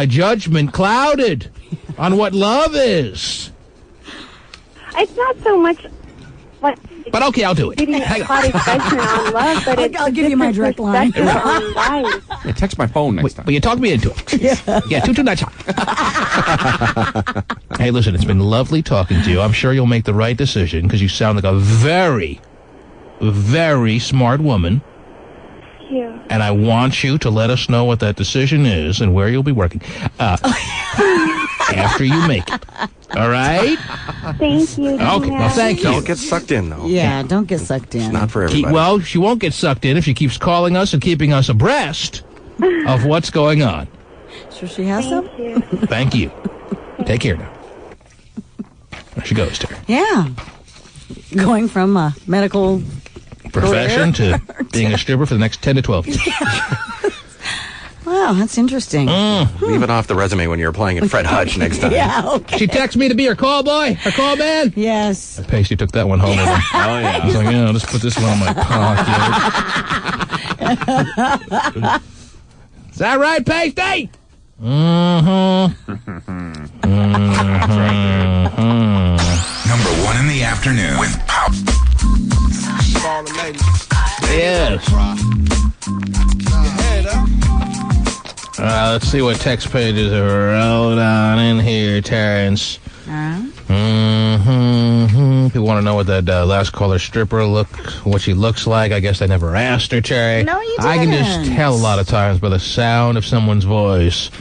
judgment clouded on what love is. It's not so much what. But okay, I'll do it. Hang on. Love, but I'll give you my direct line. On life. Yeah, text my phone next time. But you talk me into it. Yeah, 229. Hey, listen, it's been lovely talking to you. I'm sure you'll make the right decision because you sound like a very, very smart woman. Thank you. And I want you to let us know what that decision is and where you'll be working after you make it. All right? Thank you. Okay, well, thank you. Don't get sucked in, though. Yeah, don't get sucked in. It's not for everybody. Well, she won't get sucked in if she keeps calling us and keeping us abreast of what's going on. Sure she has some? Thank you. Take care now. There she goes, Terry. Yeah. Going from a medical profession to being a stripper for the next 10 to 12 years. Wow, that's interesting. Leave it off the resume when you're applying at Fred Hutch next time. Yeah, okay. She texted me to be her call boy, her call man. Yes. Pasty took that one home with her. Oh, yeah. I was like, yeah, I'll just put this one on my pocket. Is that right, Pasty? Number 1 in the afternoon with Pop. Yes. Let's see what text pages are rolled on in here, Terrence. People want to know what that last caller stripper what she looks like. I guess I never asked her, Terry. No, you didn't. I can just tell a lot of times by the sound of someone's voice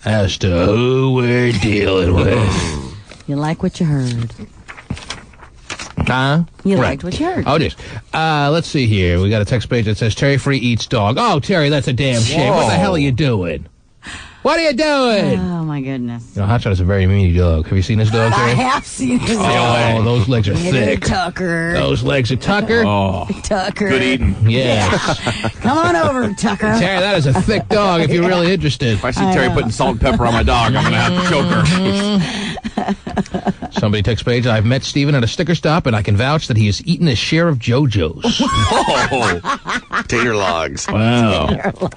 as to who we're dealing with. You like what you heard. Huh? You liked what you heard. Oh, just. Let's see here. We got a text page that says Terry Free eats dog. Oh, Terry, that's a damn shame. What the hell are you doing? What are you doing? Oh, my goodness. You know, Hotshot is a very meaty dog. Have you seen this dog, Terry? I have seen his Oh, those legs are thick. Tucker. Those legs are Tucker. Oh, Tucker. good eating. Yes. Come on over, Tucker. Terry, that is a thick dog if you're really interested. If I see Terry putting salt and pepper on my dog, I'm going to have to choke her. Somebody text page, I've met Steven at a sticker stop, and I can vouch that he has eaten his share of JoJo's. Oh, tater logs. Wow.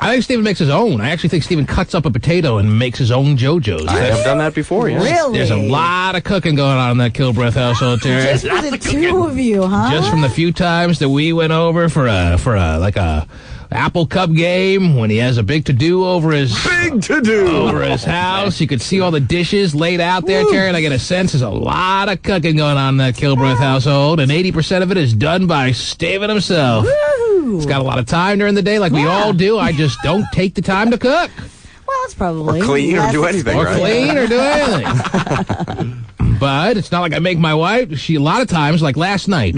I think Steven makes his own. I actually think Steven cuts up a potato and makes his own JoJo's. I have done that before, yes. Really? There's a lot of cooking going on in that Kilbreath household, Terry. Just for the two of you, huh? Just from the few times that we went over for a Apple Cup game when he has a big to-do over his house. You could see all the dishes laid out there, Terry, and I get a sense there's a lot of cooking going on in that Kilbreath household, and 80% of it is done by Steven himself. Woo! He's got a lot of time during the day like we all do. I just don't take the time to cook. Well, it's probably. Or clean or do anything, Or right? clean or do anything. But it's not like I make my wife. She, a lot of times, like last night,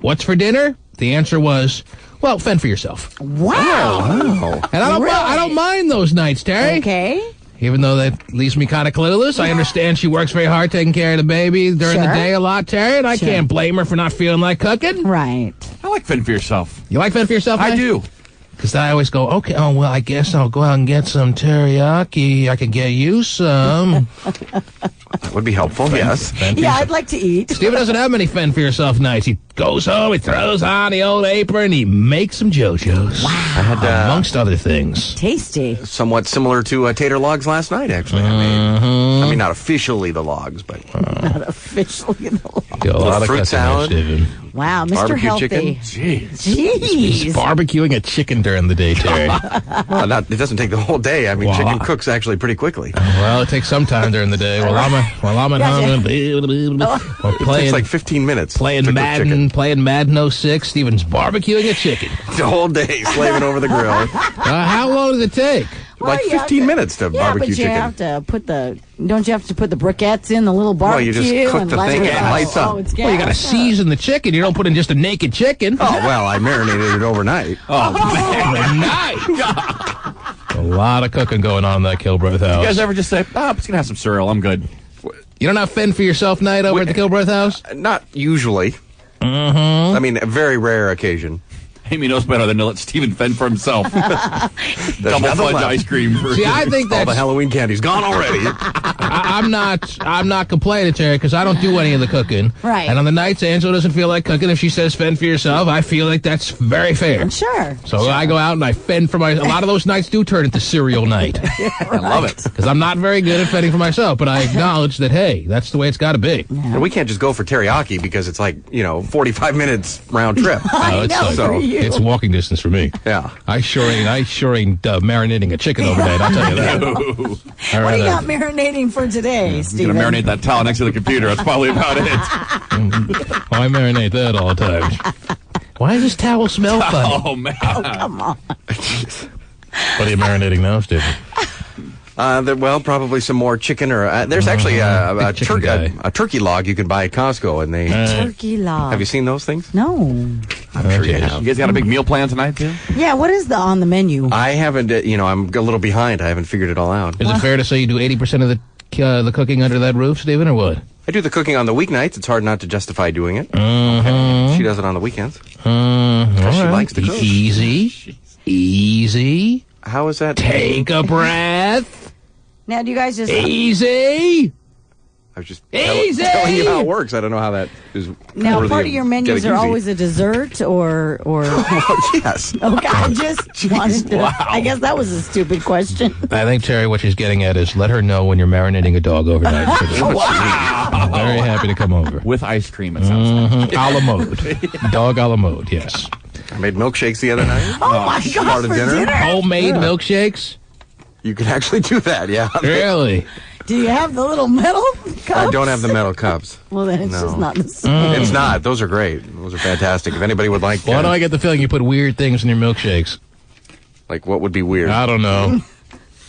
what's for dinner? The answer was, well, fend for yourself. Wow. And I don't mind those nights, Terry. Okay. Even though that leaves me kind of clueless, I understand she works very hard taking care of the baby during the day a lot, Terry, and I can't blame her for not feeling like cooking. Right. I like fend for yourself. You like fend for yourself? I do. Because I always go, okay, well, I guess I'll go out and get some teriyaki. I could get you some. That would be helpful, yes. Yeah, I'd like to eat. Steven doesn't have many fend for yourself nights. He goes home, he throws on the old apron, he makes some JoJo's. Wow. I had, amongst other things. Tasty. Somewhat similar to tater logs last night, actually. I mean, not officially the logs, but... Not officially the logs. A lot of fruit salad. Wow, Mr. Barbecue Healthy. chicken. He's Jeez. barbecuing a chicken during the day, Terry. Well, it doesn't take the whole day. I mean, chicken cooks actually pretty quickly. Well, it takes some time during the day. While I'm at home, we're It takes like 15 minutes. Playing to cook Madden, chicken. playing Madden 06. Steven's barbecuing a chicken. The whole day, slaving over the grill. How long does it take? Like 15 minutes to barbecue but you chicken. have to put don't you have to put the briquettes in the little Well, barbecue? you just cook the thing and lights up. It's Well, you got to season the chicken. You don't put in just a naked chicken. Oh, well, I marinated it overnight. A lot of cooking going on in that Kilbreath house. You guys ever just say, I'm just going to have some cereal. I'm good. You don't have fend for yourself night over at the Kilbreath house? Not usually. Mm-hmm. I mean, a very rare occasion. Amy knows better than to let Steven fend for himself. Double nothing fudge left. ice cream. See, I think All that's... the Halloween candy's gone already. I'm not complaining, Terry, because I don't do any of the cooking. Right. And on the nights Angela doesn't feel like cooking, if she says fend for yourself, I feel like that's very fair. Sure. So I go out and I fend for a lot of those nights do turn into cereal night. I love it. Because I'm not very good at fending for myself, but I acknowledge that, hey, that's the way it's got to be. And we can't just go for teriyaki because it's like, 45 minutes round trip. It's walking distance for me. Yeah. I sure ain't marinating a chicken overnight, I'll tell you that. What do you got marinating for today, I'm Steven? going to marinate that towel next to the computer. That's probably about it. I marinate that all the time. Why does this towel smell funny? Oh, man. Oh, come on. What are you marinating now, Steven? Well, probably some more chicken or there's actually a turkey log you can buy at Costco, and they Turkey log. Have you seen those things? No. I'm sure you have. You guys got a big meal plan tonight, too? Yeah, what is on the menu? I haven't. I'm a little behind. I haven't figured it all out. Is it fair to say you do 80% of the cooking under that roof, Steven, or what? I do the cooking on the weeknights. It's hard not to justify doing it. She does it on the weekends. She likes to cook. Easy. How is that? Take a breath. Now, do you guys just... Easy. I was just Easy. telling you how it works. I don't know how that is. Now, part of your menus are always a dessert or... Yes. Okay, I just wanted to... Wow. I guess that was a stupid question. I think, Terry, what she's getting at is let her know when you're marinating a dog overnight. Wow. I'm very happy to come over. With ice cream, it sounds like. A la mode. Dog a la mode, yes. I made milkshakes the other night. Oh, my God, part of for dinner? Homemade milkshakes? You can actually do that, yeah. Really? Do you have the little metal cups? I don't have the metal cups. Well, then it's No. just not the same. It's not. Those are great. Those are fantastic. If anybody would like Why do I get the feeling you put weird things in your milkshakes? Like, what would be weird? I don't know.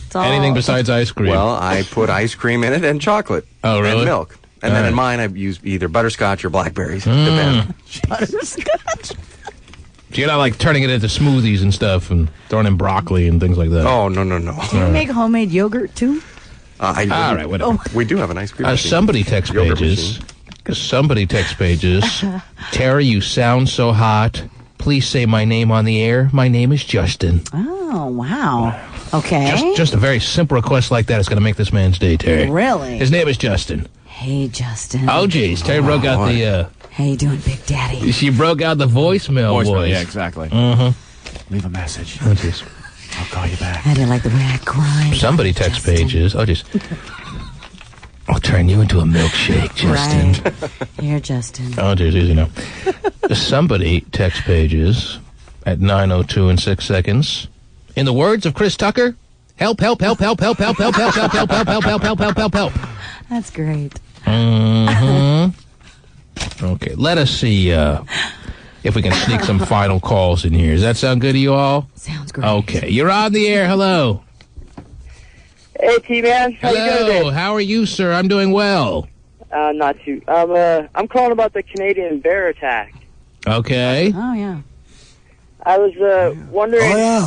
It's all- Anything besides ice cream. Well, I put ice cream in it and chocolate. Oh, really? And milk. And then in mine, I use either butterscotch or blackberries. Butterscotch. So you're not like turning it into smoothies and stuff and throwing in broccoli and things like that? Oh, no. Do you make homemade yogurt, too? All right, whatever. We do have an ice cream machine. Somebody text pages. Terry, you sound so hot. Please say my name on the air. My name is Justin. Oh, wow. Okay. Just a very simple request like that is going to make this man's day, Terry. Really? His name is Justin. Hey, Justin. Oh, geez. Terry broke out the... How you doing, Big Daddy? She broke out the voicemail voice. Yeah, exactly. Leave a message. Oh, jeez. I'll call you back. How do you like the way I grind? Somebody text pages. Oh, jeez. I'll turn you into a milkshake, Justin. Right. Here, Justin. Oh, jeez, easy now. Somebody text pages at 9:02 and 6 seconds. In the words of Chris Tucker, help, help, help, help, help, help, help, help, help, help, help, help, help, help, help, help, help. That's great. Okay, let us see if we can sneak some final calls in here. Does that sound good to you all? Sounds great. Okay, you're on the air. Hello. Hey, T-Man. How you doing today? How are you, sir? I'm doing well. Not too. I'm calling about the Canadian bear attack. Okay. Oh, yeah. I was wondering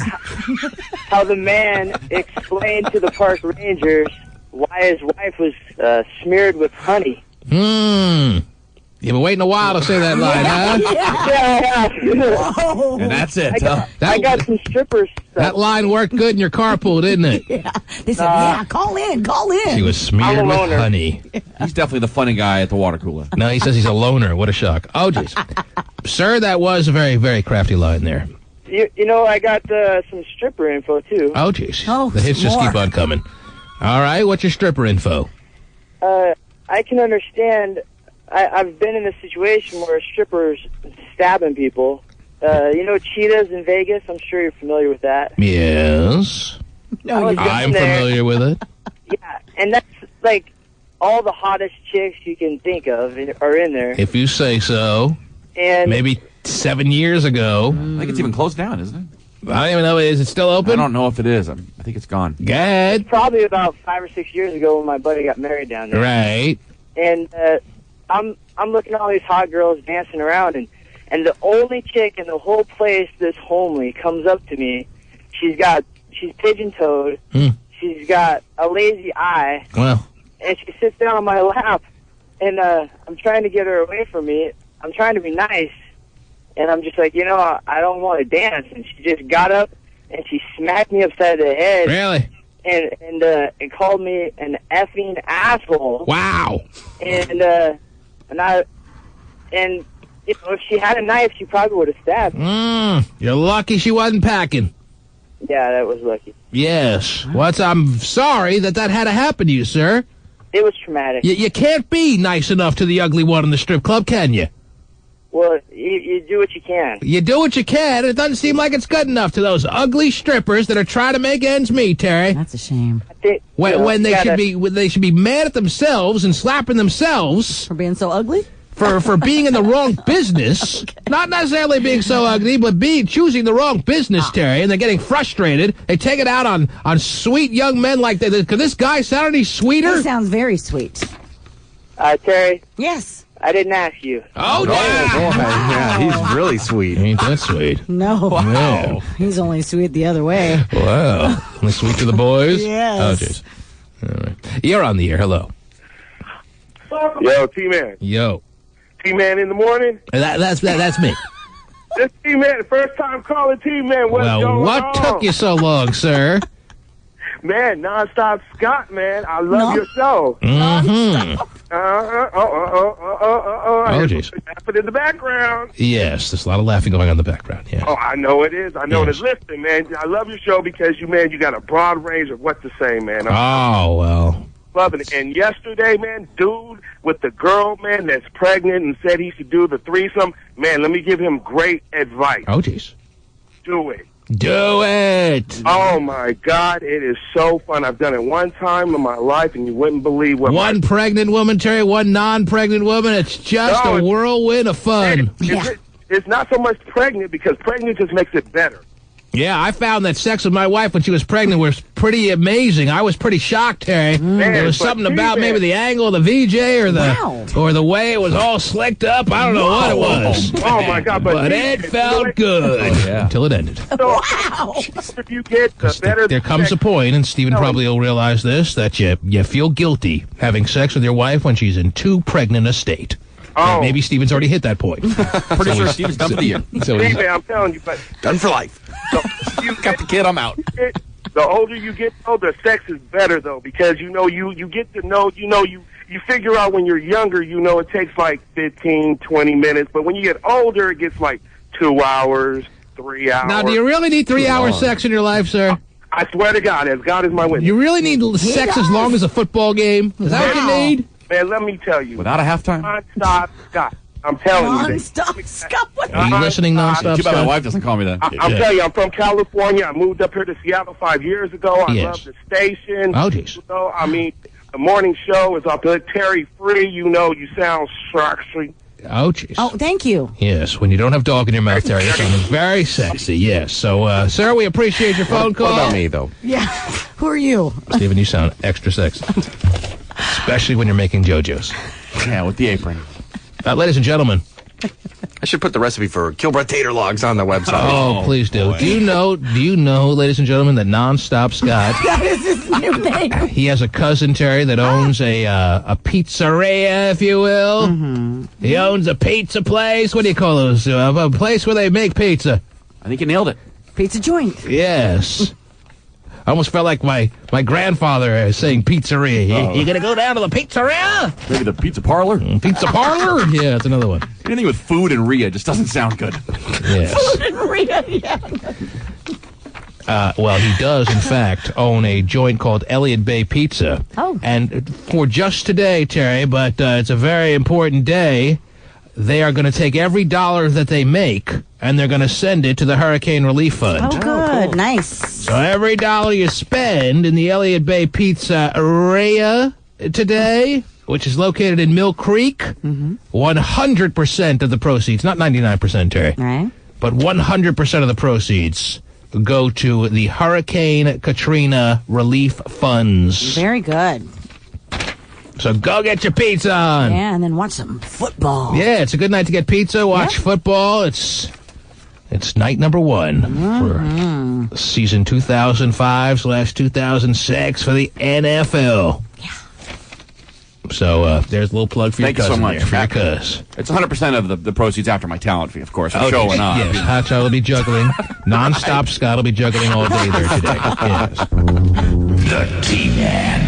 how the man explained to the park rangers why his wife was smeared with honey. You've been waiting a while to say that line, huh? Yeah. And that's it. I got some strippers. That line worked good in your carpool, didn't it? Yeah. They said, call in. She was smeared with honey. He's definitely the funny guy at the water cooler. No, he says he's a loner. What a shock. Oh, jeez. Sir, that was a very, very crafty line there. You know, I got some stripper info, too. Oh, jeez. The hits just keep on coming. All right, what's your stripper info? I can understand... I've been in a situation where strippers stabbing people. You know Cheetahs in Vegas? I'm sure you're familiar with that. Yes. I'm familiar with it. Yeah, and that's like all the hottest chicks you can think of are in there. If you say so. And maybe 7 years ago. I think it's even closed down, isn't it? I don't even know. Is it still open? I don't know if it is. I think it's gone. Go ahead. Probably about 5 or 6 years ago when my buddy got married down there. Right. And I'm looking at all these hot girls dancing around, and the only chick in the whole place that's homely comes up to me. She's pigeon-toed. She's got a lazy eye. Well. And she sits down on my lap, and I'm trying to get her away from me. I'm trying to be nice, and I'm just like, I don't want to dance. And she just got up, and she smacked me upside the head. Really? And called me an effing asshole. Wow. And if she had a knife, she probably would have stabbed me. You're lucky she wasn't packing. Yeah, that was lucky. Yes. I'm sorry that had to happen to you, sir. It was traumatic. You can't be nice enough to the ugly one in the strip club, can you? Well, you do what you can. You do what you can, and it doesn't seem like it's good enough to those ugly strippers that are trying to make ends meet, Terry. That's a shame. When they should be mad at themselves and slapping themselves for being so ugly. For being in the wrong business, not necessarily being so ugly, but choosing the wrong business, Terry, and they're getting frustrated. They take it out on sweet young men like that. Could this guy sound any sweeter? He sounds very sweet. Terry? Yes? I didn't ask you. Oh, yeah! Yeah, he's really sweet. Ain't that sweet? No. Wow. No. He's only sweet the other way. Wow. Only sweet to the boys? Yes. Oh, jeez. All right. You're on the air. Hello. Yo, T-Man. Yo. T-Man in the morning? That's me. This T-Man, first time calling T-Man. What's going on? What took you so long, sir? Man, Nonstop Scott, man. I love your show. Mm-hmm. Oh, jeez. Laughing in the background. Yes, there's a lot of laughing going on in the background, yeah. Oh, I know it is. I know it is. Listen, man, I love your show because you got a broad range of what to say, man. Well. Loving it. And yesterday, man, dude with the girl, man, that's pregnant and said he should do the threesome, man, let me give him great advice. Oh, jeez. Do it. Do it. Oh, my God. It is so fun. I've done it one time in my life, and you wouldn't believe what one pregnant woman, Terry, one non-pregnant woman. It's just a whirlwind of fun. It's not so much pregnant because pregnant just makes it better. Yeah, I found that sex with my wife when she was pregnant was pretty amazing. I was pretty shocked, Terry. There was something about maybe the angle of the VJ or the way it was all slicked up. I don't know what it was. Oh, my God. But it felt good until it ended. So, if you get better... There comes a point, and Stephen probably will realize this, that you feel guilty having sex with your wife when she's in too pregnant a state. And maybe Stephen's already hit that point. Pretty sure Stephen's done for the year. Stephen, I'm telling you, but... Done for life. So, you got the kid, I'm out. The older you get, though, the sex is better, though, because, you get to know, you figure out when you're younger, it takes like 15, 20 minutes, but when you get older, it gets like 2 hours, 3 hours. Now, do you really need 3 hours sex in your life, sir? I swear to God, as God is my witness. You really need sex as long as a football game? Is that what you need? Man, let me tell you. Without a halftime? Non-stop Scott. I'm telling you. Non-stop Scott? Are you listening non-stop Too bad my Scott? wife doesn't call me that. I'm telling you, I'm from California. I moved up here to Seattle 5 years ago. I love the station. Oh, jeez. I mean, the morning show is up there. Terry Free, you sound sexy. Oh, jeez. Oh, thank you. Yes, when you don't have dog in your mouth, Terry, you're sounding very sexy, yes. So, sir, we appreciate your phone call. What about me, though? Yeah. Who are you? Stephen, you sound extra sexy. Especially when you're making JoJo's. Yeah, with the apron. Ladies and gentlemen. I should put the recipe for Kilbreth tater logs on the website. Oh, please do. Do you know, ladies and gentlemen, that Non-Stop Scott... That is his new name. He has a cousin, Terry, that owns a pizzeria, if you will. Mm-hmm. He owns a pizza place. What do you call those? A place where they make pizza. I think you nailed it. Pizza joint. Yes. I almost felt like my grandfather saying pizzeria. You gonna go down to the pizzeria? Maybe the pizza parlor? Pizza parlor? Yeah, that's another one. Anything with food and Rhea just doesn't sound good. Yes. Food and Rhea, yeah. Well, he does, in fact, own a joint called Elliott Bay Pizza. Oh. And for just today, Terry, but it's a very important day, they are going to take every dollar that they make, and they're going to send it to the Hurricane Relief Fund. Oh, good. Cool. Nice. So every dollar you spend in the Elliott Bay Pizza area today, which is located in Mill Creek, 100% of the proceeds, not 99%, Terry, right, but 100% of the proceeds go to the Hurricane Katrina Relief Funds. Very good. So go get your pizza on. Yeah, and then watch some football. Yeah, it's a good night to get pizza, watch football. It's night number 1 for season 2005/2006 for the NFL. Yeah. So there's a little plug for your cousin. Thank you so much. There, cuz. It's 100% of the proceeds after my talent fee, of course, for show and on. Yes, Hotshot will be juggling. Non-stop Scott will be juggling all day there today. Yes. The T-Man.